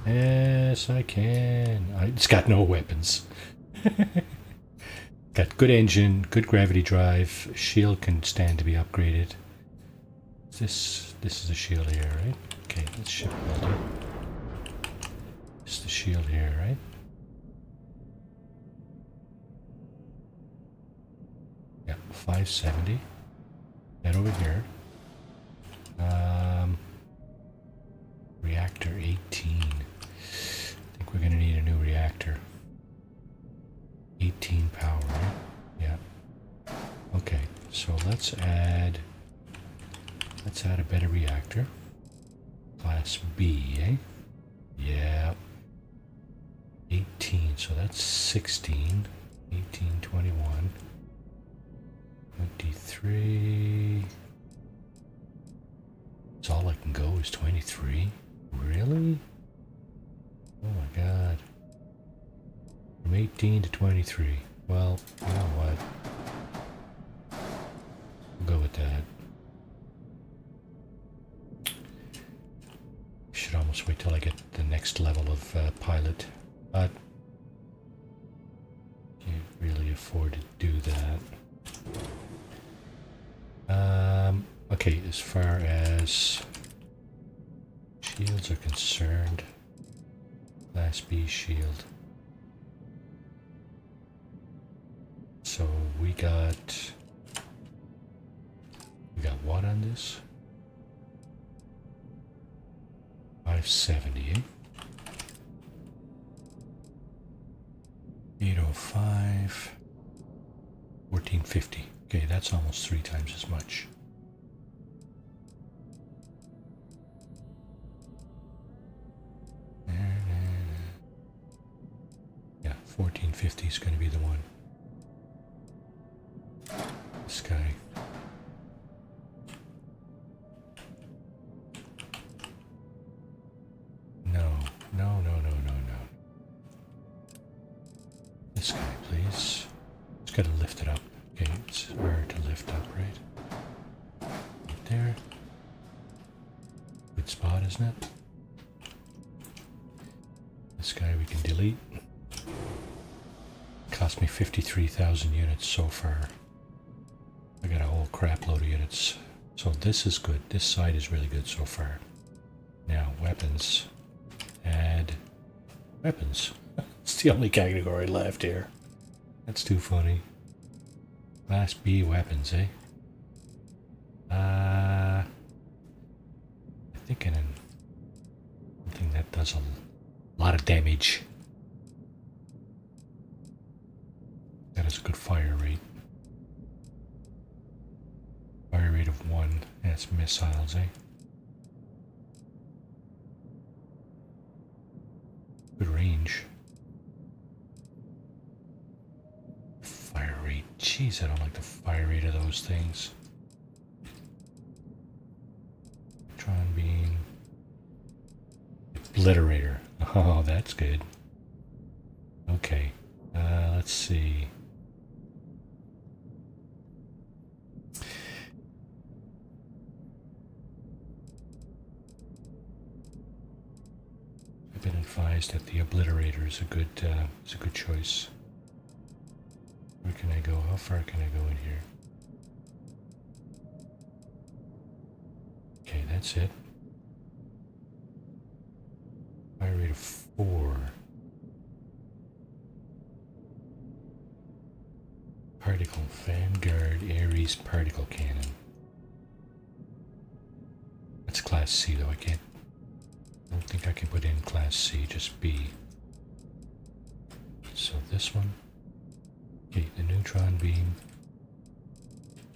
[SPEAKER 1] Yes, I can. It's got no weapons. Got good engine, good gravity drive. Shield can stand to be upgraded. This is the shield here, right? Okay, let's ship builder. This is the shield here, right? Yeah, 570. That over here. Reactor 18. I think we're gonna need a new reactor. 18 power, right? Yeah. Okay, so let's add a better reactor. Class B, eh? Yeah. 18, so that's 16. 18, 21. 23. That's all I can go is 23. Really? Oh my god. From 18 to 23. Well, you know what? We'll go with that. Should almost wait till I get the next level of pilot, but can't really afford to do that. Okay, as far as shields are concerned, Class B shield. So we got what on this? 570, eh? 805, 1450. Okay, that's almost 3 times as much. Yeah, 1450 is going to be the one. This guy. No. This guy, please. Just gotta lift it up. Okay, it's hard to lift up, right? Right there. Good spot, isn't it? This guy we can delete. Cost me 53,000 units so far. I got a whole crap load of units. So this is good. This side is really good so far. Now, weapons. Add weapons. It's the only category left here. That's too funny. Class B weapons, eh? I'm thinking something that does a lot of damage. That has a good fire rate. Fire rate of 1. That's missiles, eh? Good range. Fire rate. Jeez, I don't like the fire rate of those things. Neutron beam. Obliterator. Oh, that's good. Okay. Let's see. I've been advised that the Obliterator is a good choice. Where can I go? How far can I go in here? Okay, that's it. Fire rate of 4. Particle Vanguard Ares particle cannon. That's Class C though. I don't think I can put in Class C, just B. So this one. Okay, the neutron beam.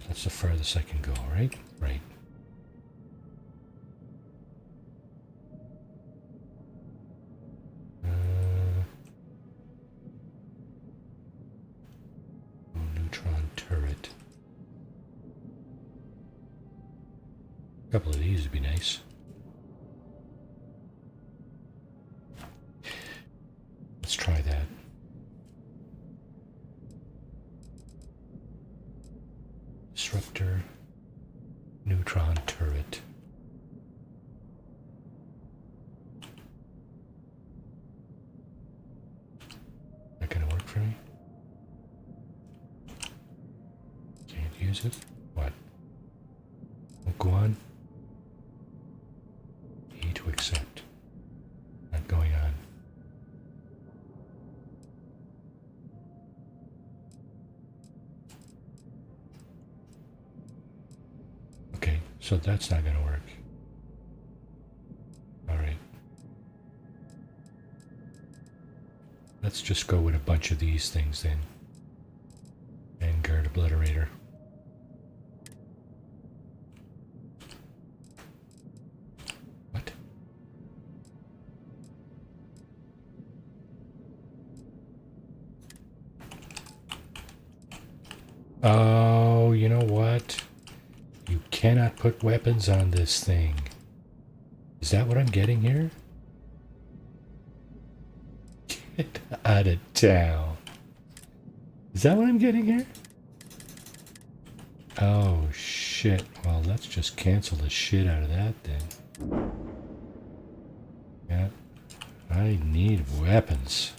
[SPEAKER 1] That's the furthest I can go, right? Right. Neutron turret. A couple of these would be nice. reactor, neutron turret. That gonna work for me? Can't use it? What? Won't go on? E to accept. Not going on. Okay, so that's not gonna work. Alright. Let's just go with a bunch of these things then. Vanguard Obliterator. What? Oh, you know what? You cannot put weapons on this thing. Is that what I'm getting here? Get out of town. Is that what I'm getting here? Oh, shit. Well, let's just cancel the shit out of that then. Yeah. I need weapons.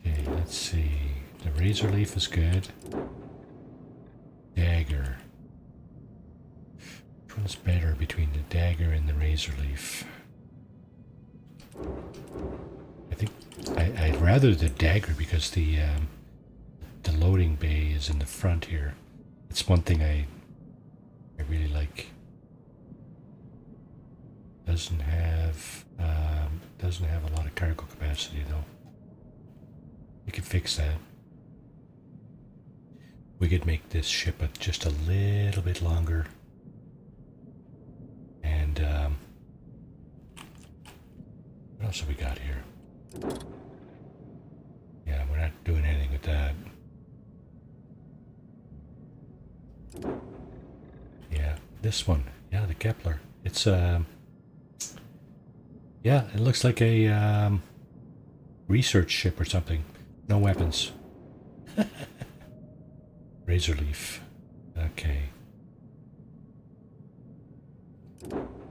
[SPEAKER 1] Okay, let's see. The razor leaf is good. Dagger. Which one's better between the dagger and the razor leaf? I think I'd rather the dagger because the loading bay is in the front here. It's one thing I really like. Doesn't have a lot of cargo capacity though. We could fix that. We could make this ship just a little bit longer. And what else have we got here? Yeah, we're not doing anything with that. Yeah, this one. Yeah, the Kepler. It's yeah, it looks like a research ship or something. No weapons. Razor leaf. Okay.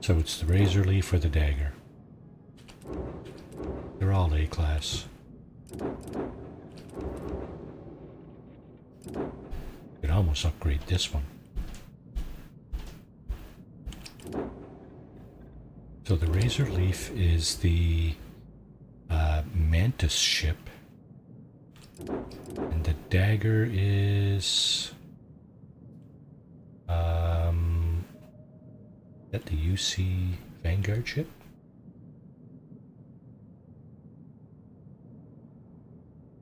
[SPEAKER 1] So it's the razor leaf or the dagger. They're all A class. Could almost upgrade this one. So the razor leaf is the Mantis ship. And the dagger is that the UC Vanguard ship?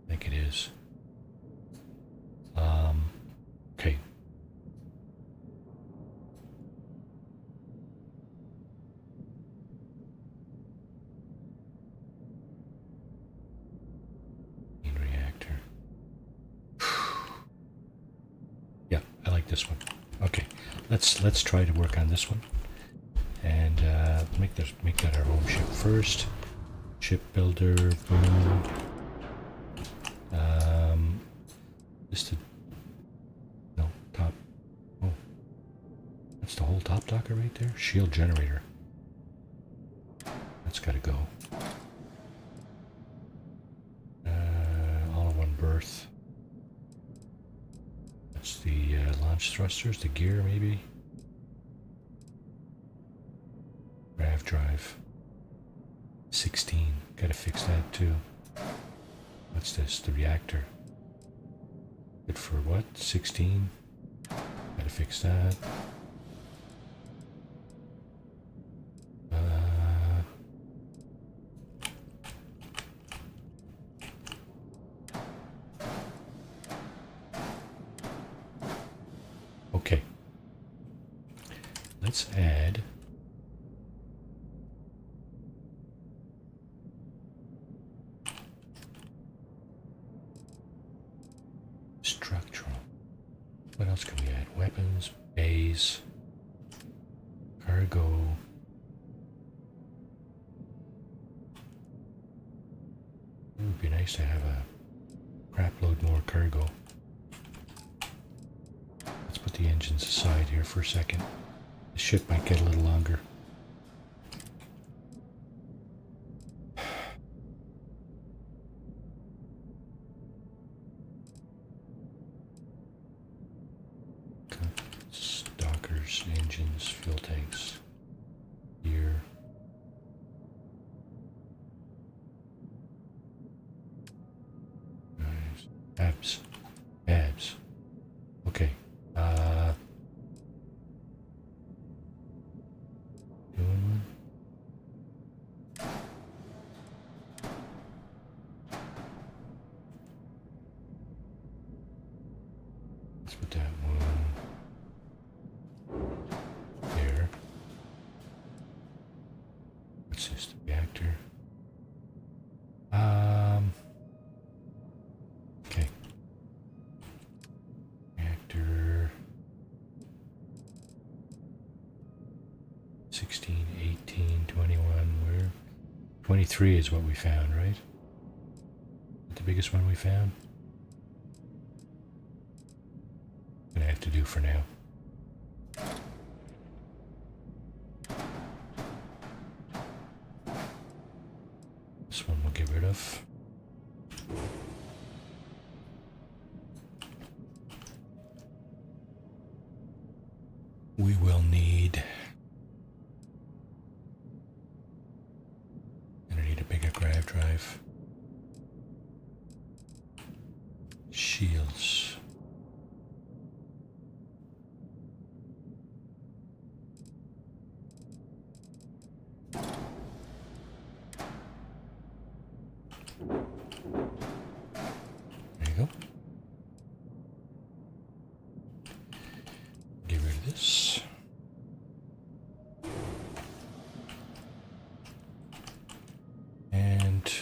[SPEAKER 1] I think it is. Okay. Main reactor. Yeah, I like this one. Okay, let's try to work on this one, and make that our home ship first. Ship builder, boom. Just the no top. Oh, that's the whole top docker right there. Shield generator. That's got to go. All-in-one berth. That's the launch thrusters, the gear maybe. Grav drive. 16. Gotta fix that too. What's this? The reactor. Good for what? 16. Gotta fix that. Okay. Let's add structural. What else can we add? Weapons, bays, cargo. It would be nice to have a crap load more cargo. Let's put the engines aside here for a second. The ship might get a little longer. Dockers, engines, fuel tanks. Here. Nice. Abs. Abs. Okay. Doing one. Let's put that one there. What's this? The reactor. Okay. Reactor 16, 18, 21. Where? 23 is what we found, right? The biggest one we found? Gonna have to do for now. This one we'll get rid of. We will need... Gonna need a bigger grav drive. Shields. There you go. Get rid of this. And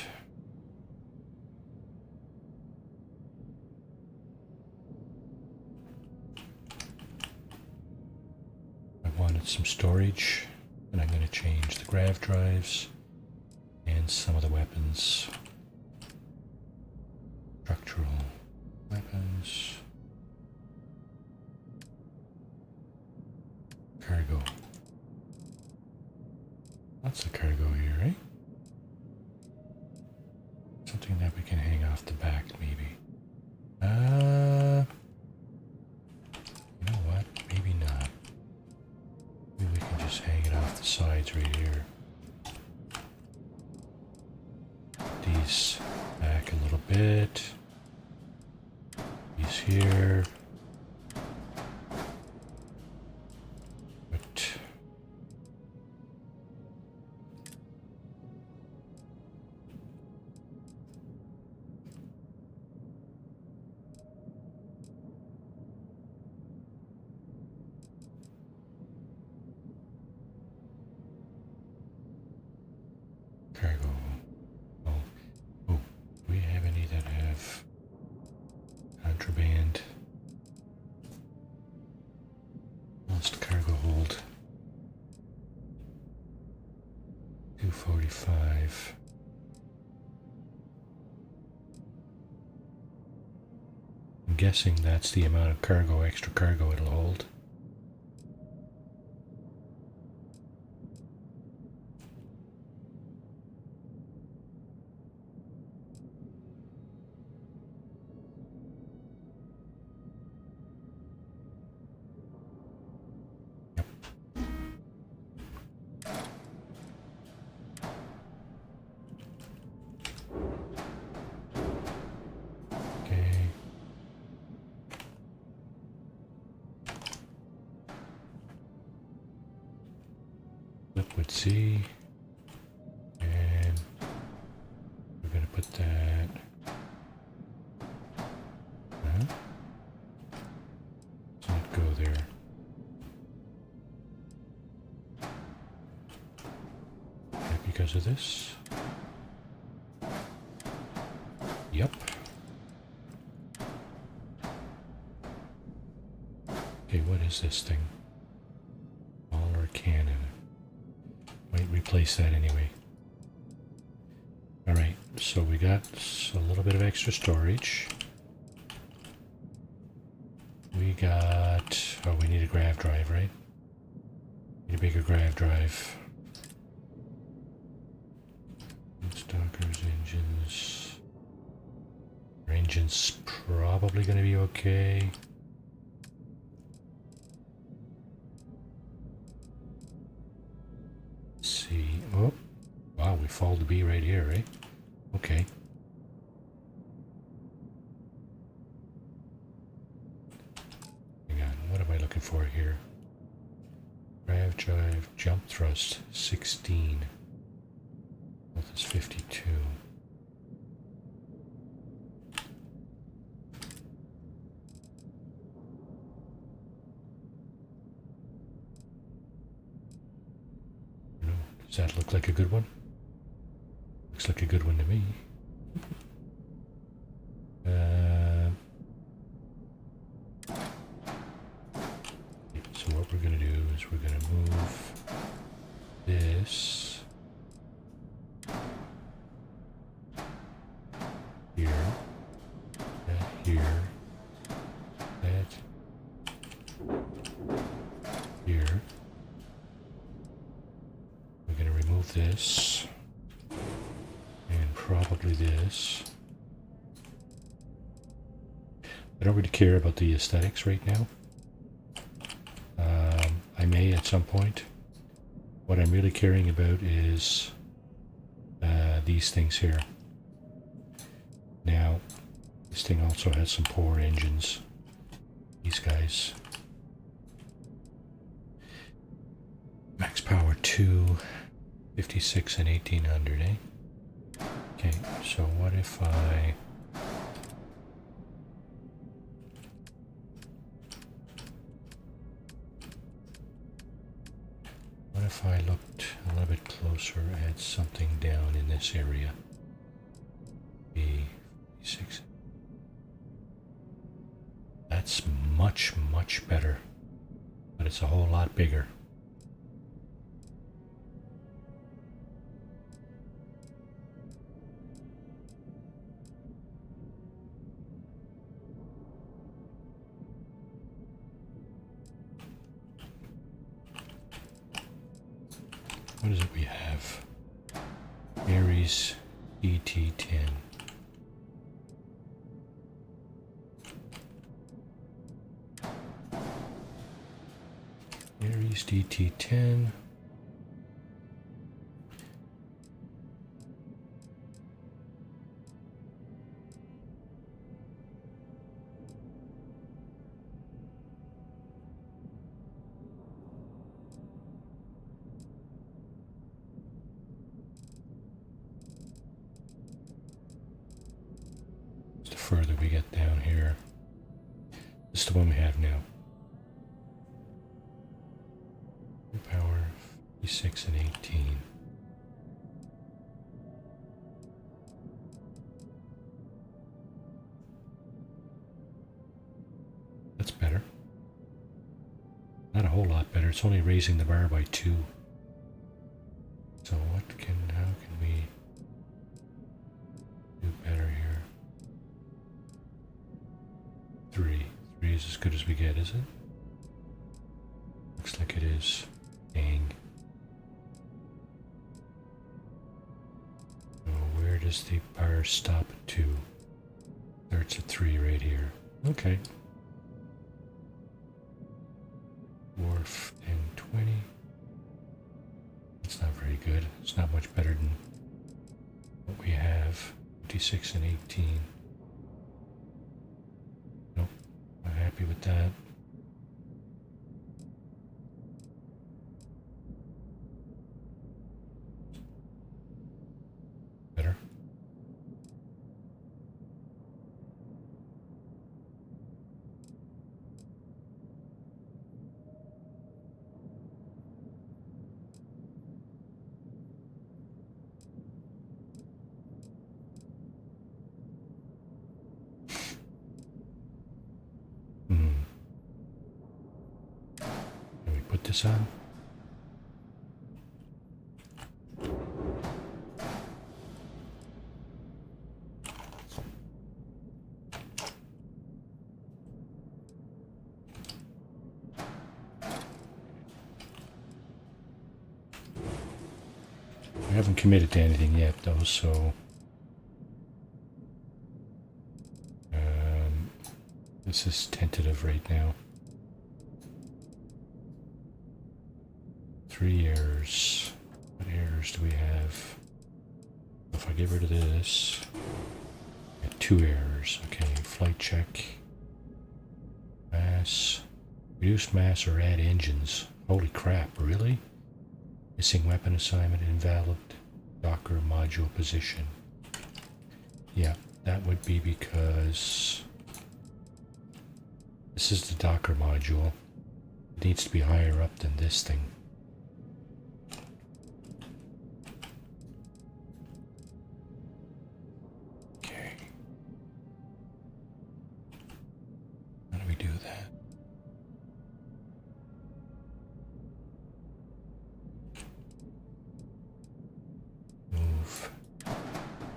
[SPEAKER 1] I wanted some storage, and I'm going to change the grav drives and some of the weapons. Structural weapons. Cargo. Lots of cargo here, right? Something that we can hang off the back, maybe. You know what? Maybe not. Maybe we can just hang it off the sides right here. These back a little bit. These here. But cargo. Oh, we have any that have contraband. Lost cargo hold. 245. I'm guessing that's the amount of cargo, extra cargo it'll hold. Okay. Liquid C. And we're going to put that. Let's not go there. Because of this? Yep. Okay, what is this thing? Smaller cannon. Might replace that anyway. Alright, so we got a little bit of extra storage. We got... Oh, we need a grav drive, right? Need a bigger grav drive. Stalkers, engines. Our engine's probably going to be okay. Let's see. Oh, wow, we fall to B right here, right? Okay. Hang on, what am I looking for here? Grav drive, jump thrust, 16. Health is 52. Does that look like a good one? Looks like a good one to me. So what we're going to do is we're going to move this here, that here, that here. We're going to remove this and probably this. I don't really care about the aesthetics right now. I may at some point. What I'm really caring about is these things here. Now, this thing also has some poor engines. These guys. Max power 2, 56 and 1800, eh? Okay, so what if I... What if I looked a little bit closer at something down in this area? B6. That's much, much better. But it's a whole lot bigger. What is it we have? Ares ET10. Ares DT10. The further we get down here, this is the one we have now. Power 56 and 18. That's better. Not a whole lot better. It's only raising the bar by 2. So how can we do better here? 3. 3 is as good as we get, is it? Looks like it is. Dang. So where does the bar stop at 2? Starts at 3 right here. Okay. Wharf 1020. That's not very good. It's not much better than what we have. 56 and 18. Nope. Not happy with that. Better. Can we put this on? We haven't committed to anything yet, though, so... this is tentative right now. 3 errors. What errors do we have? If I get rid of this... I got 2 errors. Okay, flight check. Mass. Reduce mass or add engines. Holy crap, really? Missing weapon assignment invalid. Docker module position. Yeah, that would be because this is the Docker module. It needs to be higher up than this thing. Okay. How do we do that? Move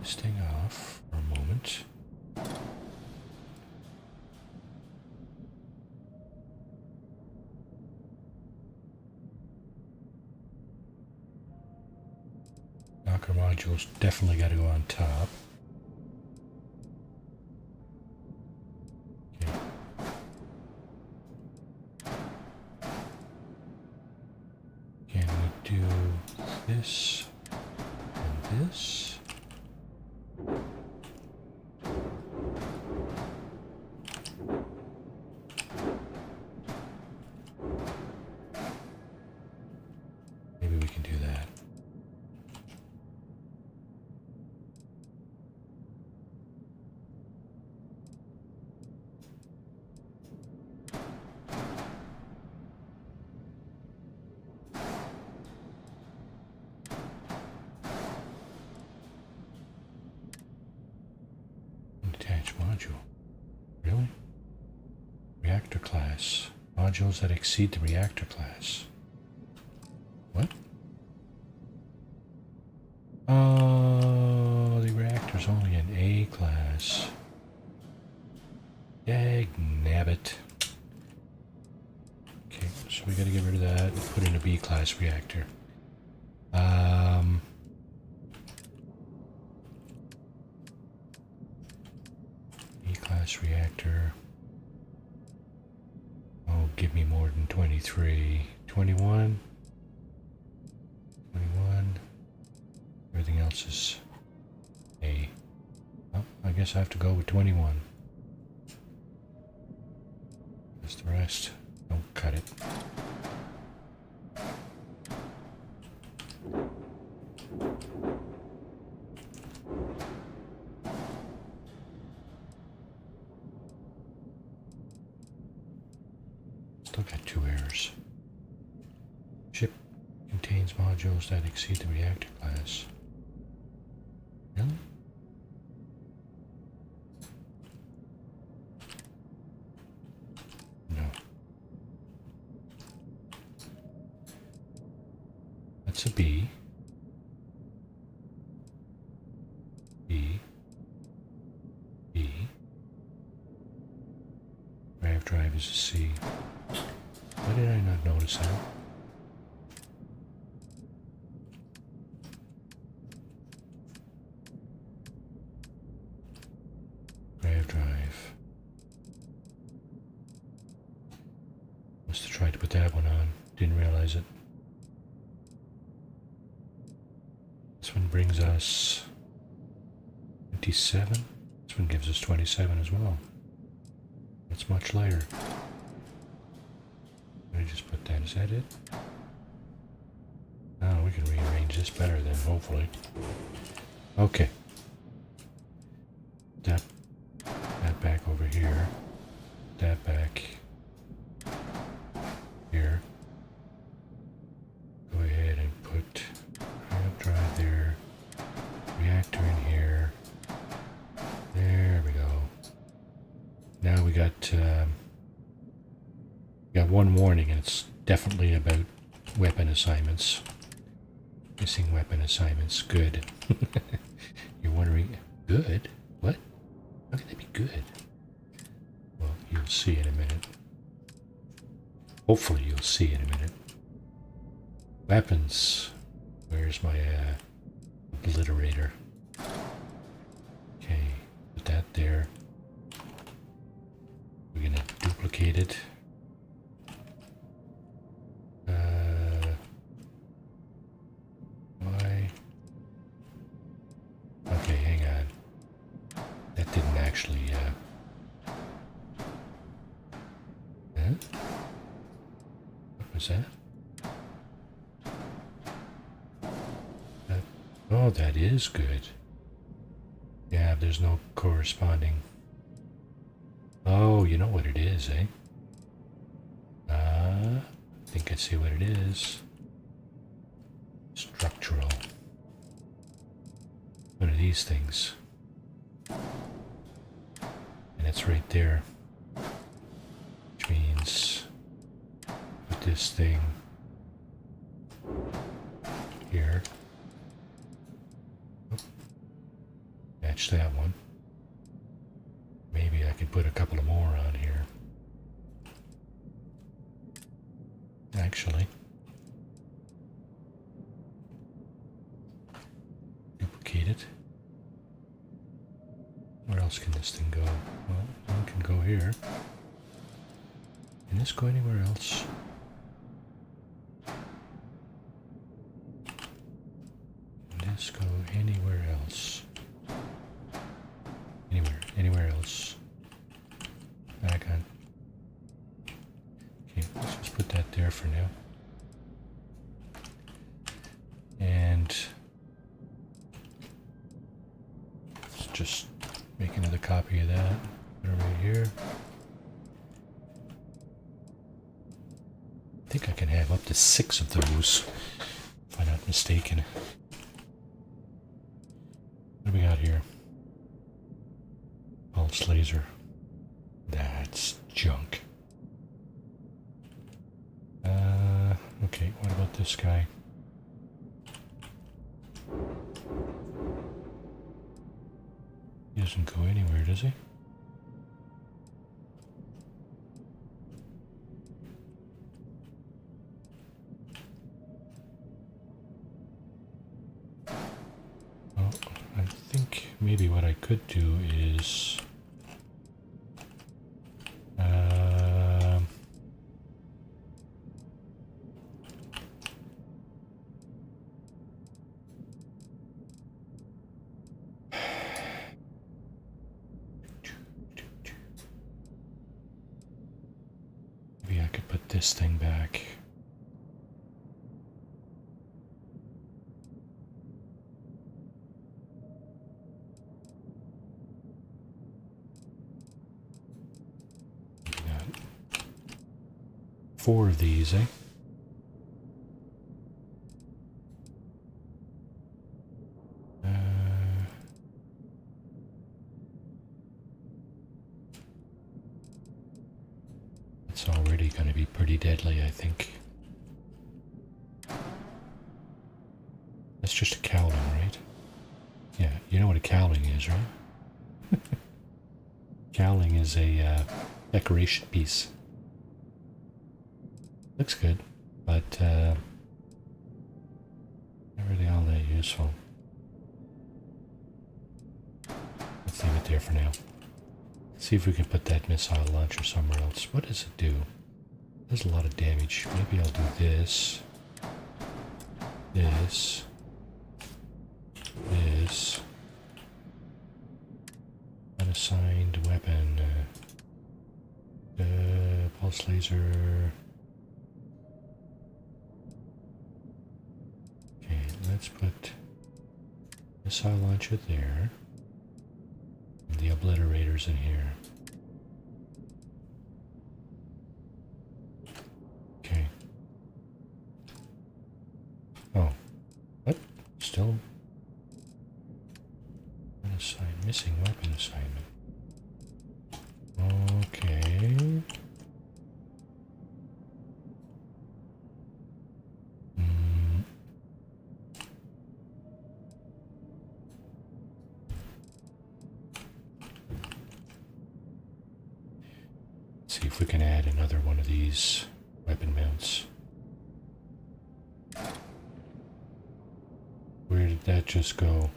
[SPEAKER 1] this thing off for a moment. Docker modules definitely got to go on top. Okay. Can we do this and this? Maybe we can do that. Detached module. Really? Reactor class. Modules that exceed the reactor class. What? Oh, the reactor's only an A class. Dag nabbit. Okay, so we gotta get rid of that and put in a B class reactor. E class reactor. Oh, give me more than 23. 21. 21. Everything else is A. Oh, I guess I have to go with 21. That's the rest. Don't cut it. Still got 2 errors. Ship contains modules that exceed the reactor class. Really? No. That's a B. B. B. Grav drive is a C. Why did I not notice that? Grav drive. Must have tried to put that one on. Didn't realize it. This one brings us 27. This one gives us 27 as well. It's much lighter. Let me just put that. Is that it? Oh, we can rearrange this better then, hopefully. Okay. That back over here. That back here. Go ahead and put Grav drive there. Reactor in here. There we go. Now we got one warning, and it's definitely about weapon assignments. Missing weapon assignments. Good. You're wondering, good? What? How can they be good? Well, you'll see in a minute. Hopefully you'll see in a minute. Weapons. Where's my Obliterator. Okay, put that there. We're gonna duplicate it. Why? Okay, hang on. That didn't actually, huh? What was that? Oh, that is good. Yeah, there's no corresponding. Oh, you know what it is, eh? I think I see what it is. Structural. One of these things. And it's right there. Which means put this thing here. Match that one. Maybe I could put a couple of more on here. Actually. Duplicate it. Where else can this thing go? Well, one can go here. Can this go anywhere else? Can this go anywhere else? Anywhere else. Back on. Okay, let's just put that there for now. And let's just make another copy of that. Put it right here. I think I can have up to 6 of those, if I'm not mistaken. What do we got here? Pulse laser. That's junk. Okay, what about this guy? He doesn't go anywhere, does he? Well, I think maybe what I could do is maybe I could put this thing back. Got 4 of these, eh? It's already going to be pretty deadly, I think. That's just a cowling, right? Yeah, you know what a cowling is, right? Cowling is a decoration piece. Looks good, but not really all that useful. Let's leave it there for now. See if we can put that missile launcher somewhere else. What does it do? It does a lot of damage. Maybe I'll do this. This. This. Unassigned weapon. Pulse laser. Okay, let's put missile launcher there. The obliterators in here. Okay. Oh. What? Still unassigned. Missing weapon assignment. Okay. See if we can add another one of these weapon mounts. Where did that just go?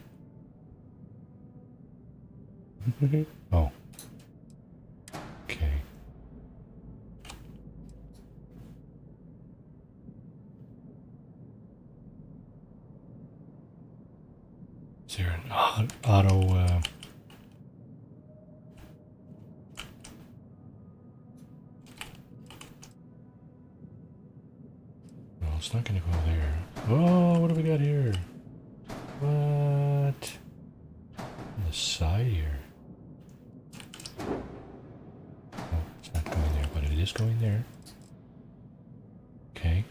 [SPEAKER 1] Oh. Okay. Is there an auto? No, it's not going to go there. Oh, what do we got here? What? On the side here. Oh, it's not going there, but it is going there. Okay.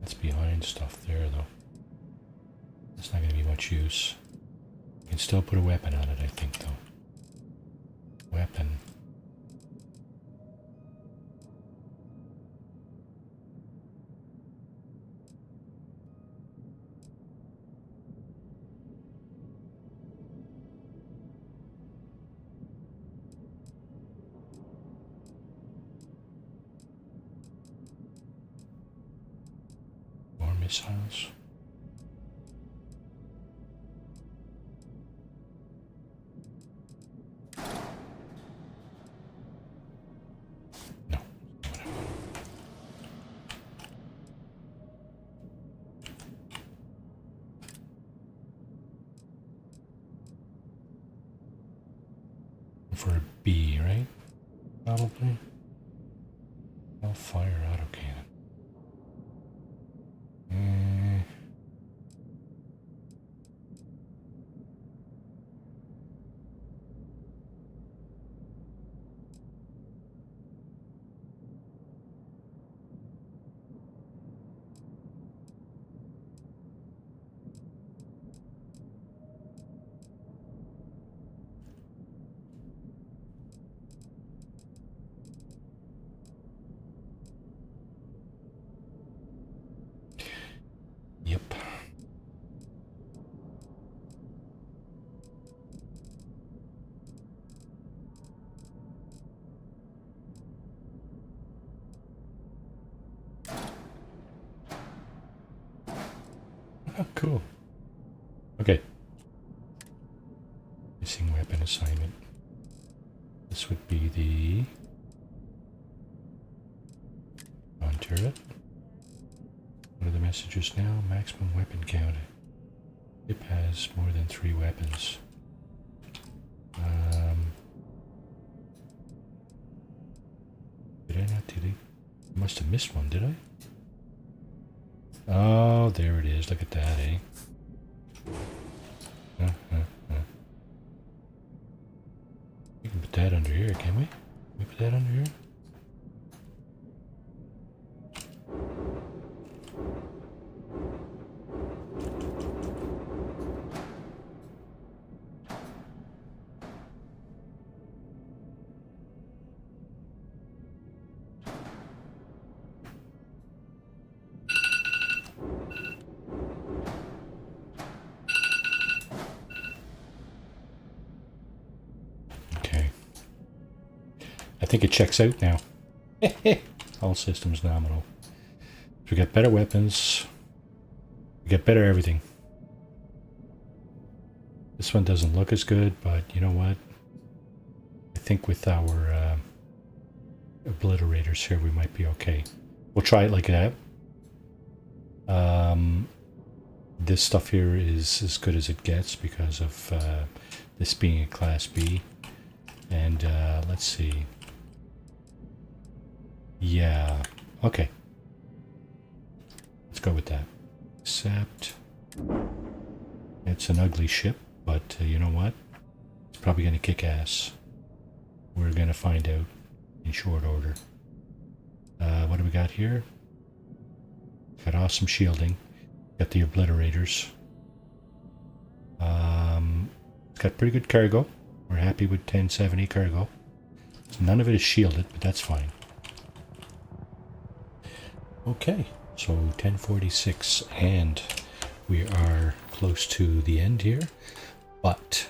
[SPEAKER 1] That's behind stuff there, though. It's not going to be much use. You can still put a weapon on it, I think, though. Weapon. More missiles. For a B, right? Probably. I'll fire autocannon. Yep. Oh, cool. Okay. Missing weapon assignment. This would be the on turret. What are the messages now? Maximum weapon count. Ship has more than 3 weapons. Did I not delete? I must have missed one, did I? Oh, there it is. Look at that, eh? We can put that under here, can we? Can we put that under here? I think it checks out now. All systems nominal. We got better weapons. We got better everything. This one doesn't look as good, but you know what? I think with our obliterators here, we might be okay. We'll try it like that. This stuff here is as good as it gets because of this being a Class B. And let's see. Yeah, okay. Let's go with that. Except it's an ugly ship, but you know what? It's probably going to kick ass. We're going to find out in short order. What do we got here? Got awesome shielding. Got the obliterators. It's got pretty good cargo. We're happy with 1070 cargo. None of it is shielded, but that's fine. Okay, so 1046, and we are close to the end here, but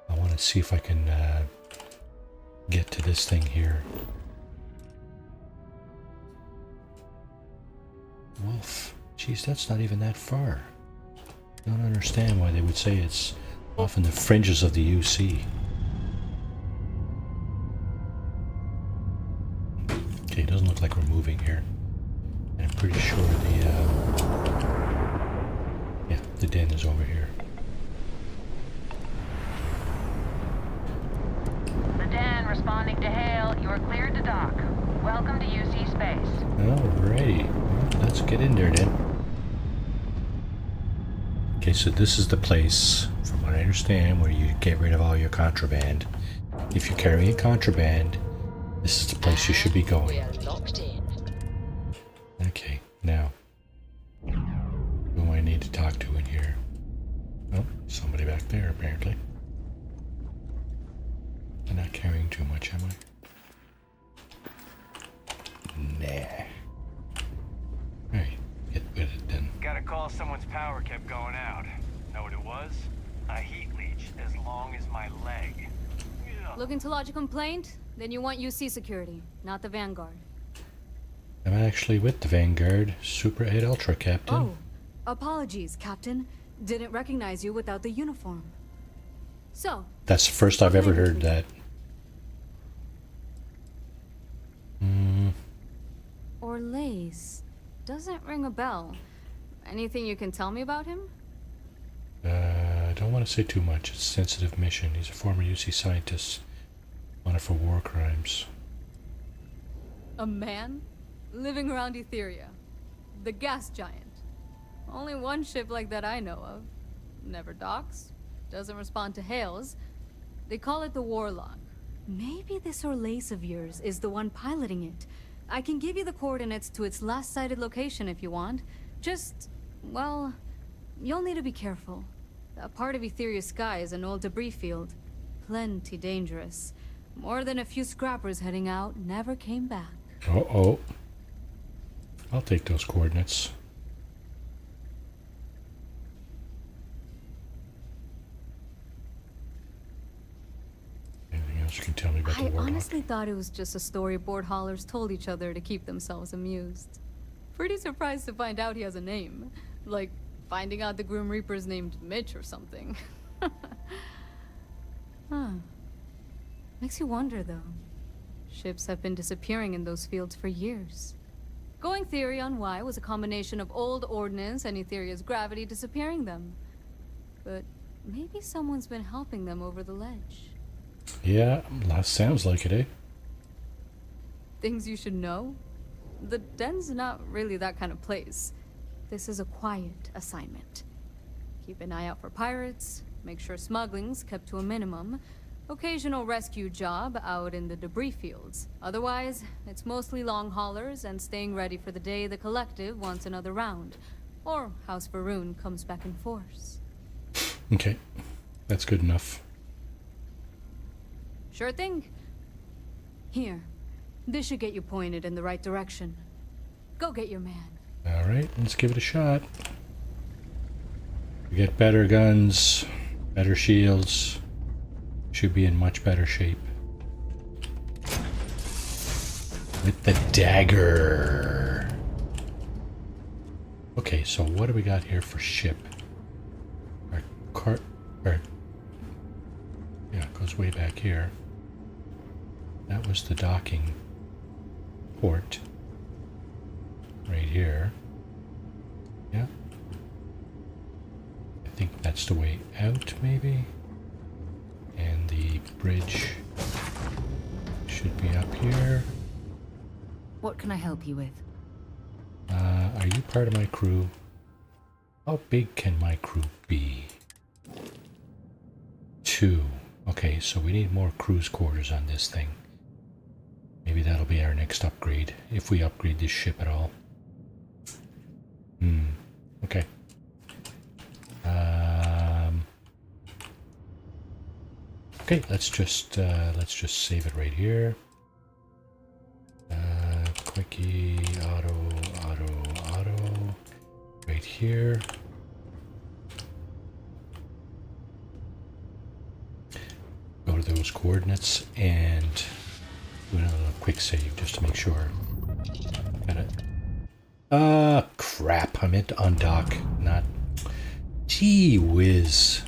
[SPEAKER 1] I want to see if I can get to this thing here. Wolf Geez, that's not even that far. I don't understand why they would say it's off in the fringes of the UC. Okay, it doesn't look like we're moving here. And I'm pretty sure the den is over here.
[SPEAKER 7] The den responding to hail. You are cleared to dock. Welcome to UC space.
[SPEAKER 1] Alrighty, well, let's get in there then. Okay, so this is the place, from what I understand, where you get rid of all your contraband. If you're carrying contraband, this is the place you should be going.
[SPEAKER 14] We are locked in.
[SPEAKER 1] Okay, now, who do I need to talk to in here? Oh, somebody back there, apparently. I'm not carrying too much, am I? Nah. Alright, get with it then.
[SPEAKER 16] Got a call someone's power kept going out. Know what it was? A heat leech as long as my leg.
[SPEAKER 5] Looking to lodge a complaint? Then you want UC security, not the Vanguard.
[SPEAKER 1] I'm actually with the Vanguard, Super 8 Ultra, Captain.
[SPEAKER 5] Oh, apologies, Captain. Didn't recognize you without the uniform. So...
[SPEAKER 1] That's the first I've ever heard that.
[SPEAKER 5] Orlace. Doesn't ring a bell. Anything you can tell me about him?
[SPEAKER 1] I don't want to say too much. It's a sensitive mission. He's a former UC scientist. Wanted for war crimes.
[SPEAKER 5] A man? Living around Etheria. The gas giant. Only one ship like that I know of. Never docks. Doesn't respond to hails. They call it the Warlock. Maybe this Orlace of yours is the one piloting it. I can give you the coordinates to its last sighted location if you want. Just, well, you'll need to be careful. That part of Etheria's sky is an old debris field. Plenty dangerous. More than a few scrappers heading out never came back.
[SPEAKER 1] Uh-oh. I'll take those coordinates. Anything else you can tell me about the Warlock?
[SPEAKER 5] I honestly thought it was just a story board haulers told each other to keep themselves amused. Pretty surprised to find out he has a name. Like, finding out the Grim Reaper's named Mitch or something. Huh. Makes you wonder, though. Ships have been disappearing in those fields for years. Going theory on why was a combination of old ordnance and Etheria's gravity disappearing them. But maybe someone's been helping them over the ledge.
[SPEAKER 1] Yeah, that sounds like it, eh?
[SPEAKER 5] Things you should know? The den's not really that kind of place. This is a quiet assignment. Keep an eye out for pirates, make sure smuggling's kept to a minimum, occasional rescue job out in the debris fields. Otherwise, it's mostly long haulers and staying ready for the day the Collective wants another round, or House Varun comes back in force.
[SPEAKER 1] Okay, that's good enough.
[SPEAKER 5] Sure thing. Here, this should get you pointed in the right direction. Go get your man.
[SPEAKER 1] Alright, let's give it a shot. We get better guns, better shields. Should be in much better shape. With the dagger. Okay, so what do we got here for ship? Our cart... yeah, it goes way back here. That was the docking port. Right here. Yeah. I think that's the way out, maybe? And the bridge should be up here.
[SPEAKER 18] What can I help you with?
[SPEAKER 1] Are you part of my crew? How big can my crew be? 2. Okay, so we need more crew's quarters on this thing. Maybe that'll be our next upgrade, if we upgrade this ship at all. Okay. Okay, let's just save it right here. Quickie, auto, right here. Go to those coordinates and do another quick save just to make sure. Got it. Crap. I meant to undock, not... Gee whiz.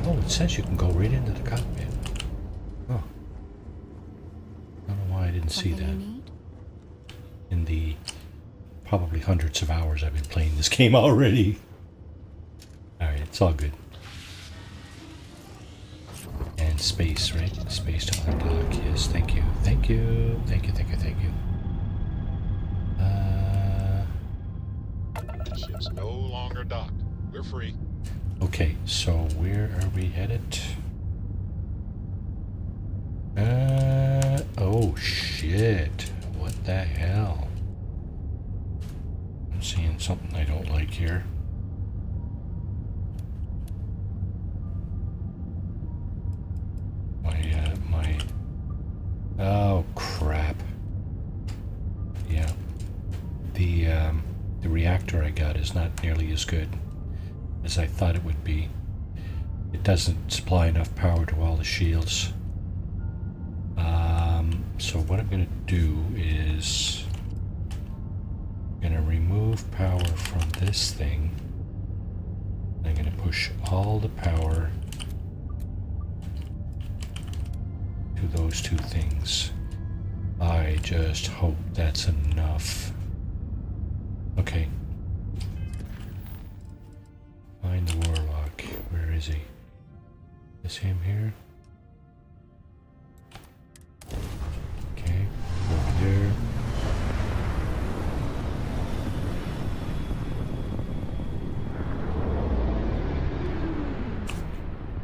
[SPEAKER 1] Oh, it says you can go right into the cockpit. Oh. I don't know why I didn't see that. In the probably hundreds of hours I've been playing this game already. Alright, it's all good. And space, right? Space to undock. Yes, thank you. Thank you. Thank you, thank you, thank you.
[SPEAKER 3] Ship's no longer docked. We're free.
[SPEAKER 1] Okay, so where are we headed? Oh shit. What the hell? I'm seeing something I don't like here. Oh crap. Yeah. The reactor I got is not nearly as good as I thought it would be. It doesn't supply enough power to all the shields. So what I'm gonna do is I'm gonna remove power from this thing. I'm gonna push all the power to those two things. I just hope that's enough. Okay. Find the warlock. Where is he? Is him here? Okay, over there.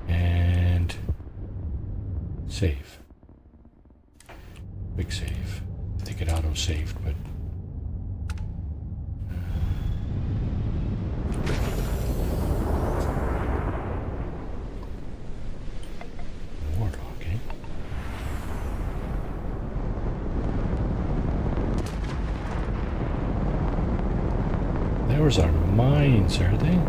[SPEAKER 1] And save. Quick save. I think it auto-saved, but warlock, eh? Those are mines, are they?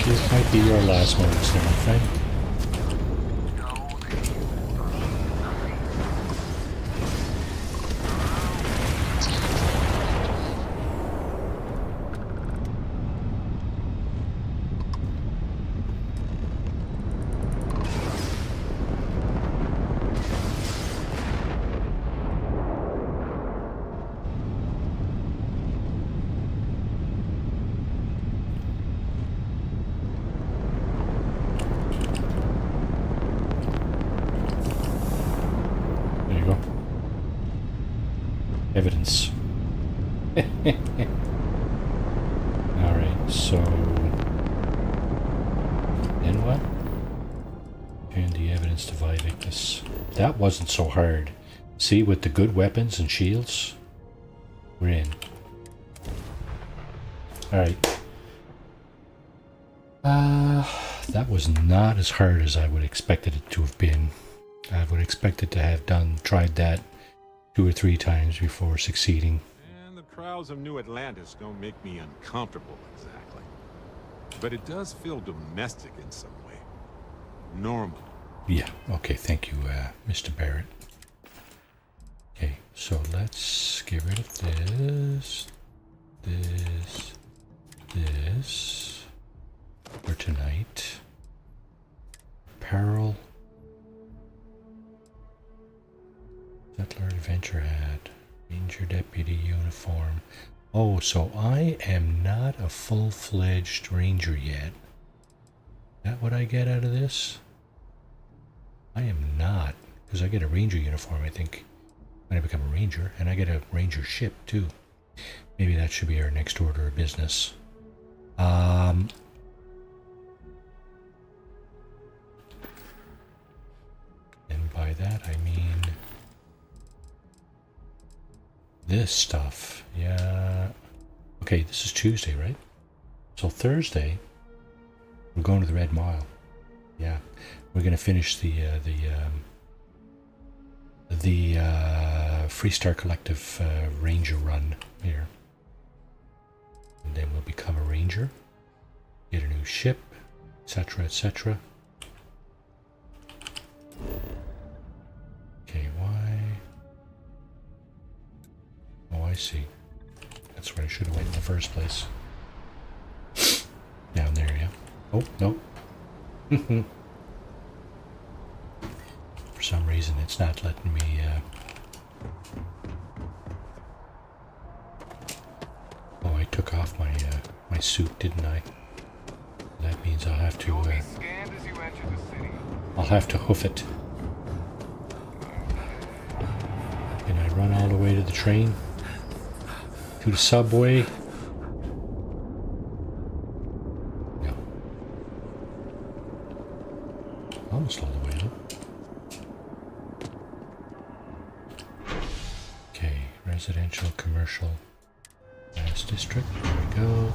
[SPEAKER 1] This might be your last moments there, my friend. Evidence. Alright, so then what? And the evidence to Victus. That wasn't so hard. See, with the good weapons and shields, we're in. Alright. That was not as hard as I would expected it to have been. I would expect it to have tried that 2 or 3 times before succeeding.
[SPEAKER 3] And the crowds of New Atlantis don't make me uncomfortable exactly. But it does feel domestic in some way. Normal.
[SPEAKER 1] Yeah, okay, thank you, Mr. Barrett. Okay, so let's get rid of this, this, for tonight. Apparel. Settler Adventure Hat. Ranger Deputy Uniform. Oh, so I am not a full-fledged ranger yet. Is that what I get out of this? I am not. Because I get a ranger uniform, I think, when I become a ranger. And I get a ranger ship, too. Maybe that should be our next order of business. And by that I mean This stuff. Yeah. Okay, this is Tuesday, right? So Thursday, we're going to the Red Mile. Yeah. We're going to finish the Freestar Collective Ranger run here. And then we'll become a Ranger. Get a new ship, etc., etc. Okay, why? Oh, I see. That's where I should have went in the first place. Down there, yeah. Oh, no. For some reason, it's not letting me... Oh, I took off my my suit, didn't I? That means I'll have to... I'll have to hoof it. Can I run all the way to the train? To the subway? No. Almost all the way, though. Okay, residential, commercial, mass district. There we go.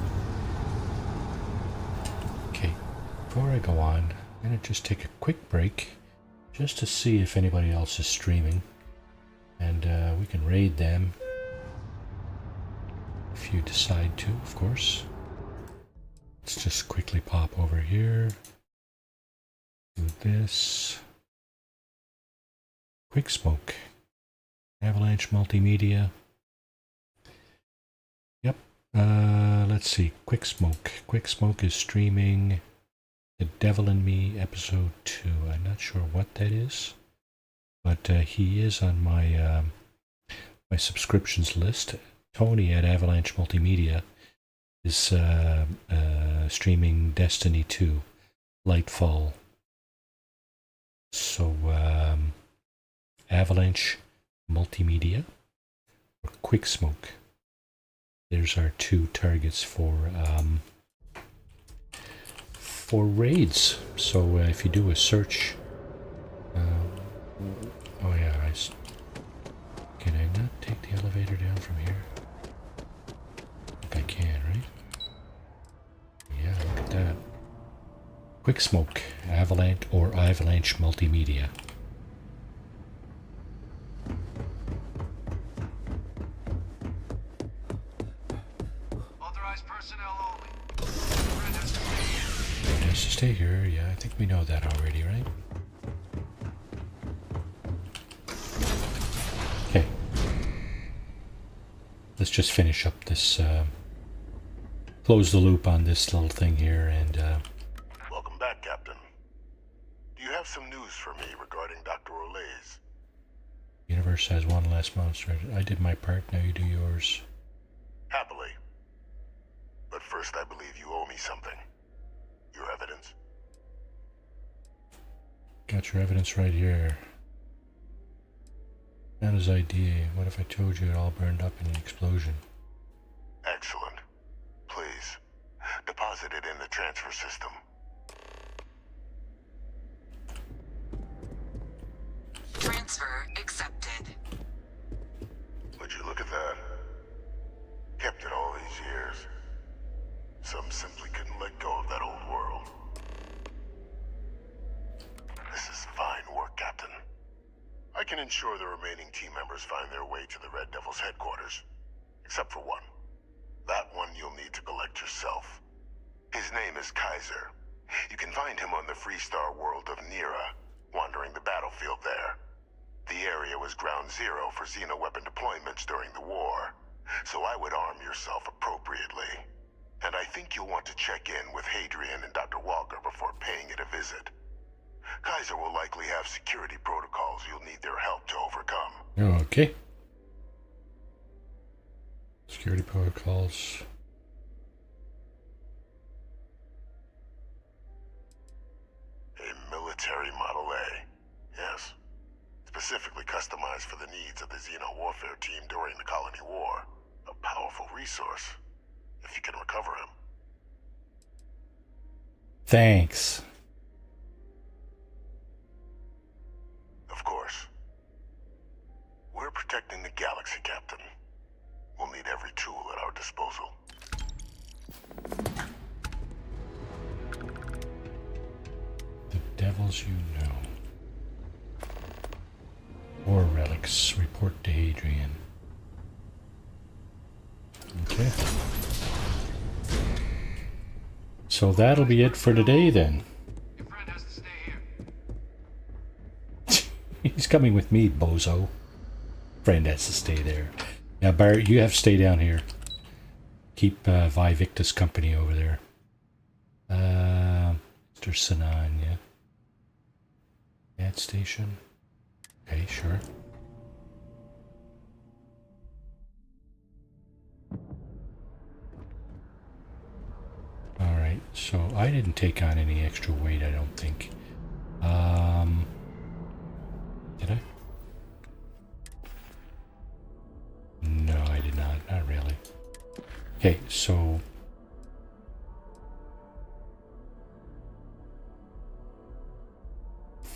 [SPEAKER 1] Okay, before I go on, I'm going to just take a quick break just to see if anybody else is streaming. And we can raid them if you decide to, of course. Let's just quickly pop over here. Do this. Quick Smoke. Avalanche Multimedia. Yep. Let's see. Quick Smoke. Quick Smoke is streaming The Devil in Me episode 2. I'm not sure what that is, but he is on my my subscriptions list. Tony at Avalanche Multimedia is streaming Destiny 2 Lightfall. So Avalanche Multimedia or Quick Smoke. There's our two targets for raids. So if you do a search, oh yeah, can I not take the elevator down from here? I think I can, right? Yeah, look at that. Quick Smoke, Avalanche or Avalanche Multimedia.
[SPEAKER 12] Authorized personnel only.
[SPEAKER 1] It has to stay here. Yeah, I think we know that already, right? Okay. Let's just finish up this, close the loop on this little thing here, and
[SPEAKER 6] Welcome back, Captain. Do you have some news for me regarding Dr. Olays?
[SPEAKER 1] Universe has one less monster. I did my part, now you do yours.
[SPEAKER 6] Happily. But first, I believe you owe me something. Your evidence.
[SPEAKER 1] Got your evidence right here. Anna's idea. What if I told you it all burned up in an explosion?
[SPEAKER 6] Excellent. Please, deposit it in the transfer system.
[SPEAKER 14] Transfer accepted.
[SPEAKER 6] Would you look at that? Kept it all these years. Some simply couldn't let go of that old world. This is fine work, Captain. I can ensure the remaining team members find their way to the Red Devil's headquarters. Except for one. That one you'll need to collect yourself. His name is Kaiser. You can find him on the Freestar world of Nira, wandering the battlefield there. The area was ground zero for xeno-weapon deployments during the war, so I would arm yourself appropriately. And I think you'll want to check in with Hadrian and Dr. Walker before paying it a visit. Kaiser will likely have security protocols you'll need their help to overcome.
[SPEAKER 1] Okay. Security protocols.
[SPEAKER 6] A military Model A, yes. Specifically customized for the needs of the Xeno warfare team during the Colony War. A powerful resource, if you can recover him.
[SPEAKER 1] Thanks.
[SPEAKER 6] Of course. We're protecting the galaxy, Captain. we'll need every tool at our disposal.
[SPEAKER 1] The devils you know. War relics. Report to Hadrian. Okay. So that'll be it for today then.
[SPEAKER 12] Your friend has to stay here.
[SPEAKER 1] He's coming with me, bozo. Friend has to stay there. Yeah, Barrett, you have to stay down here. Keep Vivictus company over there. Mr. Sinan, yeah. Gas station. Okay, sure. Alright, so I didn't take on any extra weight, I don't think. Did I? No, I did not. Not really. Okay, so...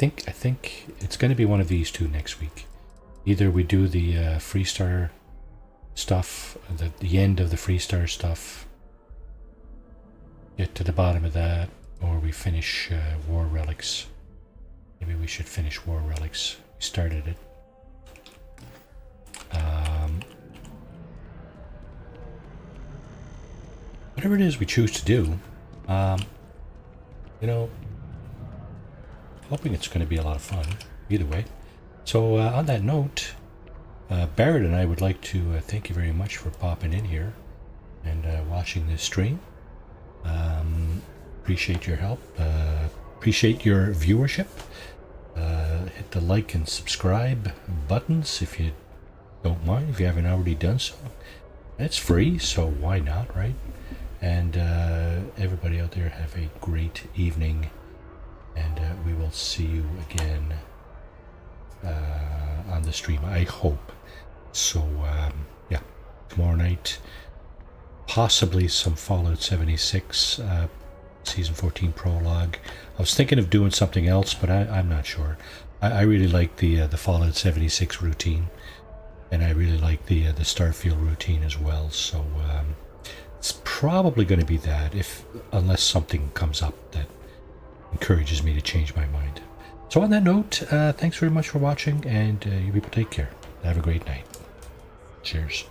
[SPEAKER 1] I think it's going to be one of these two next week. Either we do the Freestar stuff, the end of the Freestar stuff, get to the bottom of that, or we finish War Relics. Maybe we should finish War Relics. We started it. Whatever it is we choose to do, you know, hoping it's going to be a lot of fun, either way. So on that note, Barrett and I would like to thank you very much for popping in here and watching this stream. Appreciate your help. Appreciate your viewership. Hit the like and subscribe buttons if you don't mind, if you haven't already done so. It's free, so why not, right? And everybody out there, have a great evening. And we will see you again on the stream, I hope. So, yeah, tomorrow night, possibly some Fallout 76 Season 14 prologue. I was thinking of doing something else, but I'm not sure. I really like the Fallout 76 routine, and I really like the Starfield routine as well. So it's probably going to be that, unless something comes up that encourages me to change my mind. So on that note, thanks very much for watching, and you people take care. Have a great night. Cheers.